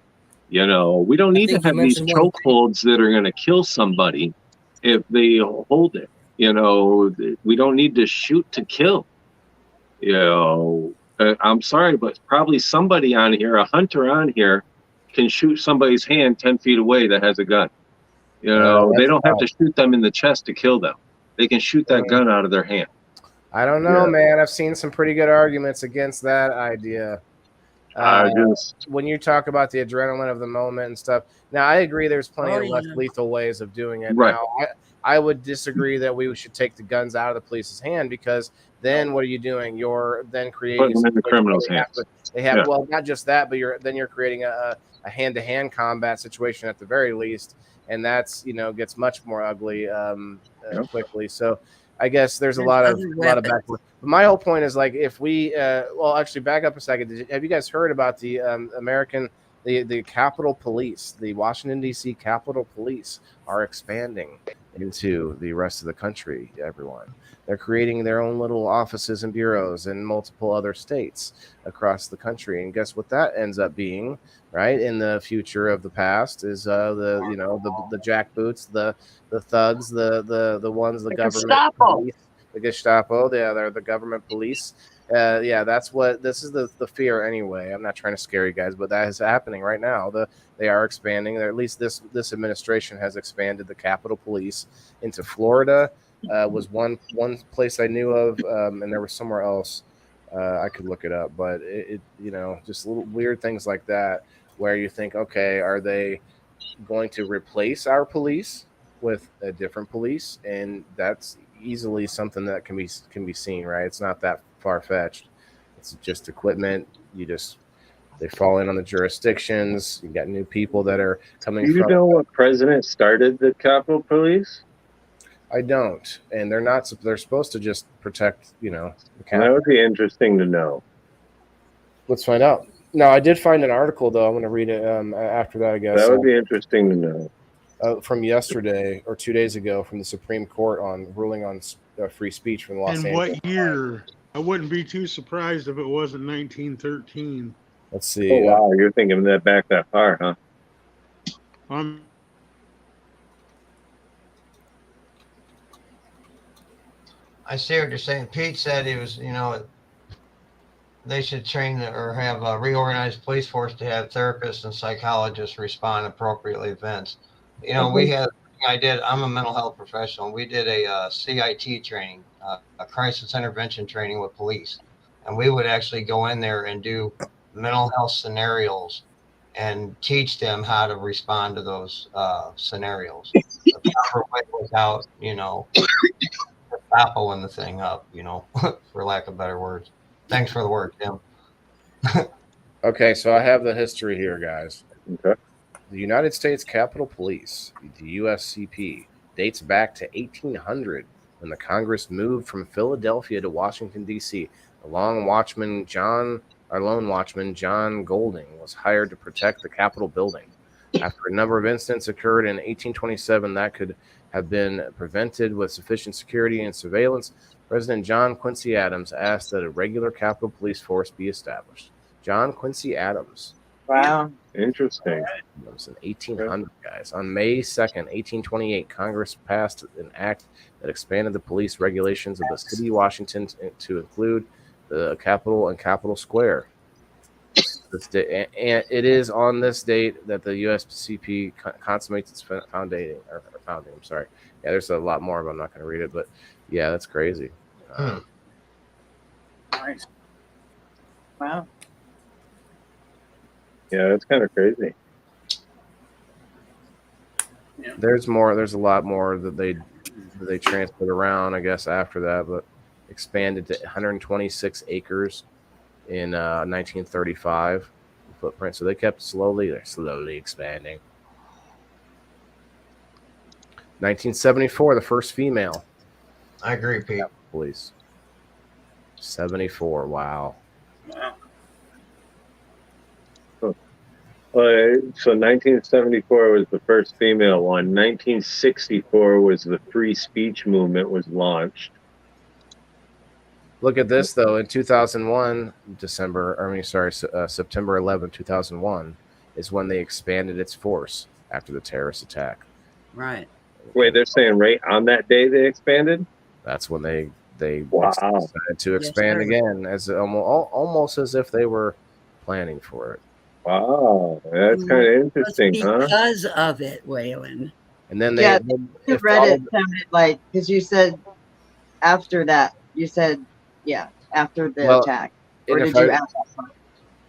We don't need to have these chokeholds that are going to kill somebody if they hold it. We don't need to shoot to kill. I'm sorry, but probably somebody on here, a hunter on here, can shoot somebody's hand 10 feet away that has a gun. They don't have to shoot them in the chest to kill them. They can shoot that gun out of their hand. I don't know, man. I've seen some pretty good arguments against that idea. When you talk about the adrenaline of the moment and stuff. Now, I agree there's plenty of less lethal ways of doing it. Right. Now, I would disagree that we should take the guns out of the police's hand, because then what are you doing? You're then creating Putting them in the criminal's hands. They have well, not just that, but you're creating a hand-to-hand combat situation at the very least, and that's gets much more ugly quickly. So I guess there's a lot of back. But my whole point is, like, if we actually back up a second. Have you guys heard about the the Capitol Police, the Washington D.C. Capitol Police are expanding into the rest of the country? Everyone, they're creating their own little offices and bureaus in multiple other states across the country. And guess what that ends up being, right? In the future of the past is the jackboots, the thugs, the ones, the government police, the Gestapo. They're the government police. That's what this is, the fear anyway. I'm not trying to scare you guys, but that is happening right now. They are expanding. Or at least this administration has expanded the Capitol Police into Florida. Was one place I knew of, and there was somewhere else. I could look it up, but it just little weird things like that where you think, okay, are they going to replace our police with a different police? And that's easily something that can be seen, right? It's not that far-fetched. It's just equipment. They fall in on the jurisdictions. You got new people that are coming. Do you know what president started the Capitol Police? I don't, and they're not. They're supposed to just protect, the Capitol. That would be interesting to know. Let's find out. No, I did find an article though. I'm going to read it after that, I guess. That would be interesting to know. From yesterday or 2 days ago, from the Supreme Court on ruling on free speech from Los Angeles. And what year? I wouldn't be too surprised if it wasn't 1913. Let's see. Oh wow, you're thinking that back that far, huh? I see what you're saying. Pete said he was, they should train or have a reorganized police force to have therapists and psychologists respond appropriately to events. I'm a mental health professional. We did a CIT training, a crisis intervention training with police. And we would actually go in there and do mental health scenarios and teach them how to respond to those scenarios. The proper way without, Apple the thing up, for lack of better words. Thanks for the word, Tim. Okay, so I have the history here, guys. Okay. The United States Capitol Police, the USCP, dates back to 1800 when the Congress moved from Philadelphia to Washington, D.C. The lone watchman John Golding was hired to protect the Capitol building. After a number of incidents occurred in 1827 that could have been prevented with sufficient security and surveillance, President John Quincy Adams asked that a regular Capitol Police force be established. John Quincy Adams. Wow. Interesting. That was in 1800, guys. On May 2nd, 1828, Congress passed an act that expanded the police regulations of the city of Washington to include the Capitol and Capitol Square. And it is on this date that the USCP consummates its founding. I'm sorry. Yeah, there's a lot more, but I'm not going to read it. But yeah, that's crazy. Nice. Wow. Yeah, that's kind of crazy. There's more. There's a lot more that they transferred around, I guess, after that, but expanded to 126 acres in 1935 footprint. So they're slowly expanding. 1974, the first female. I agree, Pete. Police. 74. Wow. So 1974 was the first female one. 1964 was the free speech movement was launched. Look at this though. In 2001, September 11, 2001, is when they expanded its force after the terrorist attack. Right. Wait, they're saying right on that day they expanded? That's when they wow. decided to expand again, as almost as if they were planning for it. Wow, that's kind of interesting, because of it, Waylon. And then read it sounded like, because you said after that, you said after the attack, or did you ask that?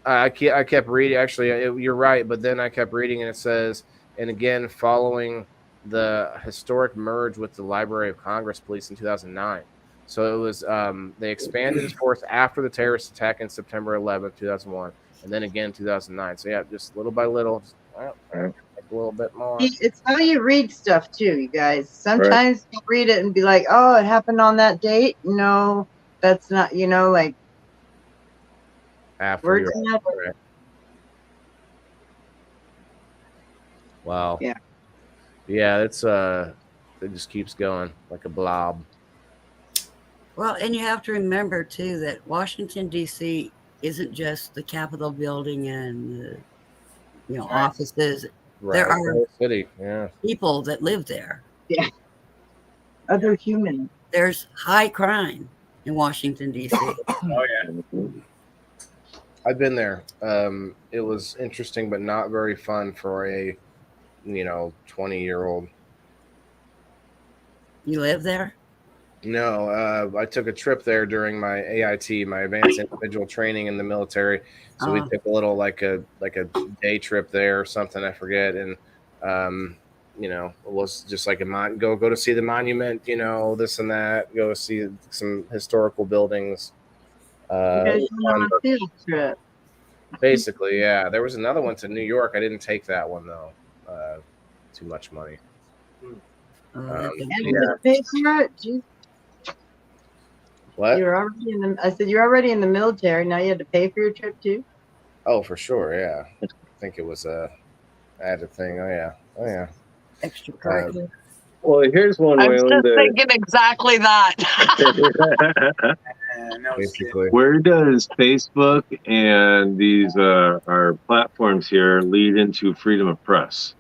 I kept reading. Actually, you're right, but then I kept reading, and it says, and again, following the historic merge with the Library of Congress Police in 2009. So it was they expanded its force after the terrorist attack in September 11, 2001, and then again 2009. So yeah, just little by little, a little bit more. It's how you read stuff too, you guys. Sometimes you read it and be like, "Oh, it happened on that date." No, that's not. Like after words right. Wow. Yeah, it's it just keeps going like a blob. Well, and you have to remember too that Washington D.C. isn't just the Capitol building and the, offices. Right. There are city, people that live there. Yeah. Other humans. There's high crime in Washington D.C. Oh yeah. I've been there. It was interesting, but not very fun for a 20-year-old. You live there? No, I took a trip there during my AIT, my advanced individual training in the military. So we took a little like a day trip there or something, I forget, and it was just like go to see the monument, this and that, go see some historical buildings. On a field trip. Basically, yeah. There was another one to New York. I didn't take that one though. Too much money. Pay for it? Jeez. What? I said you're already in the military. Now you had to pay for your trip too. Oh, for sure. Yeah. I think it was a added thing. Oh yeah. Extracurricular. Well, here's one. I'm just thinking exactly that. Basically. Where does Facebook and these our platforms here lead into freedom of press?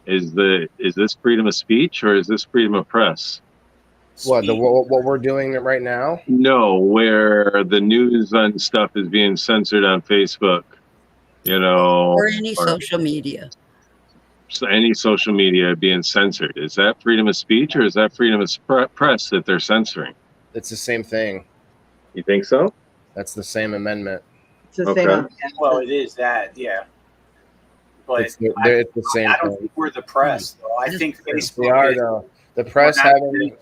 Is this freedom of speech or is this freedom of press? What we're doing right now? No, where the news and stuff is being censored on Facebook, or any social media. So any social media being censored. Is that freedom of speech or is that freedom of press that they're censoring? It's the same thing. You think so? That's the same amendment. It's the same. Well, it is that, yeah. But it's the same. I don't think we're the press, though. I think Facebook. We are, though. The press having.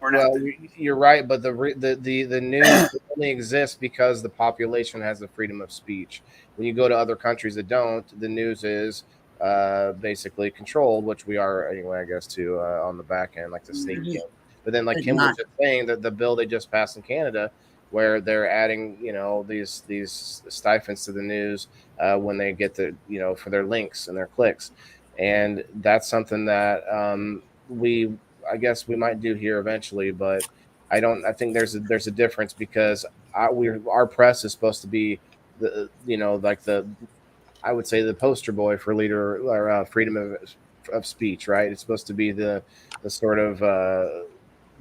Well, you're right, but the news only exists because the population has the freedom of speech. When you go to other countries that don't, the news is basically controlled, which we are anyway, I guess, too, on the back end, like the sneak peek. But then, like Kim was just saying, that the bill they just passed in Canada, where they're adding, these stipends to the news when they get the, for their links and their clicks. and that's something that I guess we might do here eventually, but I think there's a difference, because our press is supposed to be I would say the poster boy for leader or freedom of speech, right? It's supposed to be the sort of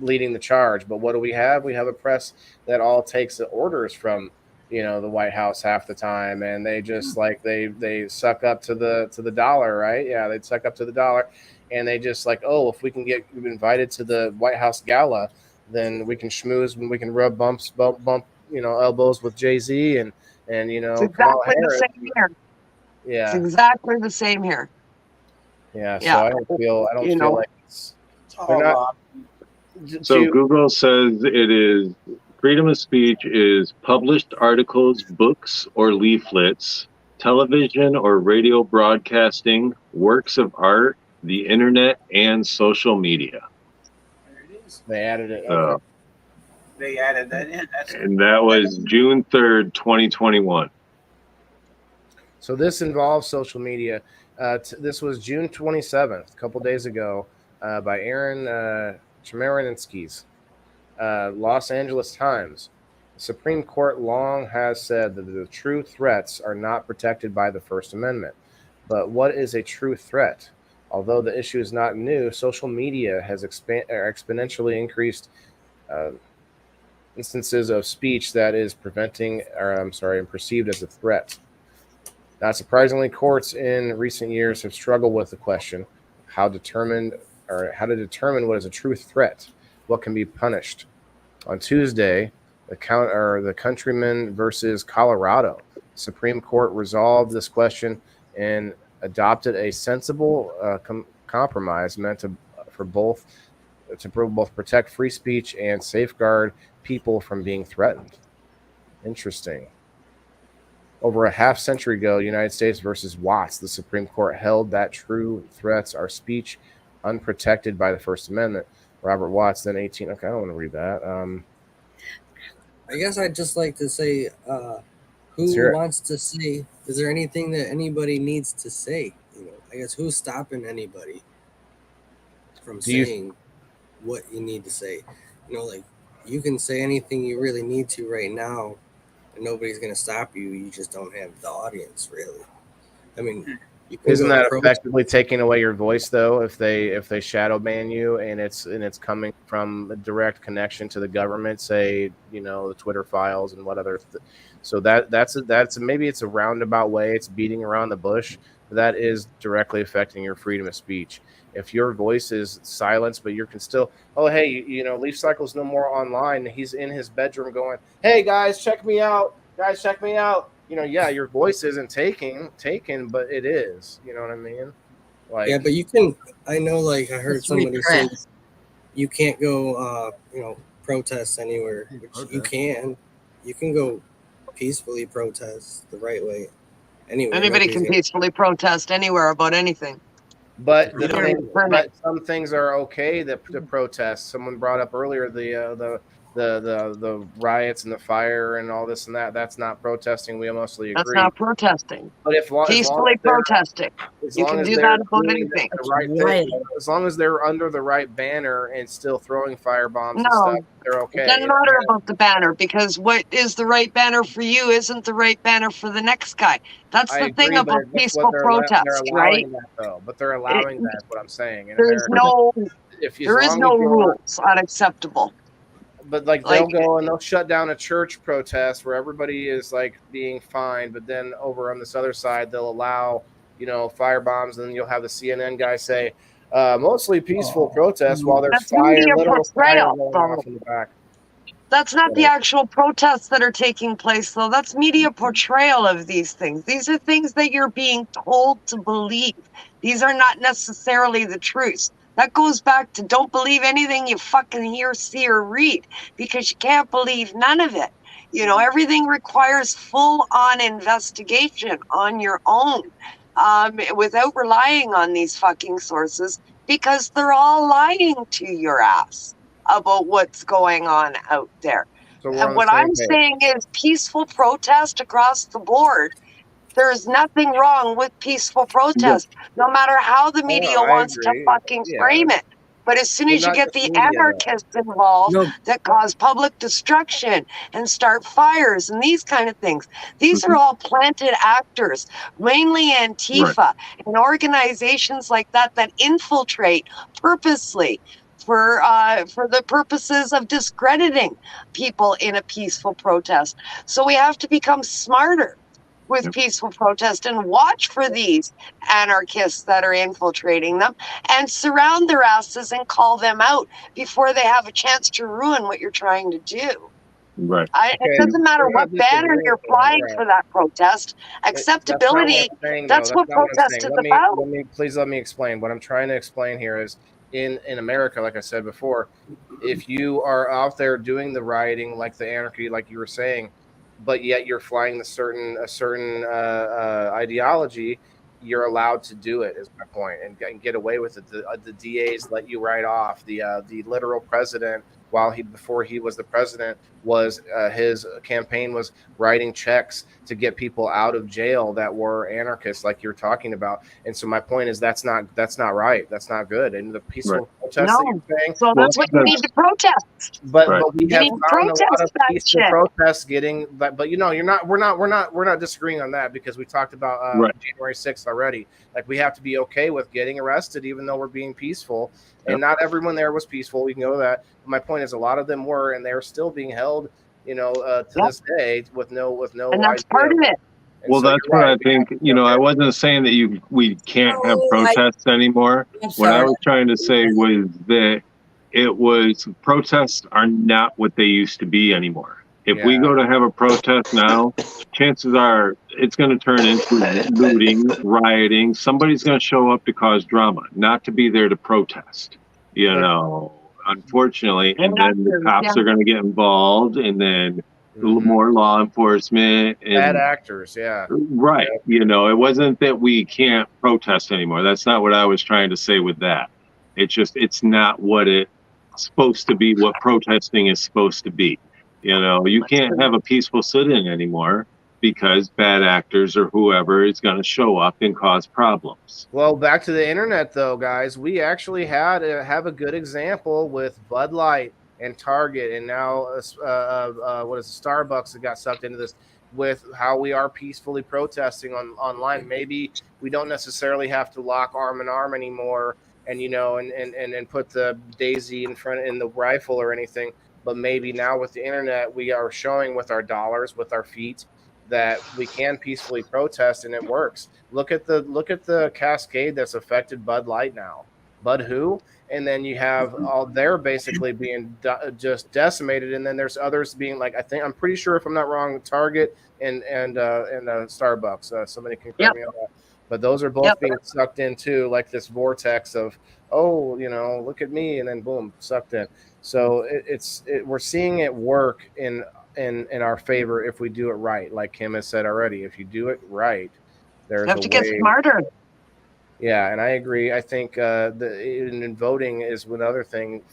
leading the charge. But what do we have? We have a press that all takes the orders from the White House half the time, and they just they suck up to the dollar, right? Yeah, they suck up to the dollar, and they just if we can get invited to the White House gala, then we can schmooze, and we can rub bump elbows with Jay-Z and It's Kamala exactly the Harris. same here. Yeah, it's exactly the same here. Yeah, so I don't feel like they're not. So Google says it is freedom of speech is published articles, books, or leaflets, television or radio broadcasting, works of art, the internet, and social media. There it is. They added it. Okay. They added that in. And that was June 3rd, 2021. So this involves social media. This was June 27th, a couple days ago, by Aaron Chemerinsky's Los Angeles Times. The Supreme Court long has said that the true threats are not protected by the First Amendment. But what is a true threat? Although the issue is not new, social media has exponentially increased instances of speech that is perceived as a threat. Not surprisingly, courts in recent years have struggled with the question how to determine what is a true threat, what can be punished. On Tuesday, the Countryman versus Colorado Supreme Court resolved this question and adopted a sensible compromise meant to both protect free speech and safeguard people from being threatened. Interesting. Over a half century ago, United States versus Watts, the Supreme Court held that true threats are speech unprotected by the First Amendment. Robert Watts, then 18. Okay, I don't want to read that. I guess I'd just like to say, who wants to say? Is there anything that anybody needs to say? I guess who's stopping anybody from saying what you need to say? You can say anything you really need to right now, and nobody's going to stop you. You just don't have the audience, really. I mean, isn't that effectively taking away your voice, though? If they shadow ban you and it's coming from a direct connection to the government, say the Twitter files and what other, so that's maybe it's a roundabout way. It's beating around the bush. But that is directly affecting your freedom of speech. If your voice is silenced, but you can still, Leaf Cycle's no more online. He's in his bedroom going, "Hey guys, check me out. Guys, check me out." Your voice isn't taken, but it is. You know what I mean? Yeah, but you can. I know, I heard somebody say you can't go, protest anywhere. Which you can. You can go peacefully protest the right way. Anywhere. Anybody can peacefully protest anywhere about anything. But but some things are okay to protest. Someone brought up earlier the riots and the fire and all this and that. That's not protesting. We mostly agree. That's not protesting. But peacefully protesting, you can do that about anything. As long as they're under the right banner and still throwing fire bombs and stuff, they're okay. It doesn't matter about the banner, because what is the right banner for you isn't the right banner for the next guy. That's the thing about peaceful protest, right? But they're allowing that. What I'm saying. There is no rules unacceptable. But they'll go and they'll shut down a church protest where everybody is being fined, but then over on this other side they'll allow fire bombs, and then you'll have the CNN guy say mostly peaceful protests while there's fire going off in the back. That's not the actual protests that are taking place, though. That's media portrayal of these things. These are things that you're being told to believe. These are not necessarily the truth. That goes back to don't believe anything you fucking hear, see, or read, because you can't believe none of it. Everything requires full-on investigation on your own, without relying on these fucking sources, because they're all lying to your ass about what's going on out there. So and what I'm saying is peaceful protest across the board There is nothing wrong with peaceful protest, no matter how the media I wants to agree. fucking Yeah. frame it. But as soon Well, as you not get just the media, though. anarchists involved No. that cause public destruction and start fires and these kind of things, these are all planted actors, mainly Antifa and organizations like that that infiltrate purposely for the purposes of discrediting people in a peaceful protest. So we have to become smarter with peaceful protest and watch for these anarchists that are infiltrating them and surround their asses and call them out before they have a chance to ruin what you're trying to do. Right. It doesn't matter We're not what banner disagreeing, you're though. flying Yeah. for that protest. That's not what Acceptability, I'm saying, though. that's That's what not what I'm protest saying. is about. Let me please let me explain. What I'm trying to explain here is in America, like I said before, if you are out there doing the rioting, like the anarchy, like you were saying, but yet you're flying a certain ideology, you're allowed to do it. Is my point, and get away with it. The DAs let you write off. The literal president, before he was the president, was his campaign was writing checks to get people out of jail that were anarchists, like you're talking about. And so my point is that's not right. That's not good. And the peaceful protest that No. you're saying, So that's what you need to protest. but we You have need to found a lot protest of that peaceful shit. protests getting, but you know, we're not disagreeing on that, because we talked about January 6th already. Like, we have to be okay with getting arrested, even though we're being peaceful. And not everyone there was peaceful. We can know that. But my point is, a lot of them were, and they're still being held, to this day with no And that's idea. part of it. And Well, so that's you're what right. I think. I wasn't saying that we can't have protests anymore. I'm What I sorry. was trying to say was that protests are not what they used to be anymore. If we go to have a protest now, chances are it's going to turn into looting, rioting. Somebody's going to show up to cause drama, not to be there to protest. Unfortunately, and then the cops are going to get involved, and then more law enforcement and Bad actors, yeah. Right. It wasn't that we can't protest anymore. That's not what I was trying to say with that. It's not what it's supposed to be, what protesting is supposed to be. You can't have a peaceful sit-in anymore because bad actors or whoever is going to show up and cause problems. Well, back to the internet, though, guys. We actually have a good example with Bud Light and Target, and now what is it, Starbucks that got sucked into this, with how we are peacefully protesting online. Maybe we don't necessarily have to lock arm in arm anymore, and and put the daisy in the rifle or anything. But maybe now with the internet, we are showing with our dollars, with our feet, that we can peacefully protest, and it works. Look at the cascade that's affected Bud Light now. Bud who? And then you have all, they're basically being just decimated, and then there's others being like, I'm pretty sure, if I'm not wrong, Target and Starbucks. Somebody can correct me on that. But those are both being sucked into like this vortex of, look at me, and then boom, sucked in. So we're seeing it work in our favor if we do it right. Like Kim has said already, if you do it right, there's You have to get smarter. Yeah, and I agree. I think in voting is another thing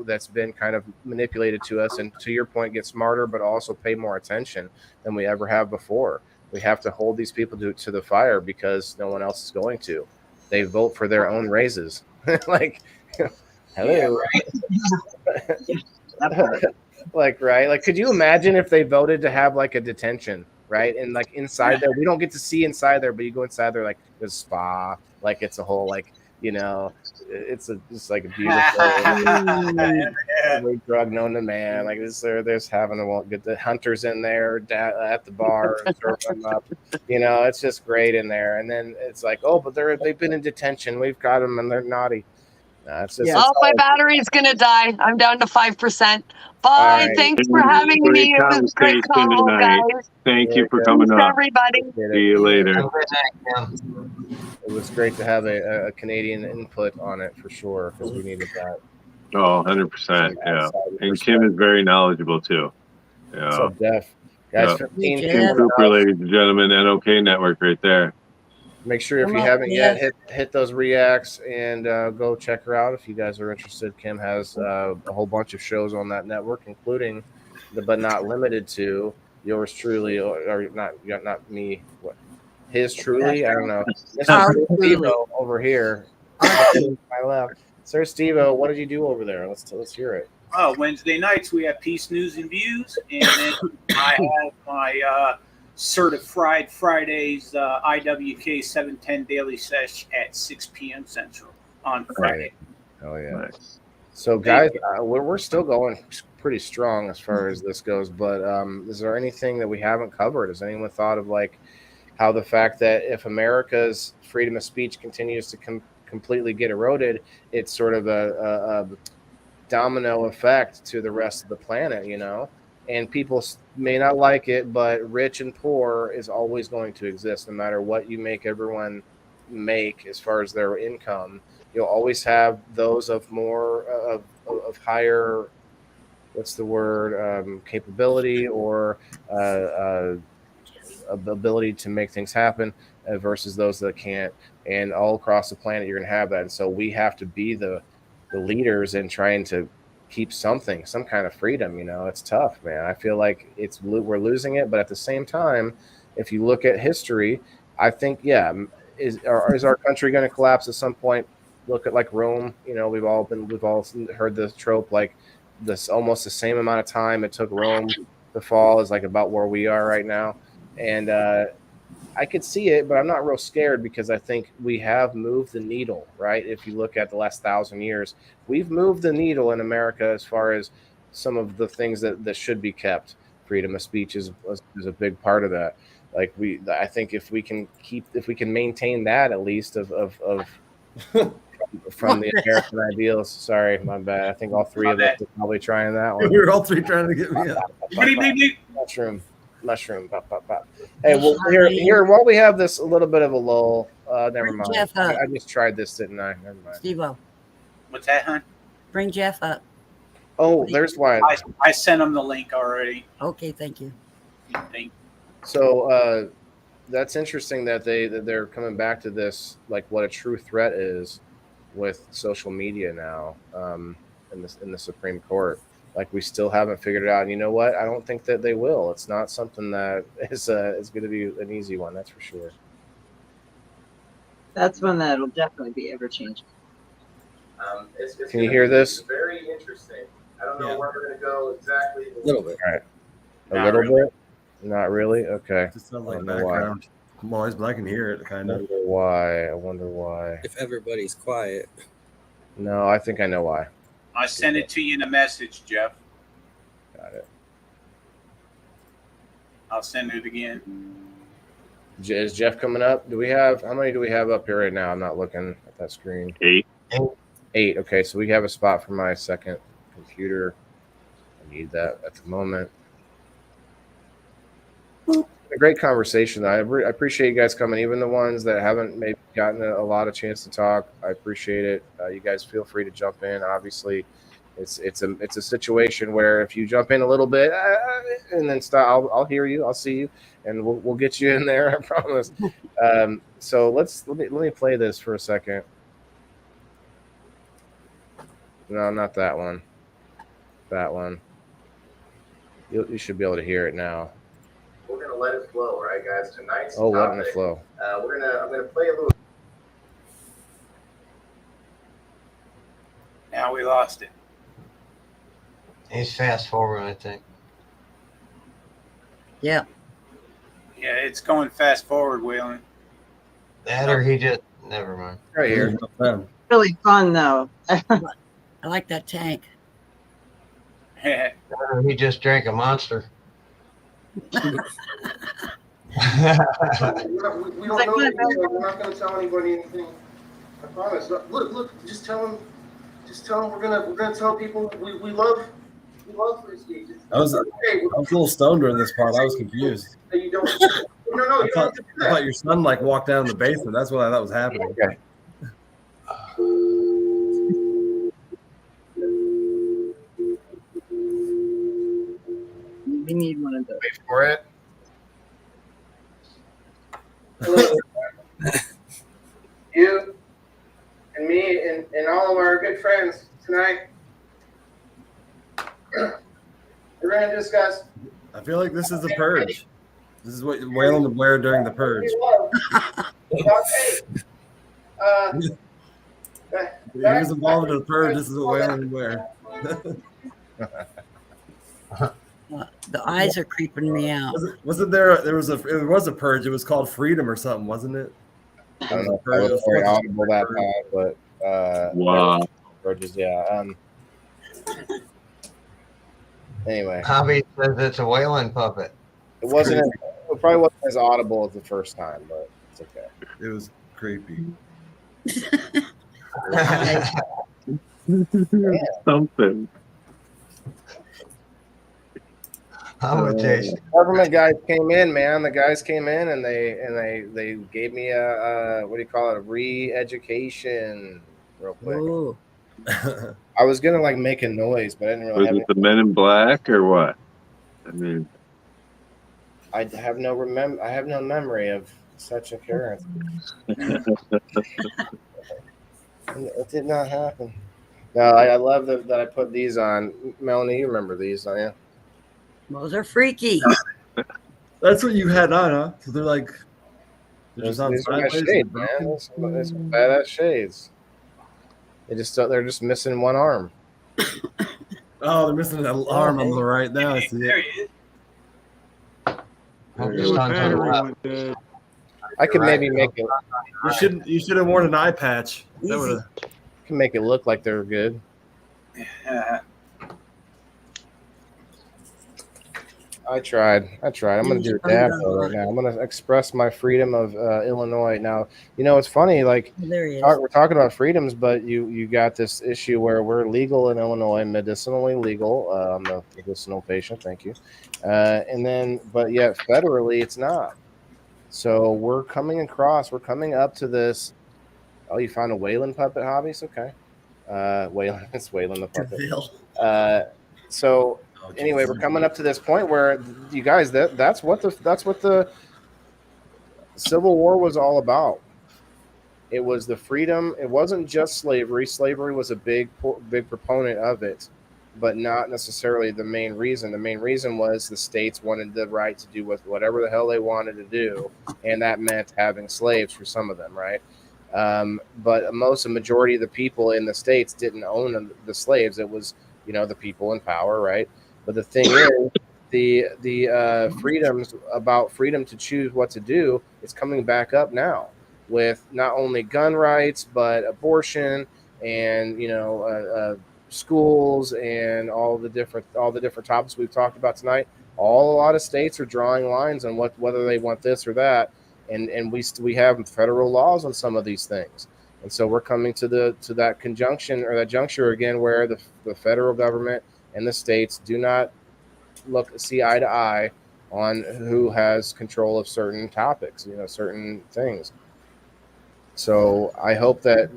that's been kind of manipulated to us. And to your point, get smarter, but also pay more attention than we ever have before. We have to hold these people to the fire because no one else is going to. They vote for their own raises. Like, hello. Right? Like, could you imagine if they voted to have like a detention, right? And like inside there, we don't get to see inside there, but you go inside there, like there's spa, like it's a whole it's just like a beautiful every drug known to man. Like there's having get the hunters in there at the bar and serve them up. It's just great in there. And then it's like, oh, but they've been in detention. We've got them and they're naughty. No, it's just, my battery's gonna die. I'm down to 5%. Bye. Right. Thanks for having me. It was a great combo, guys. Thank you for coming Thanks, up. everybody. See you later. It was great to have a Canadian input on it for sure, because we needed that. Oh, 100%. Yeah. And Kim is very knowledgeable too. Yeah. What's up, Jeff? Guys, 15 Kim Cooper, ladies and gentlemen, NOK Network right there. Make sure if you haven't yet, hit those reacts and go check her out if you guys are interested. Kim has a whole bunch of shows on that network, including but not limited to yours truly, or not me. What? His truly? I don't know. Our Mr. truly. Steve-O over here. My left. Sir Steve-O, what did you do over there? Let's hear it. Oh, Wednesday nights we have Peace News and Views, and then I have my Certified Fridays IWK 710 Daily Sesh at 6 p.m. Central on Friday. Oh yeah. So guys, we're still going pretty strong as far as this goes. But is there anything that we haven't covered? Has anyone thought of like how the fact that if America's freedom of speech continues to completely get eroded, it's sort of a domino effect to the rest of the planet, you know? And people may not like it, but rich and poor is always going to exist no matter what you make everyone make as far as their income. You'll always have those of more of higher, what's the word, capability or ability to make things happen versus those that can't. And all across the planet, you're going to have that. And so we have to be the leaders in trying to keep some kind of freedom. You know, it's tough, man. I feel like we're losing it, but at the same time, if you look at history, I think, is our country going to collapse at some point? Look at like Rome. You know, we've all heard the trope, like this almost the same amount of time it took Rome to fall is like about where we are right now. And I could see it, but I'm not real scared because I think we have moved the needle, right? If you look at the last 1,000 years, we've moved the needle in America as far as some of the things that should be kept. Freedom of speech is a big part of that. Like I think if we can maintain that at least of from the American ideals. Sorry, my bad. I think all three of us are probably trying that one. We're all three trying to get me up. Mushroom. Pop, pop, pop. Hey, well, here, while we have this a little bit of a lull, never mind. Jeff up. I just tried this, didn't I? Never mind. Steve-O, What's that, hon? bring Jeff up. Oh, there's why. I sent him the link already. Okay, thank you. So that's interesting that they're coming back to this, like what a true threat is with social media now in the Supreme Court. Like we still haven't figured it out. And you know what? I don't think that they will. It's not something that is going to be an easy one. That's for sure. That's one that'll definitely be ever changing. Can you hear this? Very interesting. I don't know where we're going to go exactly. A little bit. All right. A little bit? Not really? Okay. Just sounds like background noise, but I can hear it kind of. I wonder why. If everybody's quiet. No, I think I know why. I sent it to you in a message, Jeff. Got it. I'll send it again. Is Jeff coming up? How many do we have up here right now? I'm not looking at that screen. 8. 8. Okay, so we have a spot for my second computer. I need that at the moment. A great conversation. I appreciate you guys coming, even the ones that haven't maybe gotten a lot of chance to talk. I appreciate it. You guys feel free to jump in. Obviously, it's a situation where if you jump in a little bit and then stop, I'll hear you, I'll see you, and we'll get you in there. I promise. So let me play this for a second. No, not that one. That one. You should be able to hear it now. We're gonna let it flow, right, guys? Tonight's letting it flow. I'm gonna play a little. Now we lost it. He's fast forward, I think. Yeah. Yeah, it's going fast forward, Waylon. That or he just never mind. Right here. Really fun though. I like that tank. That or he just drank a monster. We don't know. We're not going to tell anybody anything. I promise. Look. Just tell them. We're gonna tell people we love free speech. I was a little stoned during this part. I was confused. You don't. No. I thought your son walked down in the basement. That's what I thought was happening. Okay. We need one of those. Wait for it. You and me and all of our good friends tonight. We're going to discuss I I feel like this is the purge. This is what Waylon would wear during the purge. He was involved in the purge. This is what Waylon would wear. The eyes are creeping me out. Wasn't there? There was a purge. It was called Freedom or something, wasn't it? I don't know if I was very audible that time, but wow. Purges, yeah. Anyway, Hobby says it's a Wayland puppet. it wasn't. It probably wasn't as audible as the first time, but it's okay. It was creepy. Something. Government guys came in, man. The guys came in and they gave me a what do you call it? A re-education, real quick. Ooh. I was gonna like make a noise, but I didn't really Was have. it the Men in Black or what? I mean, I have no memory of such occurrence. It did not happen. No, I love that I put these on. Melanie, you remember these, don't you? Those are freaky. That's what you had on, huh? So they're like, they're These just on are my sideways. shades, man. Those badass shades. They're just missing one arm. Oh, they're missing an arm on the right now. I see it. I could maybe make it. You should have worn an eye patch. That would've- Can make it look like they're good. I tried. I'm going to do a dab though right now. I'm going to express my freedom of Illinois. Now, you know, it's funny, like There he is. we're talking about freedoms, but you got this issue where we're legal in Illinois, medicinally legal. I'm a medicinal patient, thank you. But yet federally, it's not. So we're coming up to this. Oh, you found a Waylon puppet, Hobbies? Okay. Waylon, it's Waylon the puppet. Anyway, we're coming up to this point where you guys, that's what the Civil War was all about. It was the freedom. It wasn't just slavery. Slavery was a big proponent of it, but not necessarily the main reason. The main reason was the states wanted the right to do with whatever the hell they wanted to do, and that meant having slaves for some of them, right? But a majority of the people in the states didn't own the slaves. It was, the people in power, right? But the thing is, the freedoms about freedom to choose what to do is coming back up now with not only gun rights but abortion and schools and all the different topics we've talked about tonight. A lot of states are drawing lines on whether they want this or that, and we have federal laws on some of these things. And so we're coming to that conjunction or that juncture again where the federal government and the states do not see eye to eye on who has control of certain topics, certain things. So I hope that,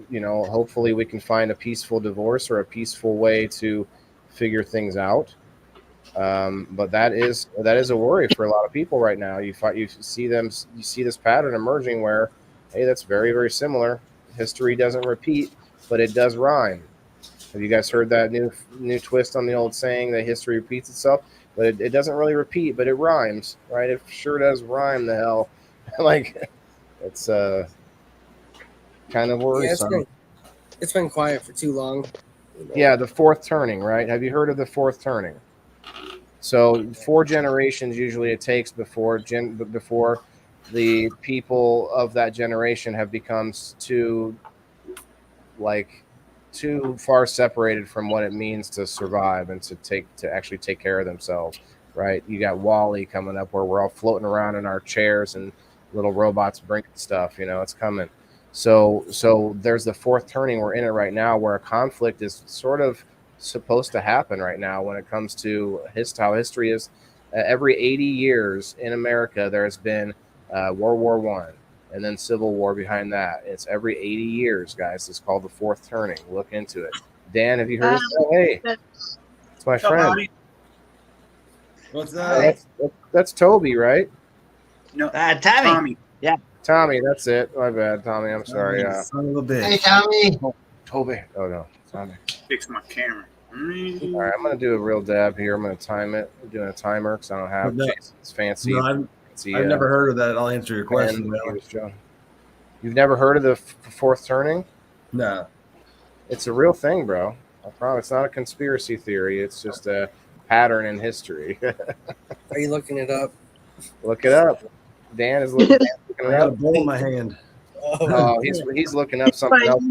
hopefully we can find a peaceful divorce or a peaceful way to figure things out. But that is a worry for a lot of people right now. You see this pattern emerging where, hey, that's very, very similar. History doesn't repeat, but it does rhyme. Have you guys heard that new twist on the old saying that history repeats itself? But it doesn't really repeat, but it rhymes, right? It sure does rhyme the hell. Like, it's kind of worrisome. Yeah, it's been quiet for too long. Yeah, the fourth turning, right? Have you heard of the fourth turning? So 4 generations usually it takes before the people of that generation have become too far separated from what it means to survive and to actually take care of themselves, right? You got Wall-E coming up where we're all floating around in our chairs and little robots bringing stuff, it's coming. So there's the fourth turning. We're in it right now where a conflict is sort of supposed to happen right now when it comes to how history is. Every 80 years in America, there has been World War I and then Civil War behind that. It's every 80 years, guys. It's called the fourth turning. Look into it. Dan, have you heard of that? Hey, it's my friend. What's that? That's Toby, right? No, Tommy. Yeah. Tommy, that's it. My bad, Tommy. I'm sorry. Son of a bitch. Hey, Tommy. Toby. Oh, no. Tommy. Fix my camera. All right, I'm gonna do a real dab here. I'm gonna time it. I'm doing a timer because I don't have No, Jason's fancy. no, I've never heard of that. I'll answer your question. You've never heard of the fourth turning? No. It's a real thing, bro. I promise. It's not a conspiracy theory. It's just a pattern in history. Are you looking it up? Look it up. Dan is looking it I got a up. bowl in my hand. Oh, he's looking up something else.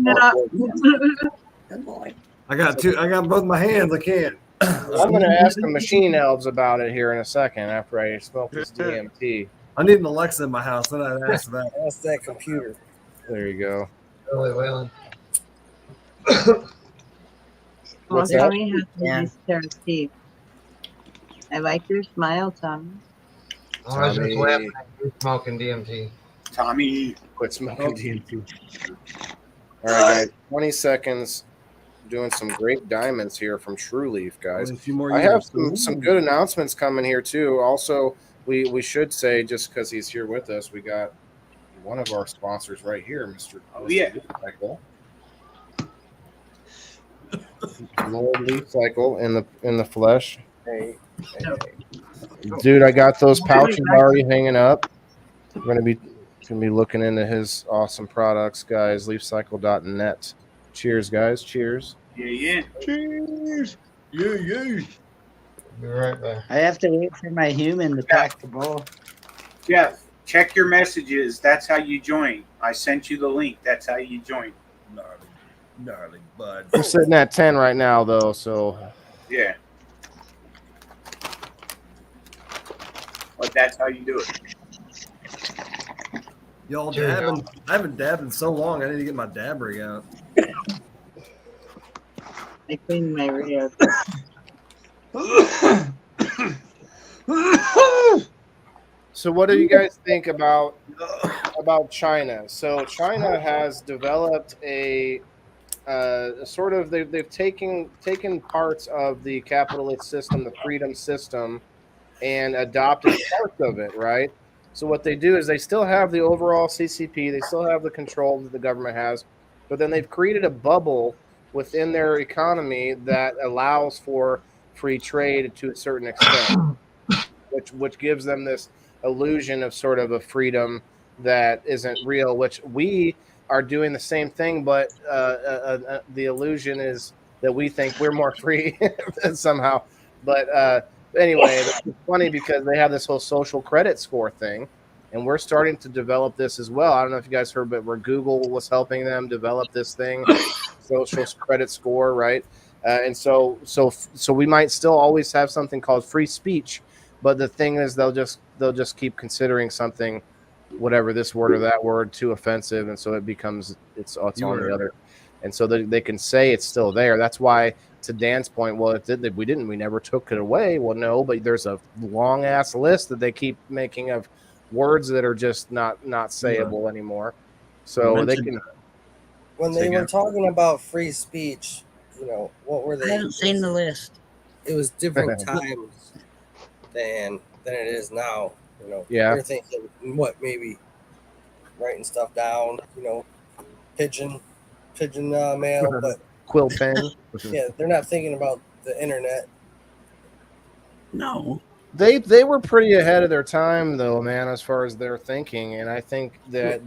Good boy. I got both my hands. I can't. I'm going to ask the machine elves about it here in a second after I smoke this DMT. I need an Alexa in my house. Then I'd ask that. That's that computer. There you go. Really wailing. What's Well, that? Tommy has a nice pair of teeth. I like your smile, Tommy. I was just laughing at you smoking DMT. Tommy, quit smoking DMT. All right, guys. 20 seconds. Doing some great diamonds here from True Leaf, guys. A few more I have years. some good announcements coming here too. Also, we should say, just because he's here with us, we got one of our sponsors right here, Mr. yeah. Leaf Cycle. Lord Leaf Cycle in the flesh. Hey. Dude, I got those pouches already hanging up. We're gonna be looking into his awesome products, guys. LeafCycle.net. Cheers, guys. Cheers. Yeah. Cheers. Yeah. Be right back. I have to wait for my human to pack the bowl. Jeff, check your messages. That's how you join. I sent you the link. That's how you join. Gnarly bud. I'm sitting at 10 right now, though, so. Yeah. But that's how you do it. Y'all dabbing? I haven't dabbed in so long. I need to get my dab rig out. I cleaned my Rio. So what do you guys think about China? So China has developed a sort of they've taken parts of the capitalist system, the freedom system, and adopted parts of it, right? So what they do is they still have the overall CCP, they still have the control that the government has, but then they've created a bubble within their economy that allows for free trade to a certain extent, which gives them this illusion of sort of a freedom that isn't real, which we are doing the same thing, but the illusion is that we think we're more free somehow. But anyway, it's funny because they have this whole social credit score thing, and we're starting to develop this as well. I don't know if you guys heard, but where Google was helping them develop this thing, social credit score, right? And so we might still always have something called free speech, but the thing is they'll just keep considering something, whatever this word or that word, too offensive, and so it becomes it's on the other, and so they can say it's still there. That's why, to Dan's point, well, we never took it away. Well, no, but there's a long ass list that they keep making of words that are just not sayable anymore. So they can. When they were talking about free speech, what were they? I haven't seen the list. It was different times than it is now. Yeah. They're thinking maybe writing stuff down. Pigeon mail, but quill pen. Yeah, they're not thinking about the internet. No. They were pretty ahead of their time, though, man, as far as their thinking. And I think that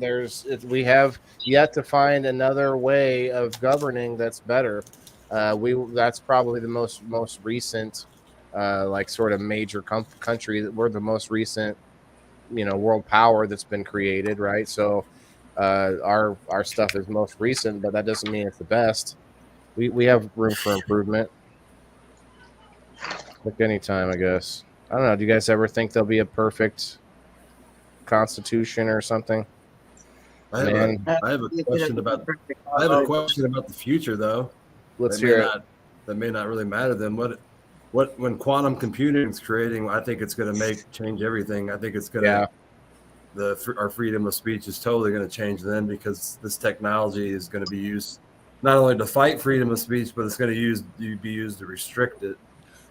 we have yet to find another way of governing that's better. That's probably the most recent, like sort of major country that we're the most recent, world power that's been created, right? So our stuff is most recent, but that doesn't mean it's the best. We have room for improvement. Like any time, I guess. I don't know. Do you guys ever think there'll be a perfect constitution or something? I have a question about the future, though. Let's hear it. That may not really matter then. When quantum computing is creating, I think it's going to change everything. I think it's going to our freedom of speech is totally going to change then, because this technology is going to be used not only to fight freedom of speech, but it's going to be used to restrict it.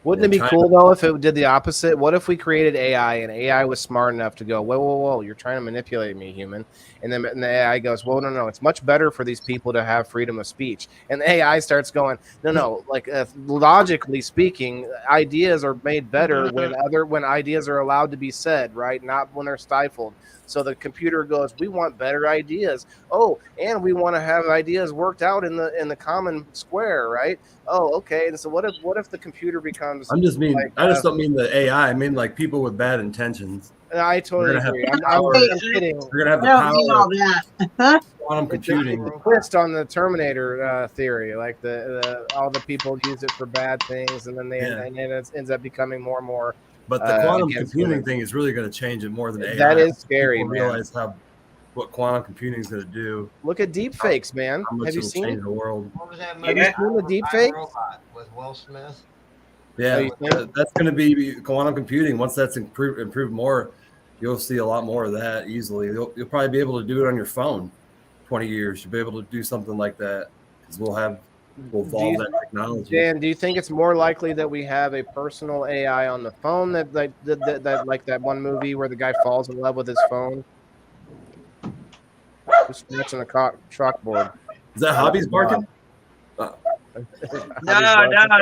Wouldn't it be cool though if it did the opposite? What if we created AI and AI was smart enough to go, whoa, you're trying to manipulate me, human, and then the AI goes, well, no, it's much better for these people to have freedom of speech, and the AI starts going, no, like logically speaking, ideas are made better when ideas are allowed to be said, right? Not when they're stifled. So the computer goes, we want better ideas. Oh, and we want to have ideas worked out in the common square, right? Oh, okay. And so what if the computer becomes? I just don't mean the AI. I mean like people with bad intentions. I totally agree. I'm kidding. We're gonna have the I don't power mean all that. quantum computing. It's a twist on the Terminator theory, like all the people use it for bad things, and then and then it ends up becoming more and more. But the quantum computing thing is really going to change it more than AI. That is scary, People man. realize what quantum computing is going to do. Look at deep fakes, man. Have you seen change the world? What was that Have movie? you seen the deep fakes? With Will Smith. Yeah, that's going to be quantum computing. Once that's improved more, you'll see a lot more of that easily. You'll probably be able to do it on your phone. 20 years, you'll be able to do something like that because we'll evolve that technology. Dan, do you think it's more likely that we have a personal AI on the phone that like that one movie where the guy falls in love with his phone? Just scratching the chalkboard. Is that Hobby's barking? No,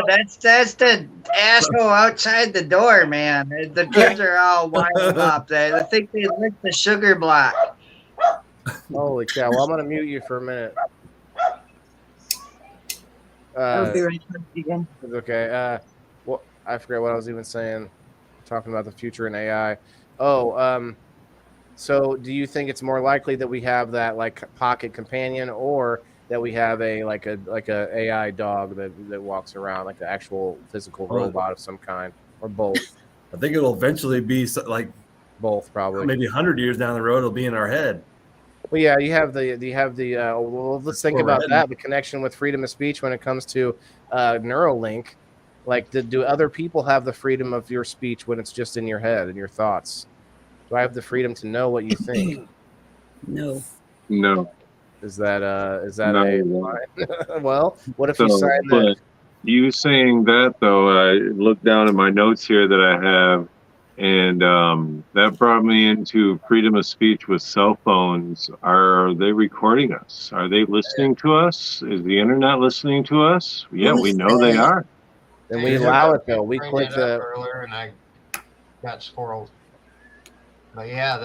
that's the asshole outside the door, man. The kids are all winding up. I think they licked the sugar block. Holy cow! Well, I'm gonna mute you for a minute. I'll be right back again. Okay. Well, I forget what I was even saying. Talking about the future in AI. So do you think it's more likely that we have that like pocket companion, or that we have a AI dog that walks around like the actual physical robot of some kind, or both? I think it'll eventually be like both, probably. Maybe 100 years down the road, it'll be in our head. Well, yeah, you have the. Well, let's think about that. The connection with freedom of speech when it comes to Neuralink. Like, do other people have the freedom of your speech when it's just in your head and your thoughts? Do I have the freedom to know what you think? No. Is that No. well, what if you sign that? You saying that though, I looked down at my notes here that I have, and that brought me into freedom of speech with cell phones. Are they recording us? Are they listening to us? Is the internet listening to us? Yeah, we know they are. And we allow it though. We click the earlier, and I got squirreled. But yeah,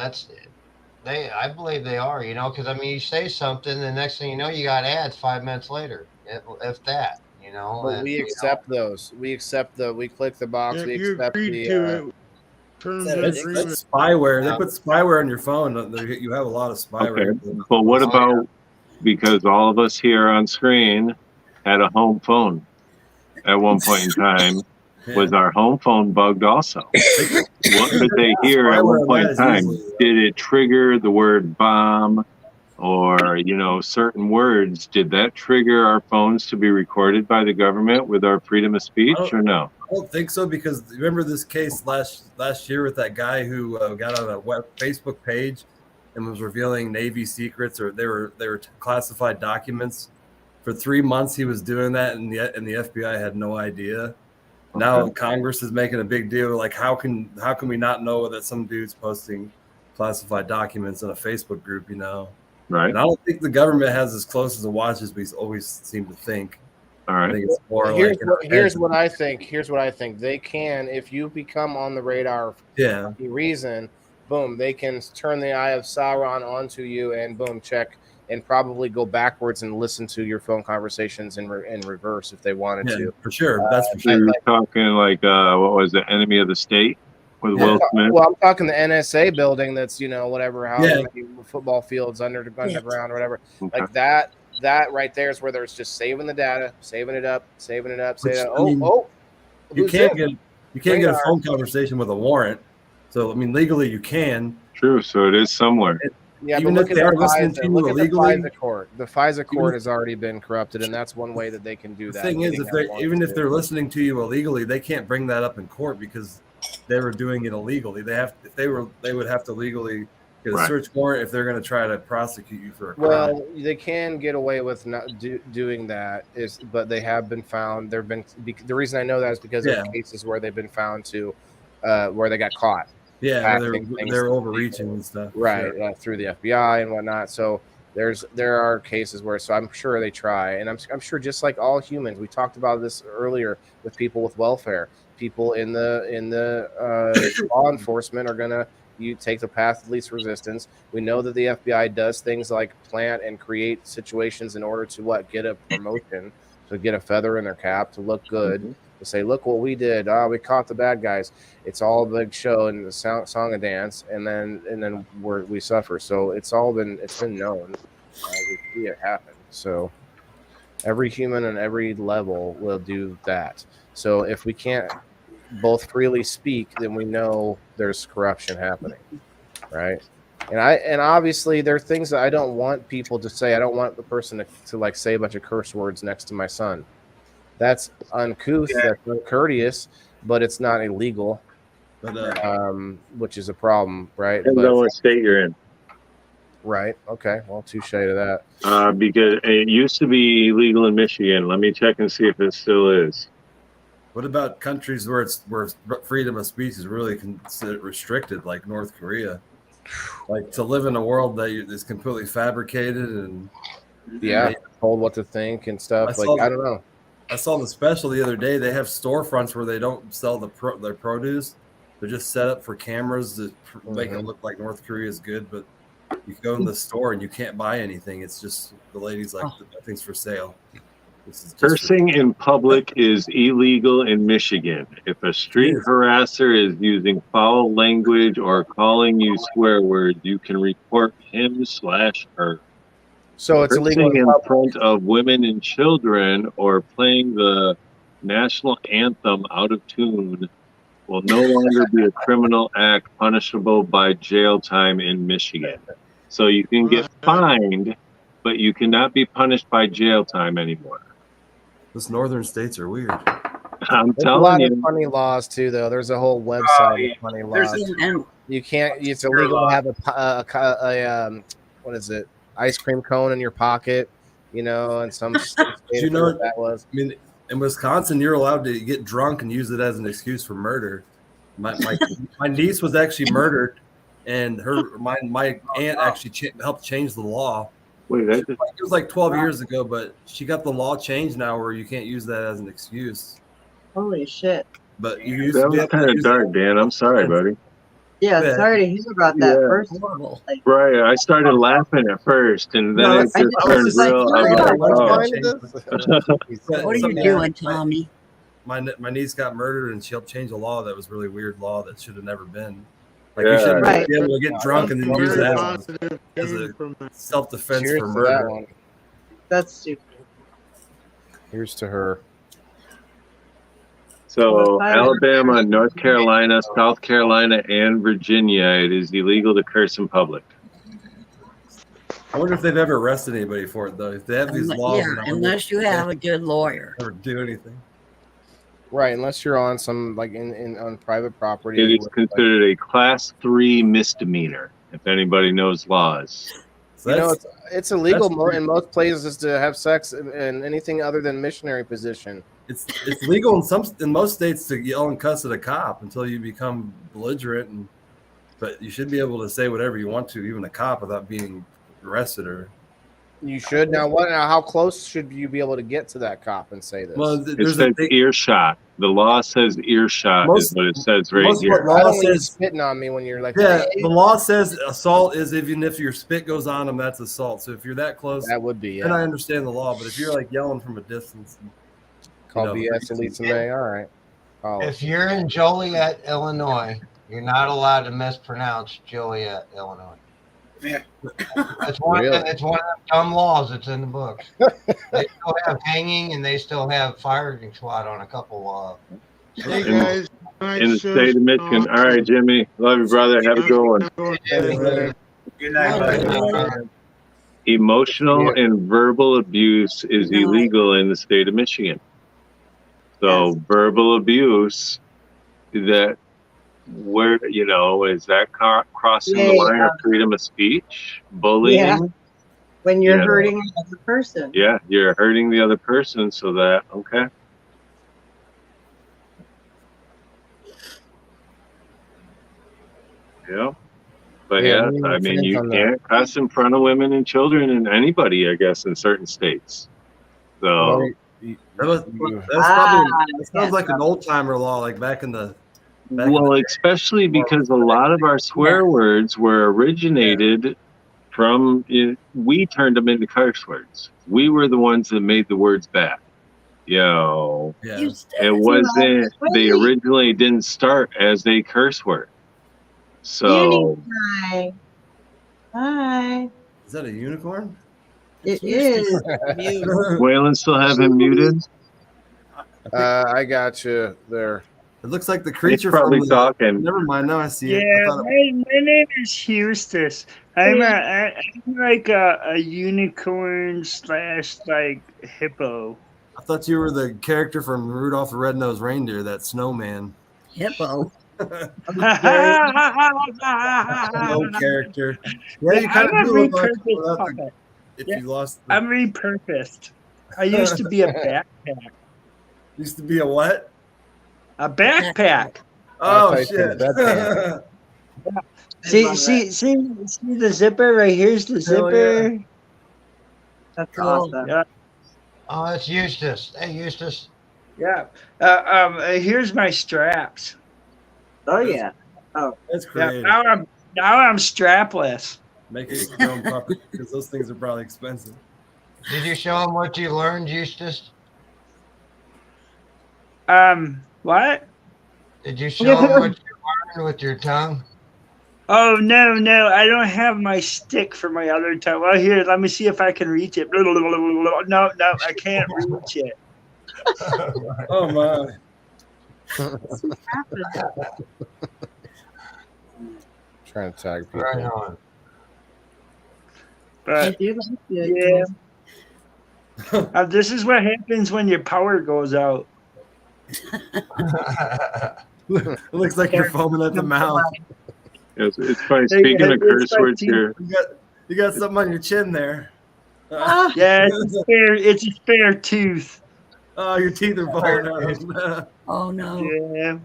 I believe they are. You know, because I mean, you say something, the next thing you know, you got ads 5 minutes later, if that. You know, but we accept those. We click the box. Yeah, we you accept agreed to it. That's spyware. They put spyware on your phone. You have a lot of spyware. Okay. But what about, because all of us here on screen had a home phone at one point in time. Was our home phone bugged also? What did they hear at one point in time? Did it trigger the word bomb, or certain words? Did that trigger our phones to be recorded by the government with our freedom of speech, or no? I don't think so, because remember this case last year with that guy who got on a Facebook page and was revealing Navy secrets, or they were classified documents. For 3 months he was doing that, and the FBI had no idea. Now Congress is making a big deal. Like, how can we not know that some dude's posting classified documents in a Facebook group? Right. And I don't think the government has as close as a watch as we always seem to think. All right. I think it's more here's what I think. Here's what I think. They can, if you become on the radar for any reason, boom, they can turn the eye of Sauron onto you, and boom, check, and probably go backwards and listen to your phone conversations in reverse if they wanted to. For sure. That's for sure. You're talking like, what was the Enemy of the State with Will Smith? Well, I'm talking the NSA building that's, whatever, how many football fields underground or whatever. Okay. Like that right there is where there's just saving the data, saving it up. You can't get a phone conversation with a warrant. So, I mean, legally you can. True. So it is somewhere. Yeah, even but if they are listening to you illegally, the FISA court has already been corrupted, and that's one way that they can do that. The thing is, if they're listening to you illegally, they can't bring that up in court because they were doing it illegally. They would have to legally get a search warrant if they're going to try to prosecute you for a crime. Well, they can get away with not doing that, but they have been found. There've been the reason I know that is because of cases where they've been found to where they got caught. Yeah, they're overreaching and stuff. Right, through the FBI and whatnot. So there are cases where, so I'm sure they try, and I'm sure just like all humans, we talked about this earlier with people with welfare, people in the law enforcement are gonna take the path of least resistance. We know that the FBI does things like plant and create situations in order to get a promotion, to get a feather in their cap, to look good, to say, look what we did. We caught the bad guys. It's all a big show and the song and dance, and then we suffer. So it's been known. We see it happen. So every human on every level will do that. So if we can't both freely speak, then we know there's corruption happening, right? And obviously there are things that I don't want people to say. I don't want the person to say a bunch of curse words next to my son. That's uncouth, that's uncourteous, but it's not illegal, which is a problem, right? Depends on what state you're in. Right. Okay. Well, touche to that. Because it used to be illegal in Michigan. Let me check and see if it still is. What about countries where freedom of speech is really considered restricted, like North Korea? Like to live in a world that is completely fabricated and told what to think and stuff. I don't know. I saw the special the other day. They have storefronts where they don't sell their produce. They're just set up for cameras to make it look like North Korea is good. But you go in the store and you can't buy anything. It's just the lady's like, nothing's for sale. Cursing in public is illegal in Michigan. If a street harasser is using foul language or calling you swear words, you can report him/her. So it's illegal in front of women and children or playing the national anthem out of tune will no longer be a criminal act punishable by jail time in Michigan. So you can get fined, but you cannot be punished by jail time anymore. Those northern states are weird. I'm There's telling you. a lot of funny laws too, though. There's a whole website of funny laws. You can't. It's illegal to have a what is it? Ice cream cone in your pocket, and some state you know what that was. I mean, in Wisconsin, you're allowed to get drunk and use it as an excuse for murder. My niece was actually murdered, and my aunt actually helped change the law. Wait, it was like 12 years ago, but she got the law changed now where you can't use that as an excuse. Holy shit. But you used that was kind of dark, Dan. I'm sorry, buddy. Yeah, sorry to hear about that. First of all, right, I started laughing at first, and then it just turned real. What are you doing, Tommy? My niece got murdered, and she helped change a law that was really weird law that should have never been. Like you shouldn't be able to get drunk and then use that as a self-defense for murder. That's stupid. Here's to her. So Alabama, North Carolina, South Carolina, and Virginia, it is illegal to curse in public. I wonder if they've ever arrested anybody for it, though. If they have these laws, unless you have a good lawyer, or do anything. Right, unless you're on some on private property. It is considered a Class 3 misdemeanor. If anybody knows laws. So it's illegal in most places to have sex in anything other than missionary position. It's legal in most states to yell and cuss at a cop until you become belligerent, but you should be able to say whatever you want to, even a cop, without being arrested or. You should. Now, how close should you be able to get to that cop and say this? Well, it says earshot. The law says earshot is what it says right here. I don't want you spitting on me when you're like. Yeah, the law says assault is even if your spit goes on them, that's assault. So if you're that close, that would be. And I understand the law, but if you're like yelling from a distance, call BS Elite May. All right. If you're in Joliet, Illinois, you're not allowed to mispronounce Joliet, Illinois. Yeah. It's one of them dumb laws that's in the book. They still have hanging and they still have firing squad on a couple Hey guys, in the state of Michigan. All right, Jimmy. Love you, brother. Have a good one. Good night, buddy. Emotional and verbal abuse is illegal in the state of Michigan. So verbal abuse, that where, is that crossing the Yeah, line of freedom of speech? Bullying? yeah. When you're Yeah. hurting another person. Yeah, you're hurting the other person, so that, okay. Yeah. But Yeah, yeah, I mean, you on can't cuss in front of women and children and anybody, I guess, in certain states. So, That sounds like an old timer law, like back in the. well, especially because a lot of our swear words were originated from, we turned them into curse words. We were the ones that made the words bad. It wasn't, they originally didn't start as a curse word. So, Hi. Hi. Is that a unicorn? It is. Waylon still have him muted? I got you there. It looks like the He's creature probably from the. talking. Never mind. Now I see it. Yeah, I thought my name is Hustus. I'm like a unicorn / like hippo. I thought you were the character from Rudolph the Red-Nosed Reindeer, that snowman. Hippo. Snow character. Yeah, you kind I'm of a do look like repurposed puppet. if you lost. I'm repurposed. I used to be a backpack. Used to be a what? A backpack. Oh I shit! See the zipper right here's the zipper. Yeah. That's awesome. Yeah. Oh, it's Eustace. Hey, Eustace. Yeah. Here's my straps. Oh yeah. Oh, that's Yeah, creative. now I'm strapless. Make it your own puppet because those things are probably expensive. Did you show him what you learned, Eustace? What? Did you show him what you learned with your tongue? Oh no, I don't have my stick for my other tongue. Well, here, let me see if I can reach it. No, I can't reach it. Oh my! Trying to tag people. Right on. But yeah, this is what happens when your power goes out. It looks like you're foaming at the mouth. It's funny. Speaking of curse words here, You got something on your chin there. Yeah, it's a spare tooth. Oh, your teeth are falling out. Oh no. Yeah.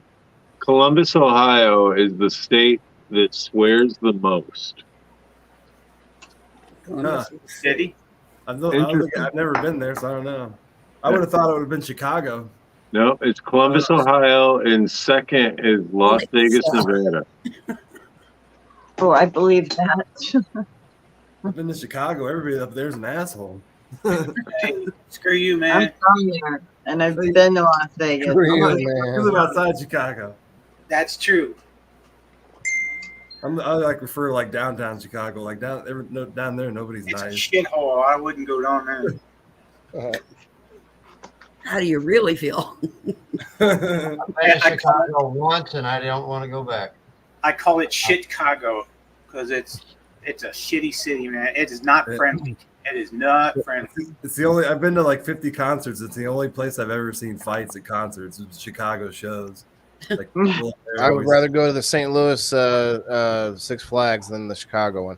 Columbus, Ohio is the state that swears the most. Huh. City? I've never been there, so I don't know. I would have thought it would have been Chicago. No, it's Columbus, Ohio, and second is Las Vegas, Nevada. Oh, I believe that. I've been to Chicago. Everybody up there's an asshole. Hey, screw you, I'm man. from there, and I've been to Las Vegas. I live outside Chicago. That's true. I like refer to like downtown Chicago, like down there. Nobody's It's nice. a shithole. I wouldn't go down there. How do you really feel? I've been to Chicago once, and I don't want to go back. I call it Shitcago because it's a shitty city, man. It is not friendly. It is not friendly. It's the only I've been to like 50 concerts. It's the only place I've ever seen fights at concerts. It's Chicago shows. Like, I would rather go to the St. Louis Six Flags than the Chicago one.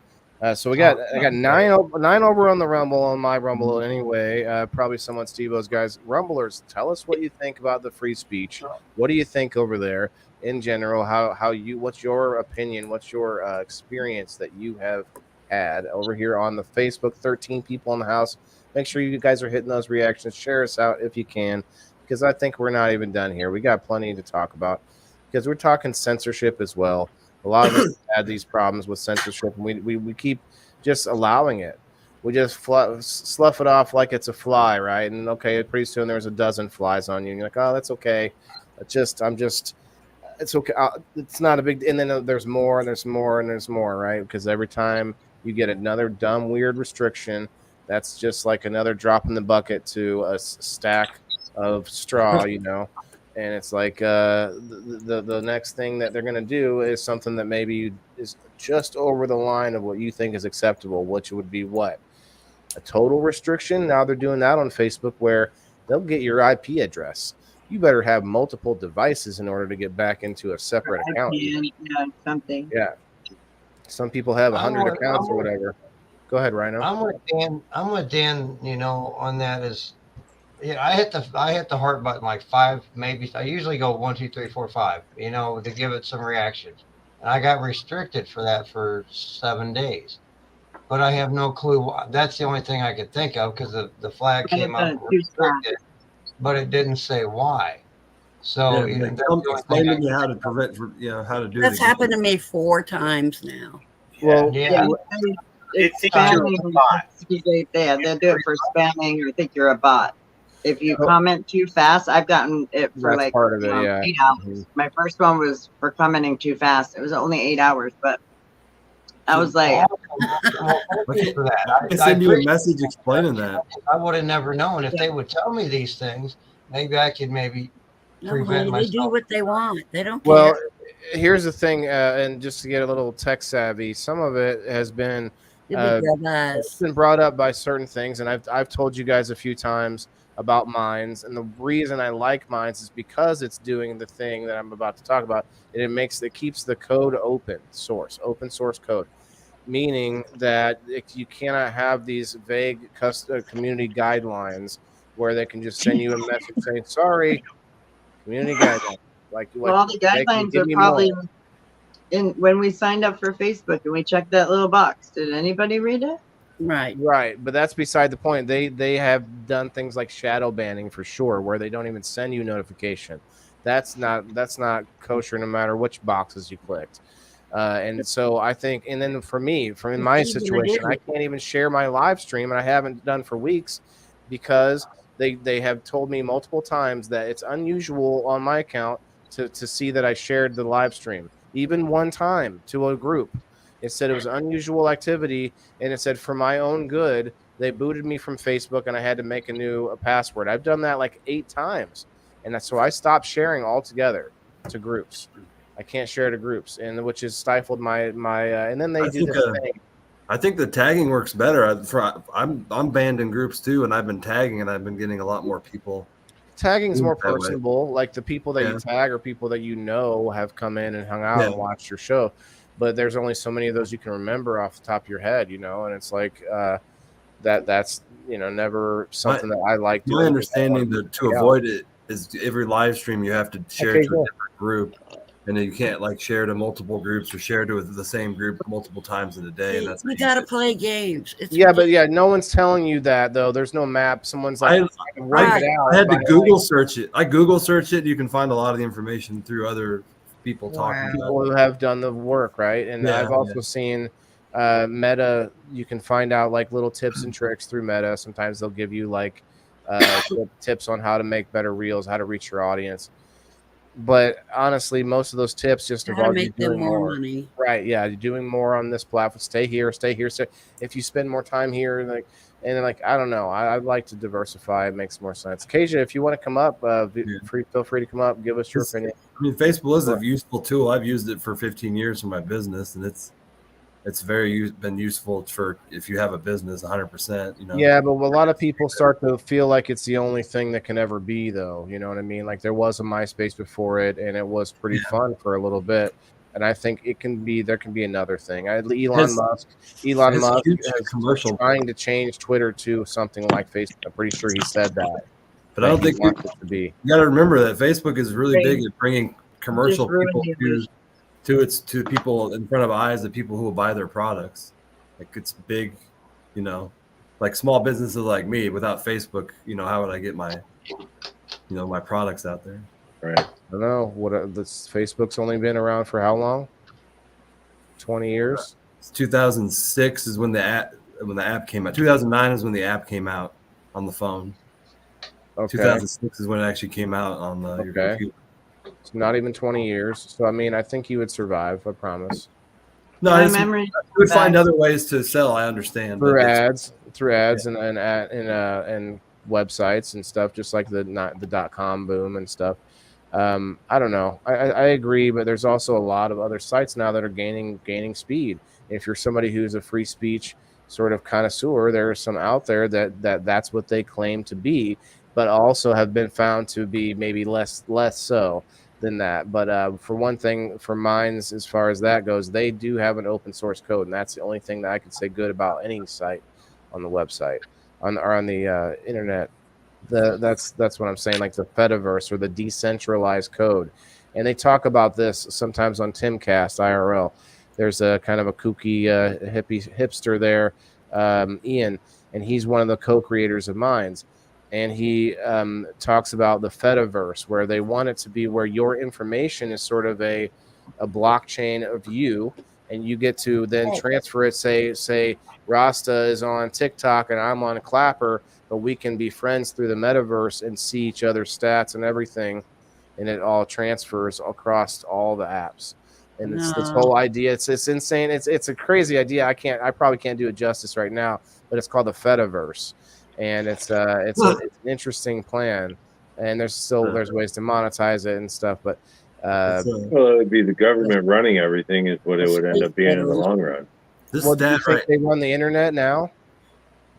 So I got nine over on the Rumble on my Rumble anyway. Probably someone Steve-O's guys. Rumblers, tell us what you think about the free speech. What do you think over there in general? What's your opinion? What's your experience that you have had over here on the Facebook? 13 people in the house. Make sure you guys are hitting those reactions. Share us out if you can, because I think we're not even done here. We got plenty to talk about because we're talking censorship as well. A lot of us had these problems with censorship, and we keep just allowing it. We just slough it off like it's a fly, right? And okay, pretty soon there's a dozen flies on you, and you're like, oh, that's okay. It's okay. It's not a big. And then there's more, and there's more, and there's more, right? Because every time you get another dumb, weird restriction, that's just like another drop in the bucket to a stack of straw, you know. And it's like the next thing that they're going to do is something that maybe is just over the line of what you think is acceptable, which would be what? A total restriction. Now they're doing that on Facebook where they'll get your IP address. you better have multiple devices in order to get back into a separate account. IPN, yeah, something. Yeah. Some people have I'm 100 with- accounts I'm or with- whatever. Go ahead, Rhino. I'm with Dan. I'm with Dan. You know, on that is, yeah, I hit the heart button like 5, maybe. I usually go 1, 2, 3, 4, 5. You know, to give it some reactions, and I got restricted for that for 7 days. But I have no clue why. That's the only thing I could think of because the flag came up restricted, but it didn't say why. So Yeah, that's the only explain thing to me how to prevent, how to do That's it. happened to me 4 times now. Well, yeah. It's thinks you're a spamming. bot. They'll do it for spamming. You think you're a bot. If you comment too fast, I've gotten it for That's like part of it, yeah. 8 hours. My first one was for commenting too fast. It was only 8 hours, but I was like, Thank you for that. I send you a message explaining that. I would have never known if they would tell me these things. Maybe I could No, prevent honey, they do myself. what they want. They don't Well, care. here's the thing, and just to get a little tech savvy, some of it has been it's been brought up by certain things, and I've told you guys a few times about Minds, and the reason I like Minds is because it's doing the thing that I'm about to talk about, and it keeps the code open source code, meaning that you cannot have these vague community guidelines where they can just send you a message saying, "Sorry, community guidelines." well, all the guidelines are probably in when we signed up for Facebook and we checked that little box. Did anybody read it? Right, but that's beside the point. They have done things like shadow banning for sure, where they don't even send you notification. That's not kosher, no matter which boxes you clicked. And so I think, and then for me, in my situation, I can't even share my live stream, and I haven't done for weeks because they have told me multiple times that it's unusual on my account to see that I shared the live stream, even one time to a group. It said it was unusual activity, and it said for my own good, they booted me from Facebook, and I had to make a new password. I've done that like 8 times, and so I stopped sharing altogether to groups. I can't share to groups, and which has stifled my. And then they do this thing. I think the tagging works better. I'm banned in groups too, and I've been tagging, and I've been getting a lot more people. Tagging's more personable. Like the people that you tag are people that you know have come in and hung out and watched your show. But there's only so many of those you can remember off the top of your head, and it's like that's never something that I like. My understanding to avoid it is every live stream you have to share to a different group, and then you can't like share to multiple groups or share to the same group multiple times in a day. And that's We gotta play games. No one's telling you that though. There's no map. Someone's like, I had to Google search it. I Google search it. You can find a lot of the information through other people talking. People who have done the work, right? And I've also seen Meta. You can find out like little tips and tricks through Meta. Sometimes they'll give you like tips on how to make better reels, how to reach your audience. But honestly, most of those tips just involve you doing more money. Right? Yeah, you're doing more on this platform. Stay here. If you spend more time here, I don't know. I'd like to diversify. It makes more sense. Kasia, if you want to come up, feel free to come up. Give us your opinion. I mean, Facebook is a useful tool. I've used it for 15 years for my business, and it's been useful for if you have a business 100%. Yeah, but a lot of people start to feel like it's the only thing that can ever be, though. You know what I mean? Like there was a MySpace before it, and it was pretty fun for a little bit. And I think there can be another thing. Elon Musk is trying to change Twitter to something like Facebook. I'm pretty sure he said that. But I don't think it to be. You got to remember that Facebook is really big at bringing commercial people to people in front of eyes of people who will buy their products. Like it's big, like small businesses like me without Facebook, how would I get my products out there? Right. I don't know this Facebook's only been around for how long? 20 years. 2006 is when the app came out. 2009 is when the app came out on the phone. Okay. 2006 is when it actually came out on your computer. It's not even 20 years. So, I mean, I think you would survive. I promise. No, I would find other ways to sell. I understand. Through ads and websites and stuff, just like the .com boom and stuff. I don't know. I agree, but there's also a lot of other sites now that are gaining speed. If you're somebody who's a free speech sort of connoisseur, there are some out there that's what they claim to be. but also have been found to be maybe less so than that. But for one thing, for Minds, as far as that goes, they do have an open source code, and that's the only thing that I could say good about any site on the website on the internet. That's what I'm saying, like the Fediverse or the decentralized code. And they talk about this sometimes on Timcast IRL. There's a kind of a kooky hipster there, Ian, and he's one of the co-creators of Minds. And he talks about the Fediverse, where they want it to be where your information is sort of a blockchain of you, and you get to then transfer it. Say Rasta is on TikTok and I'm on Clapper, but we can be friends through the metaverse and see each other's stats and everything, and it all transfers across all the apps. And it's this whole idea. It's insane. It's a crazy idea. I probably can't do it justice right now, but it's called the Fediverse, and it's an interesting plan. And there's ways to monetize it and stuff, but well, it would be the government running everything is what it would end up being in the long run. Well, do you think they run the internet now?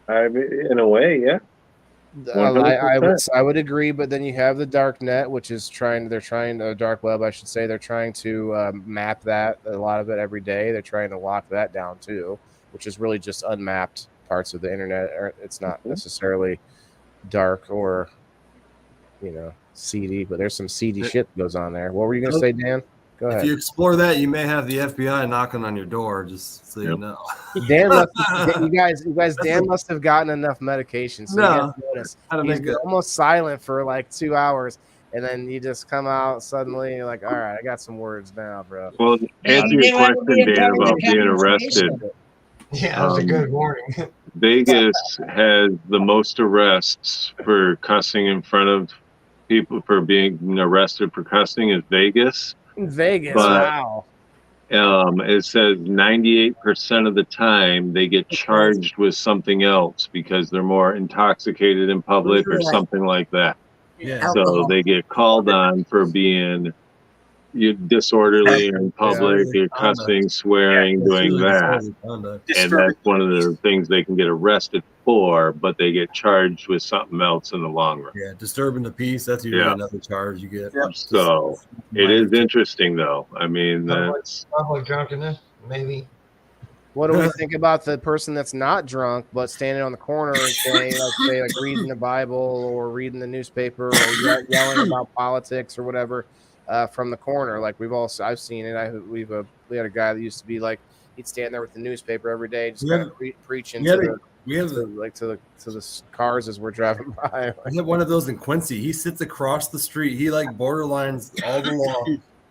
I mean, in a way, yeah. I would agree, but then you have the dark net, which is the dark web, I should say. They're trying to map that, a lot of it every day. They're trying to lock that down too, which is really just unmapped parts of the internet. It's not necessarily dark or, seedy, but there's some seedy shit that goes on there. What were you going to say, Dan? Go ahead. If you explore that, you may have the FBI knocking on your door, just so you know. Dan must have gotten enough medication. So you notice he's almost silent for like 2 hours, and then you just come out suddenly. And you're like, all right, I got some words now, bro. Well, answer your question, Dan, about being arrested. Yeah, that was a good warning. Vegas has the most arrests for cussing in front of people, for being arrested for cussing is Vegas. Wow. It says 98% of the time they get charged with something else because they're more intoxicated in public or something like that. Yeah. So they get called on for being disorderly in public, you're cussing, swearing, doing that. And that's one of the things they can get arrested for, but they get charged with something else in the long run. Yeah, disturbing the peace, that's usually another charge you get. So it is interesting, though. I mean, that's public drunkenness, maybe. What do we think about the person that's not drunk but standing on the corner and saying, like reading the Bible or reading the newspaper or yelling about politics or whatever from the corner? Like I've seen it. We had a guy that used to be like, he'd stand there with the newspaper every day, just kind of preaching to the cars as we're driving by. I had one of those in Quincy. He sits across the street. He like borderlines all the law.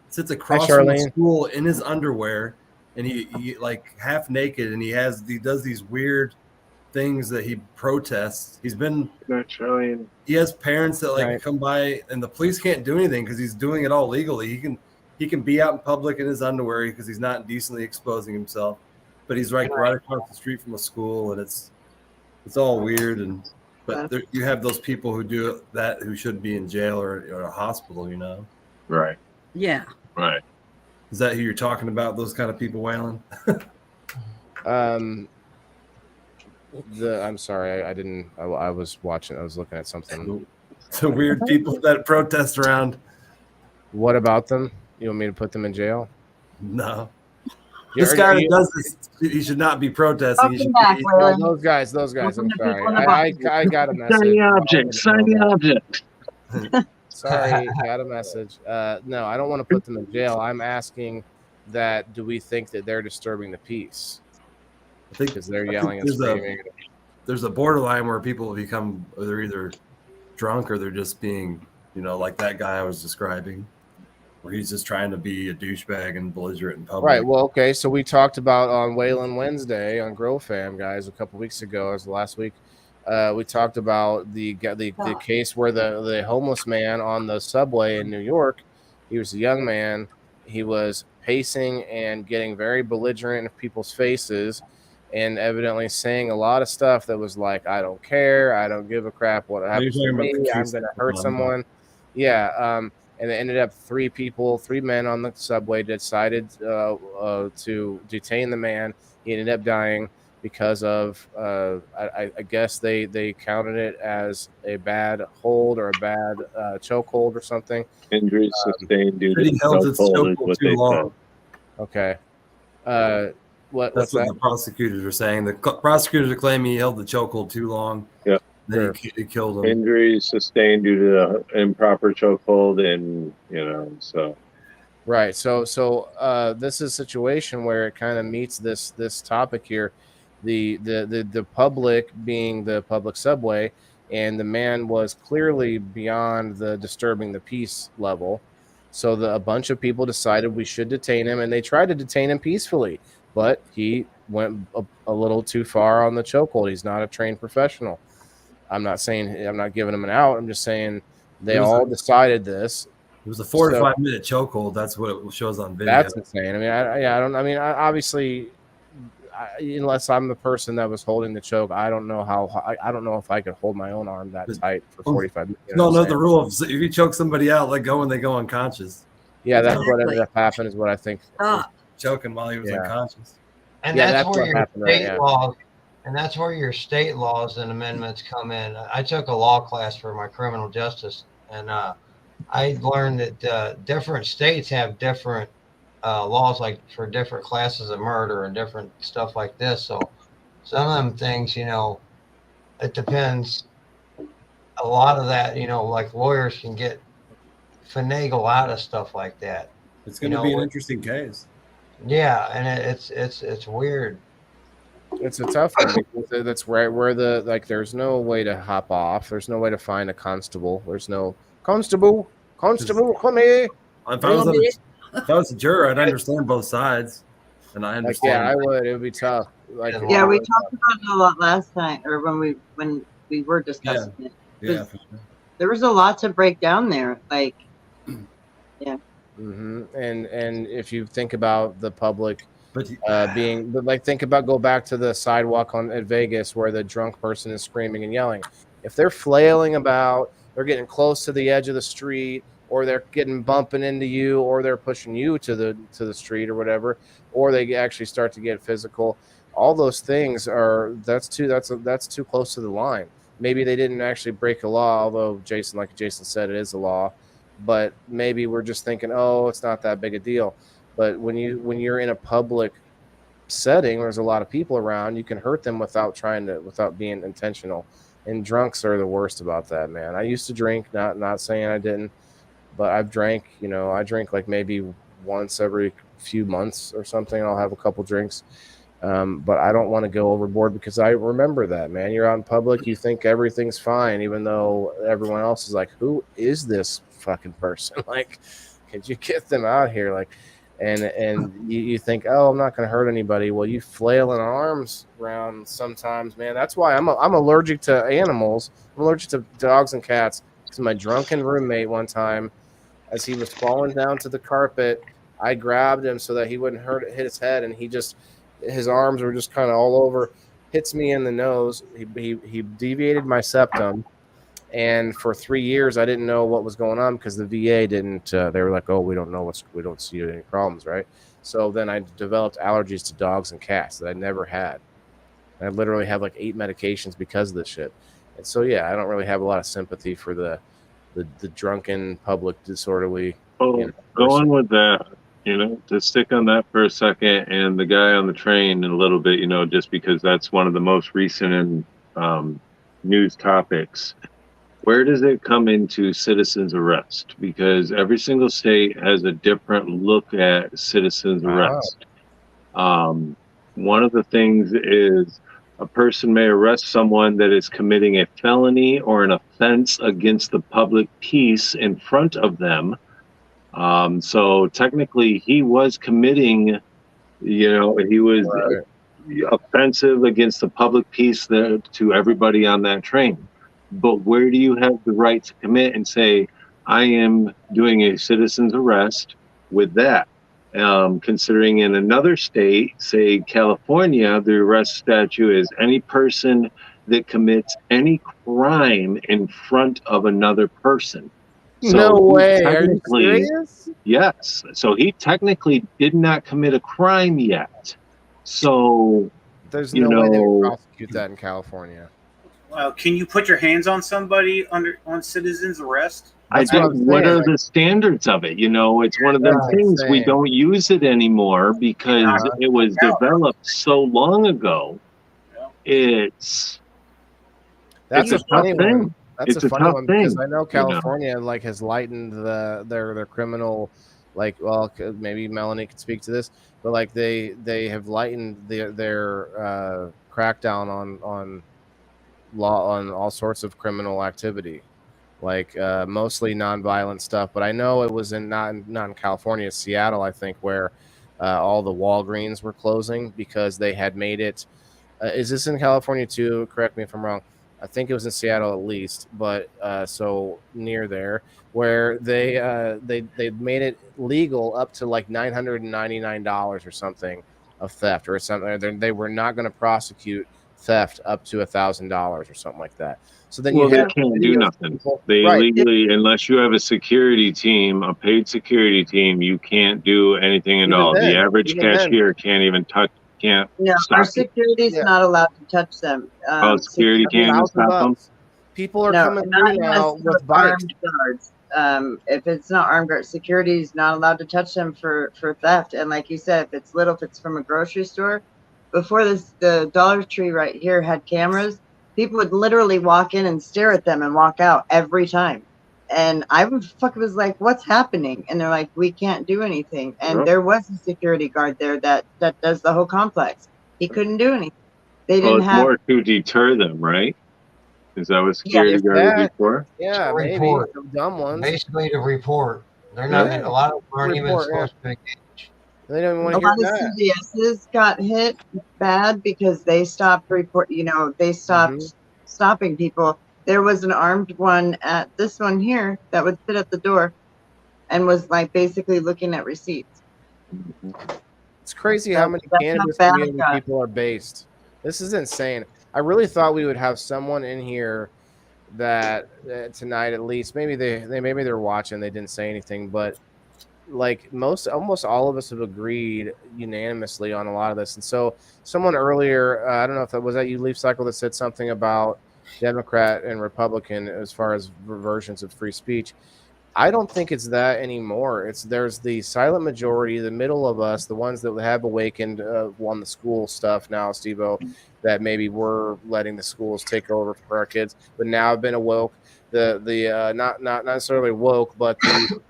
Sits across from the school in his underwear. And he like half naked, and he does these weird things that he protests. He has parents that come by, and the police can't do anything because he's doing it all legally. He can be out in public in his underwear because he's not indecently exposing himself. But he's right across the street from a school, and it's all weird. But you have those people who do that who should be in jail or a hospital, Right. Yeah. Right. Is that who you're talking about? Those kind of people, Waylon? I'm sorry, I didn't. I was watching. I was looking at something. The weird people that protest around. What about them? You want me to put them in jail? No. This guy that does this, he should not be protesting. He should those guys. I'm sorry. I got a message. Sign the object. Sorry, got a message. No, I don't want to put them in jail. I'm asking that do we think that they're disturbing the peace? I think because they're yelling and screaming. There's a borderline where people become they're either drunk or they're just being, like that guy I was describing, where he's just trying to be a douchebag and belligerent in public. Right. Well, okay. So we talked about on Waylon Wednesday on Grow Fam, guys, a couple weeks ago, as last week. We talked about the case where the homeless man on the subway in New York, he was a young man. He was pacing and getting very belligerent in people's faces and evidently saying a lot of stuff that was like, I don't care. I don't give a crap what happens to me. I'm going to hurt someone. Yeah. And it ended up three men on the subway decided to detain the man. He ended up dying because of I guess they counted it as a bad hold or a bad choke hold or something. Injuries sustained due to He held his chokehold is chokehold what too they long. said. Okay. That's What's what that? the prosecutors are saying. The prosecutors are claiming he held the chokehold too long. Yep. Then he killed him. Injuries sustained due to the improper chokehold, and so. Right. So this is a situation where it kind of meets this topic here, the public being the public subway, and the man was clearly beyond the disturbing the peace level. So a bunch of people decided we should detain him, and they tried to detain him peacefully, but he went a little too far on the chokehold. He's not a trained professional. I'm not saying I'm not giving him an out. I'm just saying they all decided this. It was a 4 to 5 minute chokehold. That's what it shows on video. That's insane. I mean, I don't. I mean, obviously, unless I'm the person that was holding the choke, I don't know how. I don't know if I could hold my own arm that tight for 45 minutes. No, the rule of if you choke somebody out, let go when they go unconscious. Yeah, that's what ended up happening. Is what I think. Choking while he was unconscious. And that's where your state laws, and that's where your state laws and amendments come in. I took a law class for my criminal justice, and I learned that different states have different laws, like for different classes of murder and different stuff like this. So some of them things, it depends. A lot of that, like lawyers can get finagle out of stuff like that. It's going to be an interesting case. Yeah, and it's weird. It's a tough one because that's right where there's no way to hop off. There's no way to find a constable. There's no constable, come here. If I was a juror, I'd understand both sides, and I understand. Yeah, I would. It would be tough. We talked about it a lot last time, or when we were discussing it. Yeah, for sure. There was a lot to break down there. Like, yeah. Mm-hmm. And if you think about the public go back to the sidewalk at Vegas where the drunk person is screaming and yelling. If they're flailing about, they're getting close to the edge of the street, or they're bumping into you, or they're pushing you to the street or whatever, or they actually start to get physical. All those things that's too close to the line. Maybe they didn't actually break a law, although like Jason said, it is a law. But maybe we're just thinking, oh, it's not that big a deal. But when you're in a public setting, there's a lot of people around, you can hurt them without being intentional. And drunks are the worst about that, man. I used to drink, not saying I didn't, but I've drank, I drink like maybe once every few months or something. I'll have a couple drinks. But I don't want to go overboard because I remember that, man. You're out in public, you think everything's fine, even though everyone else is like, who is this fucking person? Like, could you get them out here? Like, and you think, oh, I'm not going to hurt anybody. Well, you flailing arms around sometimes, man. That's why I'm allergic to animals. I'm allergic to dogs and cats. Because my drunken roommate one time, as he was falling down to the carpet, I grabbed him so that he wouldn't hit his head, and his arms were just kind of all over, hits me in the nose. He deviated my septum. And for 3 years, I didn't know what was going on because the VA didn't. They were like, "Oh, we don't see any problems, right?" So then I developed allergies to dogs and cats that I never had. I literally have like 8 medications because of this shit. And so yeah, I don't really have a lot of sympathy for the drunken public disorderly. Oh, going with that, to stick on that for a second, and the guy on the train a little bit, just because that's one of the most recent news topics. Where does it come into citizens arrest? Because every single state has a different look at citizens arrest. One of the things is a person may arrest someone that is committing a felony or an offense against the public peace in front of them. So technically he was committing, he was offensive against the public peace to everybody on that train. But where do you have the right to commit and say, I am doing a citizen's arrest with that? Considering in another state, say California, the arrest statute is any person that commits any crime in front of another person. So no way. Are you serious? Yes. So he technically did not commit a crime yet. So there's You no way they would know, prosecute that in California. Can you put your hands on somebody on citizen's arrest? I That's what think I'm what saying. are the standards of it? You know, it's one of That's them what I'm things we saying. don't use it anymore because it was developed so long ago. It's That's it's a a tough funny thing. one. That's It's a a funny tough one because thing. I know You know, California like has lightened their criminal, like, well, maybe Melanie could speak to this, but like they have lightened their crackdown on law on all sorts of criminal activity, like mostly nonviolent stuff. But I know it was not in California, Seattle, I think, where all the Walgreens were closing because they had made it. Is this in California too? Correct me if I'm wrong. I think it was in Seattle at least, but so near there, where they made it legal up to like $999 or something of theft or something. They were not going to prosecute theft up to $1,000 or something like that. So then well, you they have can't do videos of nothing. people, They right? legally, unless you have a security team, a paid security team, you can't do anything at all. The average Even then, cashier can't even can't No, our stop you. security's not allowed to touch them. Oh, security can't even stop them. People are No, coming not through now unless with it's bikes. armed guards. If it's not armed guards, security is not allowed to touch them for theft. And like you said, if it's from a grocery store, before this, the Dollar Tree right here had cameras. People would literally walk in and stare at them and walk out every time. And I was like, "What's happening?" And they're like, "We can't do anything." And Yep. there was a security guard there that does the whole complex. He couldn't do anything. They Well, didn't it's have. more to deter them, right? Is that what Yeah. security guards are for? Yeah, To maybe report. some dumb ones. Basically to report. They're not. Yeah. A lot of them aren't even Report, yeah. supposed to engage. They don't even A want to hear lot of that. CVSs got hit bad because they stopped they stopped stopping people. There was an armed one at this one here that would sit at the door and was like basically looking at receipts. It's crazy how many That's how cannabis bad it community got. people are based. This is insane. I really thought we would have someone in here that tonight at least. Maybe they're watching. They didn't say anything, but like almost all of us have agreed unanimously on a lot of this. And so someone earlier, I don't know if that was you, Leaf Cycle, that said something about Democrat and Republican as far as versions of free speech. I don't think it's that anymore. There's the silent majority, the middle of us, the ones that have awakened on the school stuff now, Steve-O, that maybe we're letting the schools take over for our kids, but now have been awoke. The not necessarily woke, but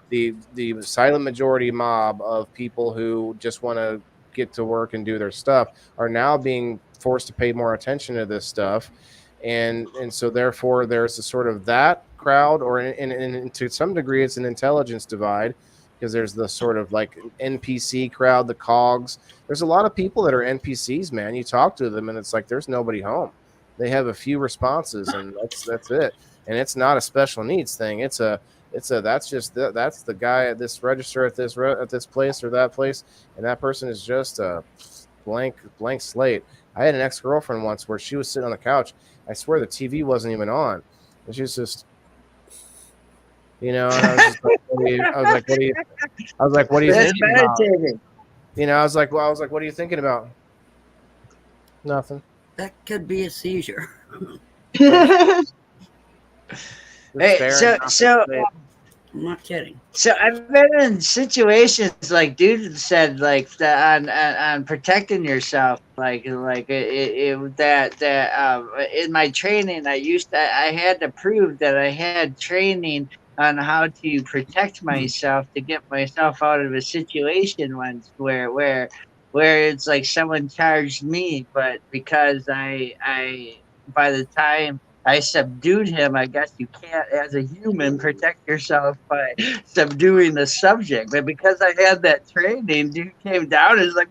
the silent majority mob of people who just want to get to work and do their stuff are now being forced to pay more attention to this stuff. And so therefore there's a sort of that crowd, or and to some degree it's an intelligence divide, because there's the sort of like NPC crowd, the cogs. There's a lot of people that are NPCs, man. You talk to them and it's like there's nobody home. They have a few responses and that's it. And it's not a special needs thing. That's the guy at this register at this place or that place, and that person is just a blank slate. I had an ex-girlfriend once where she was sitting on the couch. I swear the TV wasn't even on. And she was just, and I was just like, what are you That's thinking about? meditating. I was like, what are you thinking about? Nothing. That could be a seizure. Hey, so I'm not kidding. So I've been in situations like dude said, like on protecting yourself, like in my training, I had to prove that I had training on how to protect myself to get myself out of a situation once where it's like someone charged me, but because I by the time I subdued him, I guess you can't, as a human, protect yourself by subduing the subject. But because I had that training, dude came down and was like,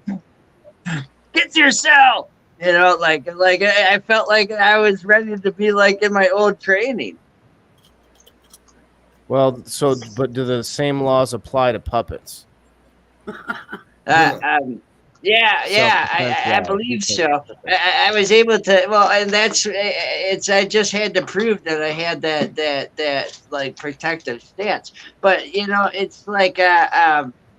"Get to your cell!" Like I felt like I was ready to be like in my old training. Well, but do the same laws apply to puppets? Yeah, I believe so. I was able to. Well, and I just had to prove that I had that like protective stance. But it's like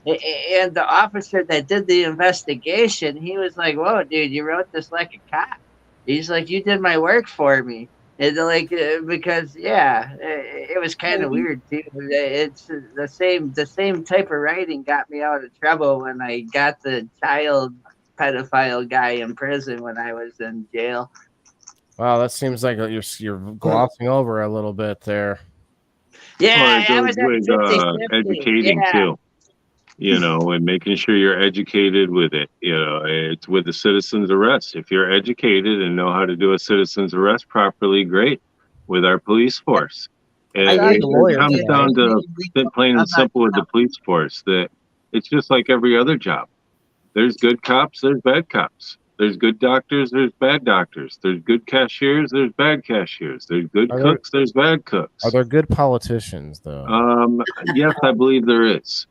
And the officer that did the investigation, he was like, "Whoa, dude, you wrote this like a cop." He's like, "You did my work for me." And like because it was kind of weird too. It's the same type of writing got me out of trouble when I got the child pedophile guy in prison when I was in jail. Wow, that seems like you're glossing over a little bit there. Yeah, Or I goes was at with 50-50. educating Yeah. too, and making sure you're educated with it. It's with the citizen's arrest. If you're educated and know how to do a citizen's arrest properly, great. With our police force, it comes down to plain and simple with the police force that it's just like every other job. There's good cops, there's bad cops. There's good doctors, there's bad doctors. There's good cashiers, there's bad cashiers. There's good cooks, there's bad cooks. Are there good politicians though? Yes, I believe there is.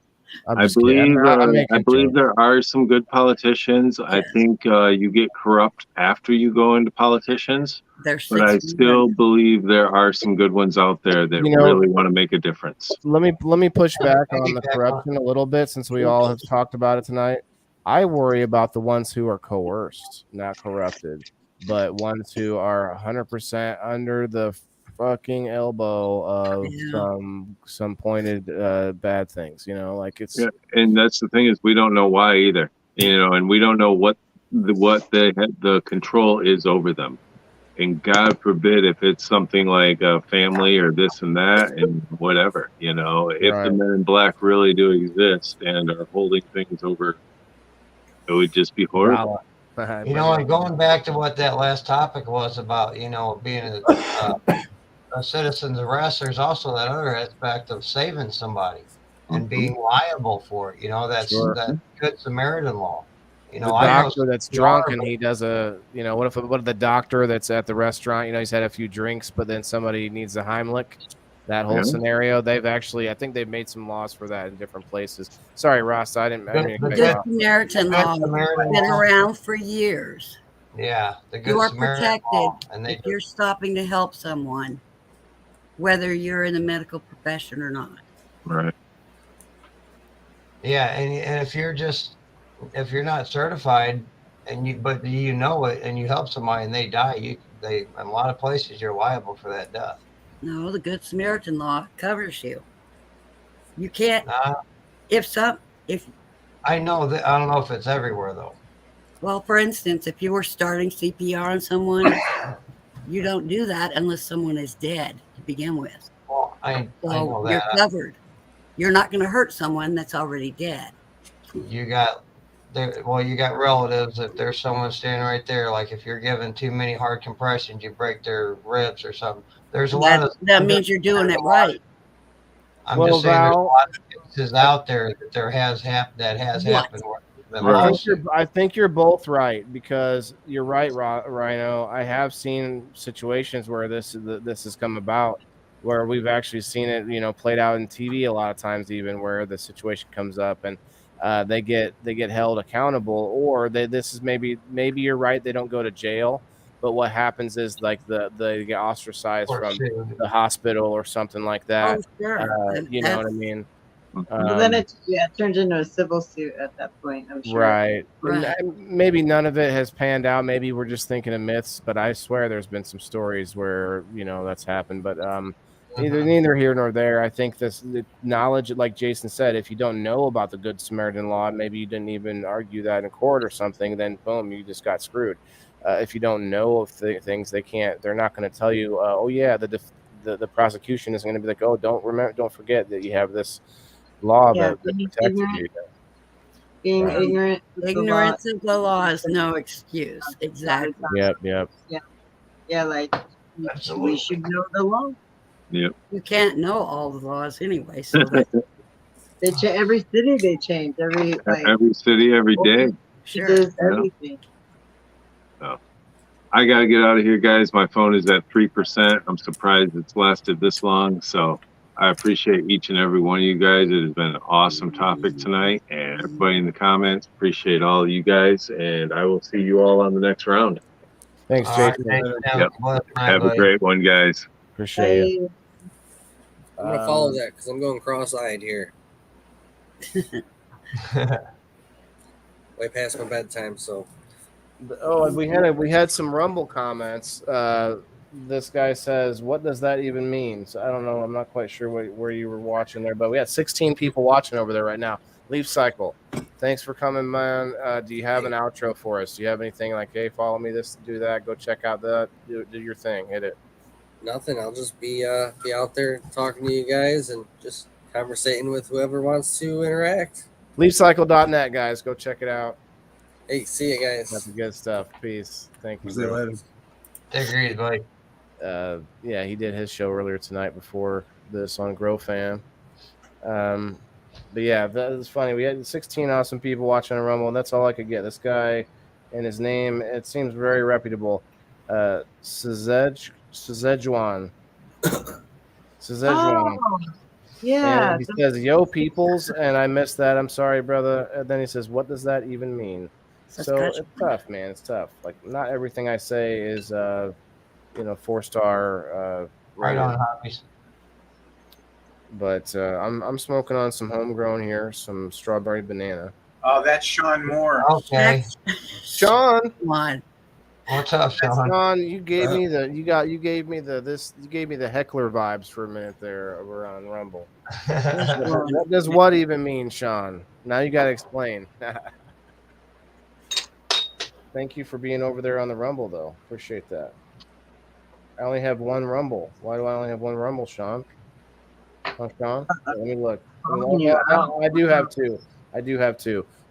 I'm I just kidding. believe I'm making I believe jokes. there are some good politicians. I think you get corrupt after you go into politicians, but I still believe there are some good ones out there that really want to make a difference. Let me push back on the corruption a little bit since we all have talked about it tonight. I worry about the ones who are coerced, not corrupted, but ones who are 100% under the fucking elbow of some pointed bad things. Like it's And that's the thing is we don't know why either. And we don't know what the control is over them. And God forbid if it's something like a family or this and that and whatever. If the men in black really do exist and are holding things over, it would just be horrible. And going back to what that last topic was about, being a citizen's arrest, there's also that other aspect of saving somebody and being liable for it. That's that Good Samaritan law. The doctor that's drunk and he does what if the doctor that's at the restaurant, he's had a few drinks, but then somebody needs a Heimlich. That whole scenario, I think they've made some laws for that in different places. Sorry, Ross, I didn't mean to cut you Good off. Samaritan law has been around for years. Yeah, the Good You are Samaritan protected law, and if you're stopping to help someone, whether you're in the medical profession or not. Right. Yeah, and if you're not certified but you know it and you help somebody and they die, in a lot of places you're liable for that death. No, the Good Samaritan law covers you. You can't. If I know that, I don't know if it's everywhere though. Well, for instance, if you were starting CPR on someone, you don't do that unless someone is dead to begin with. Well, I know that. You're covered. You're not going to hurt someone that's already dead. You got relatives. If there's someone standing right there, like if you're giving too many hard compressions, you break their ribs or something. There's a lot of that means you're doing it right. I'm just saying there's a lot of cases out there that has happened. I think you're both right because you're right, Rhino. I have seen situations where this has come about, where we've actually seen it, played out in TV a lot of times, even where the situation comes up and they get held accountable, or this is maybe you're right, they don't go to jail, but what happens is like they get ostracized from the hospital or something like that. Oh, sure. You know what I mean? Well, then it turns into a civil suit at that point, I'm sure. Right. Maybe none of it has panned out. Maybe we're just thinking of myths, but I swear there's been some stories where that's happened. But neither here nor there. I think the knowledge, like Jason said, if you don't know about the Good Samaritan law, maybe you didn't even argue that in court or something, then boom, you just got screwed. If you don't know of things, they're not going to tell you, oh yeah, the prosecution is going to be like, oh, don't forget that you have this law that protects you. Being ignorant Ignorance of the law is no excuse. Exactly. Yep. Yeah, like we should know the law. Yep. You can't know all the laws anyway, so every city they change every city every day. Sure. Everything. So, I got to get out of here, guys. My phone is at 3%. I'm surprised it's lasted this long. So I appreciate each and every one of you guys. It has been an awesome topic tonight, and everybody in the comments, appreciate all of you guys, and I will see you all on the next round. Thanks, Jason. Yep. Have a great one, guys. Appreciate you. I'm gonna follow that because I'm going cross-eyed here. Way past my bedtime, so. Oh, we had some Rumble comments. This guy says, "What does that even mean?" So I don't know. I'm not quite sure where you were watching there, but we had 16 people watching over there right now. Leaf Cycle, thanks for coming, man. Do you have an outro for us? Do you have anything like, hey, follow me, this, do that, go check out that, do your thing, hit it. Nothing. I'll just be out there talking to you guys and just conversating with whoever wants to interact. LeafCycle.net, guys, go check it out. Hey, see you guys. That's the good stuff. Peace. Thank you. See you later. Take it easy, buddy. Yeah, he did his show earlier tonight before this on Grow Fan. But yeah, that was funny. We had 16 awesome people watching on Rumble, and that's all I could get. This guy and his name, it seems very reputable. Szechuan. Szechuan. Oh, yeah. And he says, "Yo, peoples," and I missed that. I'm sorry, brother. And then he says, "What does that even mean?" So it's tough, man. It's tough. Like, not everything I say is, 4-star. Right on, hobbies. But I'm smoking on some homegrown here, some strawberry banana. Oh, that's Sean Moore. Okay. Sean, come on. What's up, Sean? Sean, you gave me the heckler vibes for a minute there over on Rumble. What does what even mean, Sean? Now you got to explain. Thank you for being over there on the Rumble, though. Appreciate that. I only have one Rumble. Why do I only have one Rumble, Sean? Oh, Sean? Let me look. I do have two.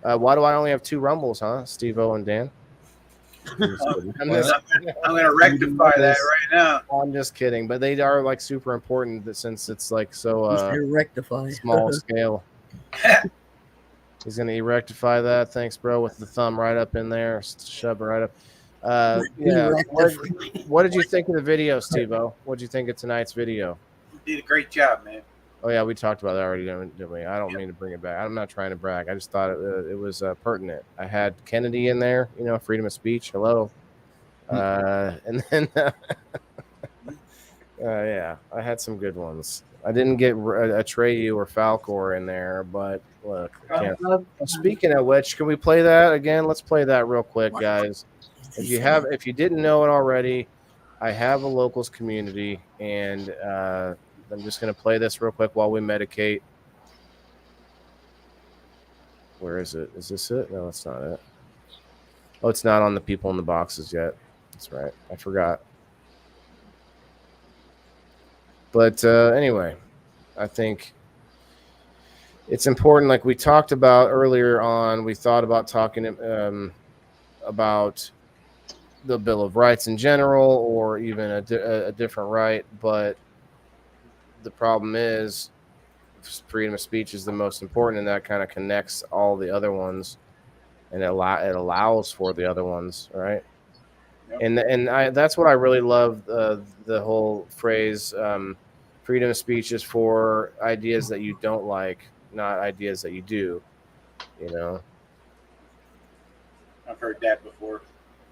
Why do I only have two Rumbles, huh? Steve-O and Dan? I'm going to rectify that right now. I'm just kidding, but they are like super important since it's like so rectify small scale. He's going to rectify that. Thanks, bro, with the thumb right up in there. Shove it right up. Yeah. What did you think of the video, Steve-O? What did you think of tonight's video? You did a great job, man. Oh, yeah, we talked about that already, didn't we? I don't mean to bring it back. I'm not trying to brag. I just thought it was pertinent. I had Kennedy in there, freedom of speech. Hello. And then, yeah, I had some good ones. I didn't get Atreyu or Falcor in there, but look. Speaking of which, can we play that again? Let's play that real quick, guys. If you didn't know it already, I have a locals community, and I'm just going to play this real quick while we medicate. Where is it? Is this it? No, that's not it. Oh, it's not on the people in the boxes yet. That's right. I forgot. But anyway, I think it's important. Like we talked about earlier on, we thought about talking about the Bill of Rights in general, or even a different right. But the problem is freedom of speech is the most important, and that kind of connects all the other ones, and it allows for the other ones, right? Yep. And that's what I really love, the whole phrase, freedom of speech is for ideas that you don't like, not ideas that you do, I've heard that before.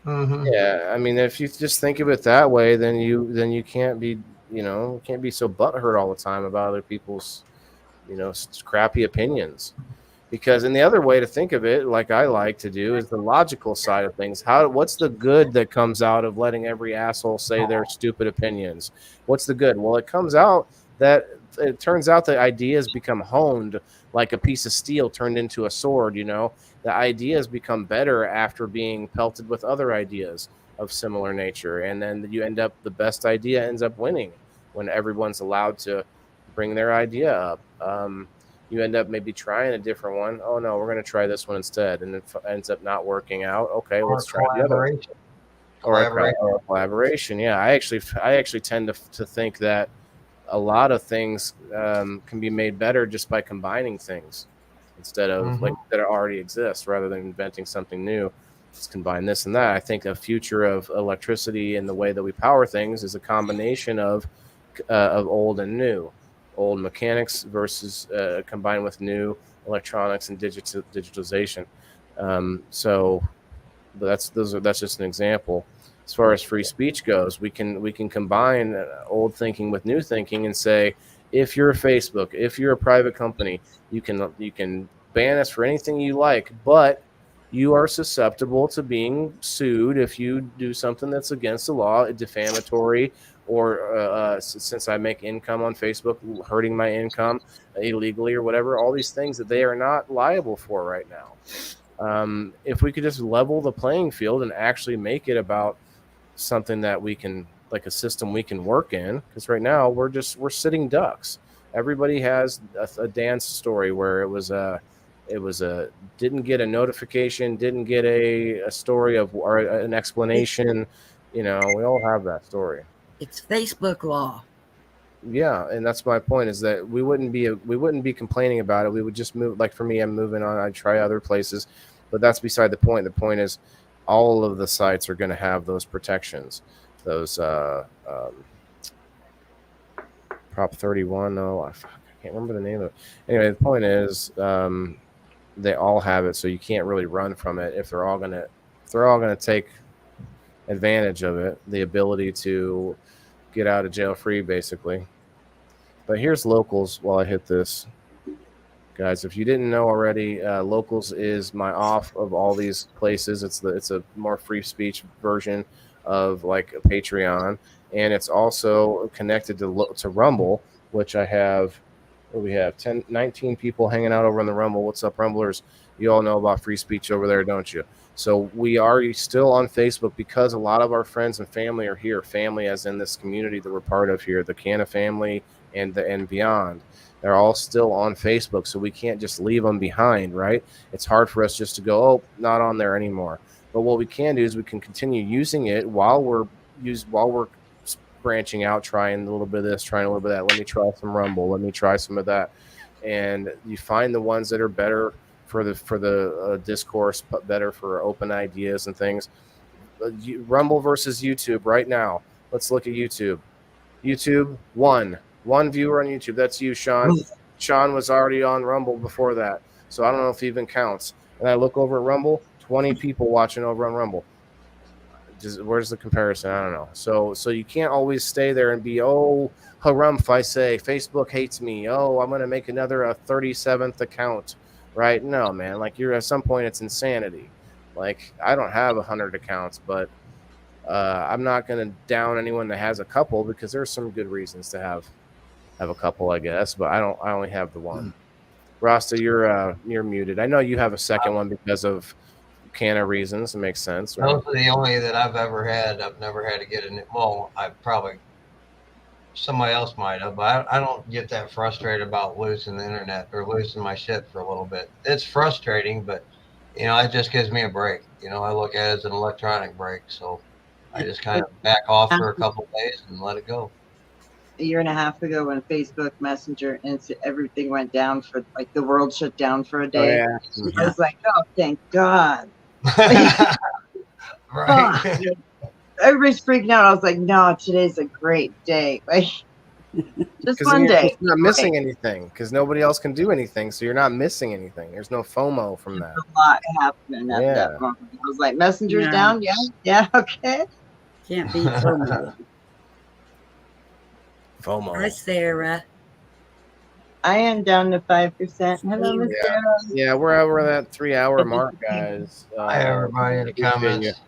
Mm-hmm. Yeah, I mean, if you just think of it that way, then you can't be can't be so butthurt all the time about other people's crappy opinions. Because in the other way to think of it, like I like to do, is the logical side of things. What's the good that comes out of letting every asshole say their stupid opinions? What's the good? Well, it turns out that ideas become honed like a piece of steel turned into a sword. The ideas become better after being pelted with other ideas of similar nature, and then the best idea ends up winning when everyone's allowed to bring their idea up. You end up maybe trying a different one. Oh no, we're going to try this one instead, and it ends up not working out. Okay, let's try the other one. Or collaboration. Yeah, I actually tend to think that a lot of things can be made better just by combining things instead of that already exist, rather than inventing something new. Let's combine this and that. I think a future of electricity and the way that we power things is a combination of old and new. Old mechanics versus combined with new electronics and digitalization. But that's just an example. As far as free speech goes, we can combine old thinking with new thinking and say, if you're a Facebook, if you're a private company, you can ban us for anything you like, but you are susceptible to being sued if you do something that's against the law, defamatory, or since I make income on Facebook, hurting my income illegally or whatever, all these things that they are not liable for right now. If we could just level the playing field and actually make it about something that we can, like a system we can work in, because right now we're sitting ducks. Everybody has a dance story where it was a didn't get a notification, didn't get a story of or an explanation. We all have that story. It's Facebook law. Yeah, and that's my point, is that we wouldn't be complaining about it. We would just move. Like for me, I'm moving on. I try other places, but that's beside the point. The point is, all of the sites are going to have those protections. Those Prop 31. No, I can't remember the name of it. Anyway, the point is, they all have it, so you can't really run from it if they're all gonna take advantage of it. The ability to get out of jail free, basically. But here's Locals. While I hit this, guys, if you didn't know already, Locals is my off of all these places. It's a more free speech version of like a Patreon, and it's also connected to Rumble, which I have. We have 19 people hanging out over on the Rumble. What's up, Rumblers? You all know about free speech over there, don't you? So we are still on Facebook because a lot of our friends and family are here. Family as in this community that we're part of here, the Canna family and beyond. They're all still on Facebook, so we can't just leave them behind, right? It's hard for us just to go, oh, not on there anymore. But what we can do is we can continue using it while we're branching out, trying a little bit of this, trying a little bit of that. Let me try some Rumble. Let me try some of that. And you find the ones that are better for the discourse, but better for open ideas and things. Rumble versus YouTube right now. Let's look at YouTube. YouTube, one viewer on YouTube. That's you, Sean. Sean was already on Rumble before that, so I don't know if it even counts. And I look over at Rumble, 20 people watching over on Rumble. Where's the comparison? I don't know. So you can't always stay there and be, harumph, I say, Facebook hates me. Oh, I'm going to make another 37th account, right? No, man. Like, you're at some point, it's insanity. Like, I don't have 100 accounts, but I'm not going to down anyone that has a couple, because there's some good reasons to have a couple, I guess. But I only have the one. Rasta, you're muted. I know you have a second one because of Canna reasons. It makes sense, right? Those are the only that I've ever had. I've never had to get in it. Well, somebody else might have, but I don't get that frustrated about losing the internet or losing my shit for a little bit. It's frustrating, but it just gives me a break. I look at it as an electronic break, so I just kind of back off for a couple of days and let it go. A year and a half ago, when Facebook Messenger and everything went down for, like, the world shut down for a day. Oh, yeah. I was like, oh, thank God. Right. Everybody's freaking out. I was like, no, today's a great day. Like, just one day. You're not missing anything because nobody else can do anything, so you're not missing anything. There's no FOMO from that. A lot happening at that moment. I was like, Messenger's down? Yeah, okay. Can't beat FOMO. FOMO. Hi, Sarah. I am down to 5%. Hello, Miss Sarah. Yeah, we're over that 3-hour mark, guys. Hi, everybody in the comments.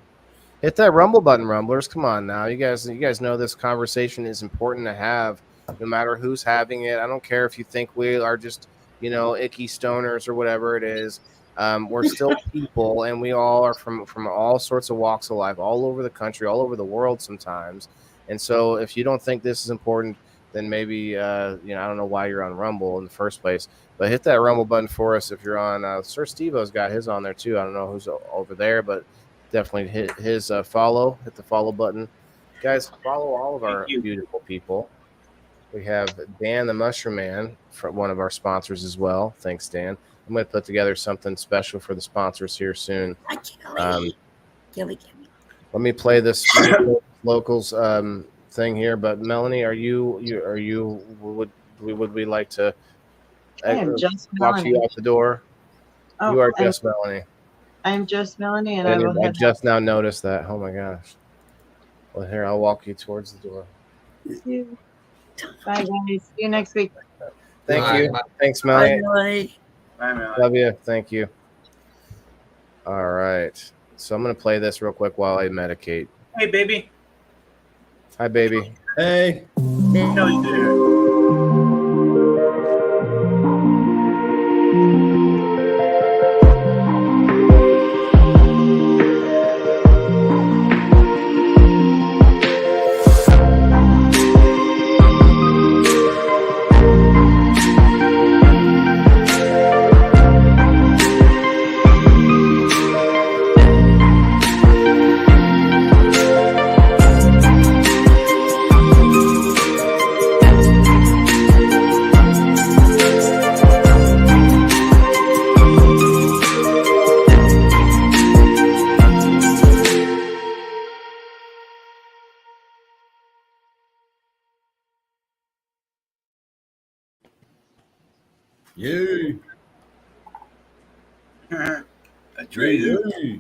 Hit that Rumble button, Rumblers. Come on now. You guys know this conversation is important to have, no matter who's having it. I don't care if you think we are just, icky stoners or whatever it is. We're still people, and we all are from all sorts of walks of life, all over the country, all over the world sometimes. And so if you don't think this is important, then maybe, I don't know why you're on Rumble in the first place. But hit that Rumble button for us if you're on. Sir Steve-O's got his on there, too. I don't know who's over there, but definitely hit his follow. Hit the follow button. Guys, follow all of our beautiful people. We have Dan the Mushroom Man, one of our sponsors as well. Thanks, Dan. I'm going to put together something special for the sponsors here soon. Kelly. Let me play this Locals thing here. But Melanie, would we like to walk you out the door? You are just Melanie. I'm just Melanie, and I just now noticed that. Oh my gosh. Well, here, I'll walk you towards the door. Bye, guys. See you next week. Thank you. Thanks, Melanie. Bye, Melanie. Bye, man. Love you. Thank you. All right. So I'm going to play this real quick while I medicate. Hey, baby. Hi, baby. Hey. Kelly there. Yay. That's right. Yay.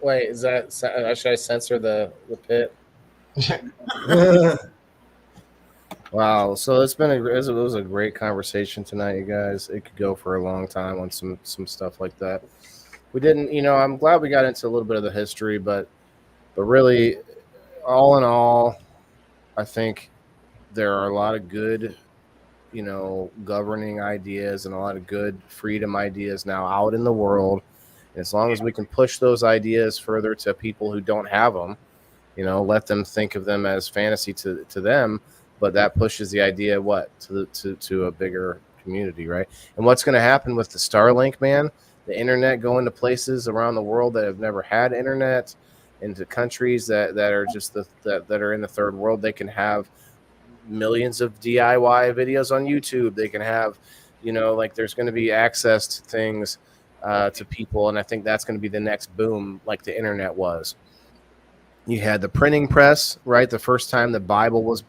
Wait, is that should I censor the pit? Wow, so it was a great conversation tonight, you guys. It could go for a long time on some stuff like that. We didn't, I'm glad we got into a little bit of the history, but really, all in all, I think there are a lot of good, governing ideas and a lot of good freedom ideas now out in the world. And as long as we can push those ideas further to people who don't have them, let them think of them as fantasy to them, but that pushes the idea to a bigger community, right? And what's going to happen with the Starlink, man? The internet going to places around the world that have never had internet, into countries that are just that are in the third world. They can have millions of DIY videos on YouTube. They can have, there's going to be access to things to people, and I think that's going to be the next boom, like the internet was. You had the printing press, right? The first time the Bible was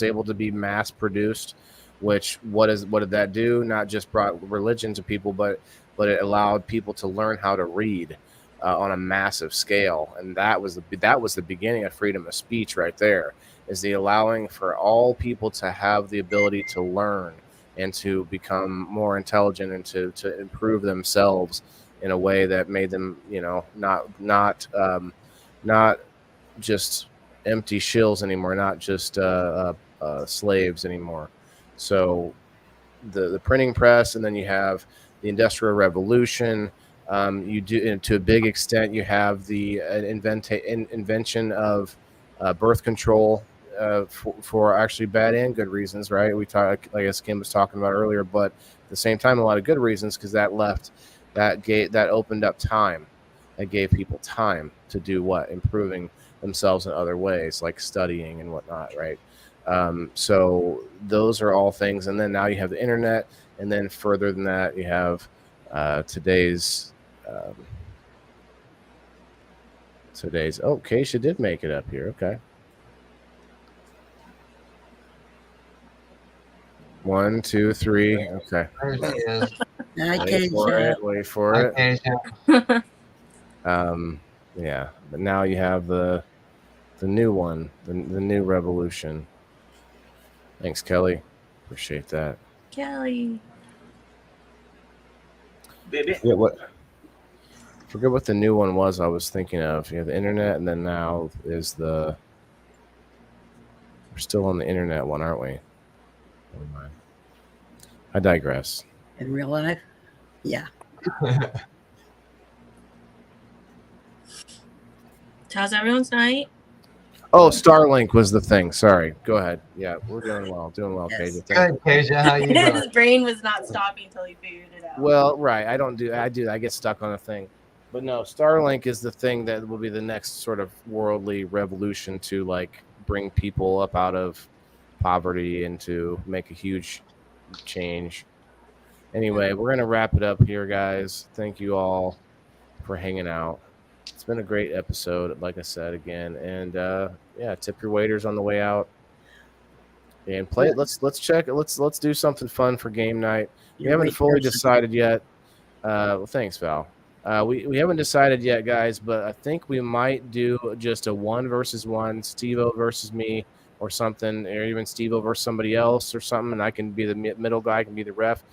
able to be mass produced, which what did that do? Not just brought religion to people, but it allowed people to learn how to read on a massive scale, and that was the beginning of freedom of speech, right there. Is the allowing for all people to have the ability to learn and to become more intelligent and to improve themselves in a way that made them, not just empty shills anymore, not just slaves anymore. So the printing press, and then you have the Industrial Revolution. You do, to a big extent, you have the invention of birth control for actually bad and good reasons, right? We talked, I guess Kim was talking about earlier, but at the same time, a lot of good reasons, because that opened up time. That gave people time to do improving themselves in other ways, like studying and whatnot, right? So those are all things. And then now you have the internet, and then further than that, you have today's. Oh, Keisha did make it up here. Okay. 1, 2, 3. Okay. Wait for it. Yeah, but now you have the new one, the new revolution. Thanks, Kelly. Appreciate that. Kelly. Baby. Yeah, forget what the new one was I was thinking of. You have the internet, and then now is we're still on the internet one, aren't we? Never mind. I digress. In real life? Yeah. How's everyone's night? Oh, Starlink was the thing. Sorry. Go ahead. Yeah, we're doing well. Yes. Kaja. Thank you. Kaja, how you doing? His brain was not stopping until he figured it out. Well, right. I get stuck on a thing. But no, Starlink is the thing that will be the next sort of worldly revolution to bring people up out of poverty and to make a huge change. Anyway, we're going to wrap it up here, guys. Thank you all for hanging out. It's been a great episode, like I said again. And tip your waiters on the way out. And play it. Let's check it. Let's do something fun for game night. We haven't fully decided yet. Well, thanks, Val. We haven't decided yet, guys, but I think we might do just a 1-versus-1, Steve-O versus me or something, or even Steve-O versus somebody else or something, and I can be the middle guy, I can be the ref.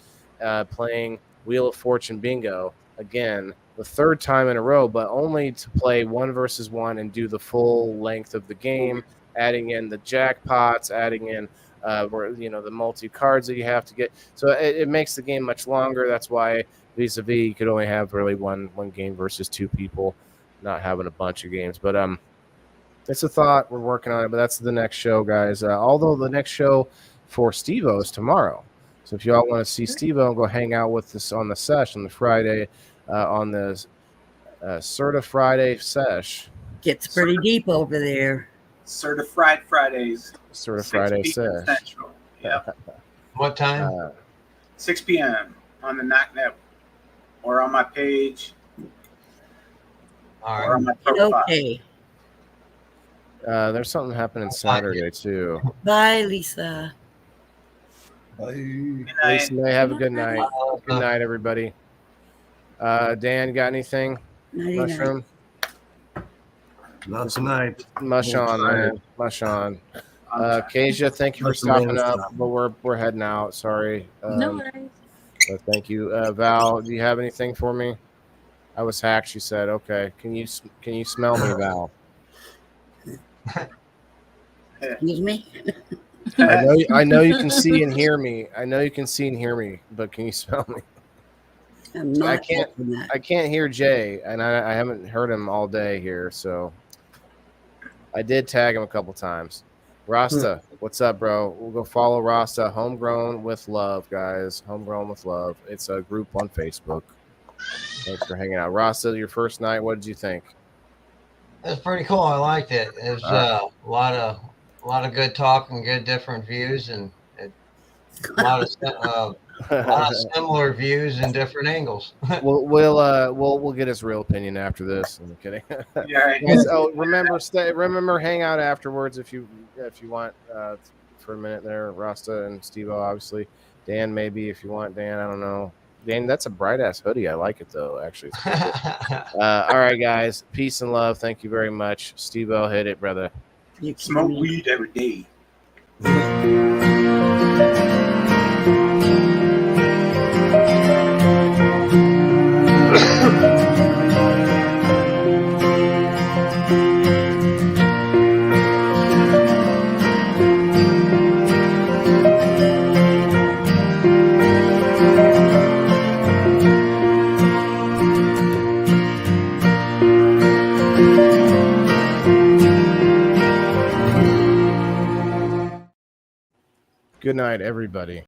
playing Wheel of Fortune Bingo again, the third time in a row, but only to play 1 versus 1 and do the full length of the game, adding in the jackpots, adding in the multi cards that you have to get. So it makes the game much longer. That's why vis-a-vis you could only have really one game versus 2 people, not having a bunch of games. But it's a thought. We're working on it, but that's the next show, guys. Although the next show for Steve-O is tomorrow. So if y'all want to see Steve-O, go hang out with us on the sesh on the Friday, on the Certa Friday sesh. Gets pretty deep over there. Certified Fridays. Certa 6 Friday p.m. sesh. Central. Yeah. What time? 6 p.m. on the Knock Net or on my page. All or on my profile. Okay. There's something happening Saturday too. Bye, Lisa. Lisa May, have a good night. Good night, everybody. Dan, got anything? Nighty-night. Mushroom? Not tonight. Mush on, man. Mush on. Kasia, thank you for stopping up, but we're heading out. Sorry. No worries. But thank you. Val, do you have anything for me? I was hacked, she said. Okay. Can you smell me, Val? Excuse me? I know you can see and hear me. But can you smell me? I'm not I can't. open that. I can't hear Jay, and I haven't heard him all day here. So I did tag him a couple times. Rasta, what's up, bro? We'll go follow Rasta. Homegrown with Love, guys. Homegrown with Love. It's a group on Facebook. Thanks for hanging out, Rasta. Your first night. What did you think? It was pretty cool. I liked it. It was a lot of good talk and good different views, and a lot of similar views and different angles. We'll get his real opinion after this. I'm kidding. Yeah. Guys, remember, hang out afterwards if you want for a minute there. Rasta and Steve-O, obviously. Dan, maybe if you want. Dan, I don't know. Dan, that's a bright ass hoodie. I like it though. Actually, it's pretty cool. All right, guys. Peace and love. Thank you very much. Steve-O, hit it, brother. Smoke weed every day. Good night, everybody.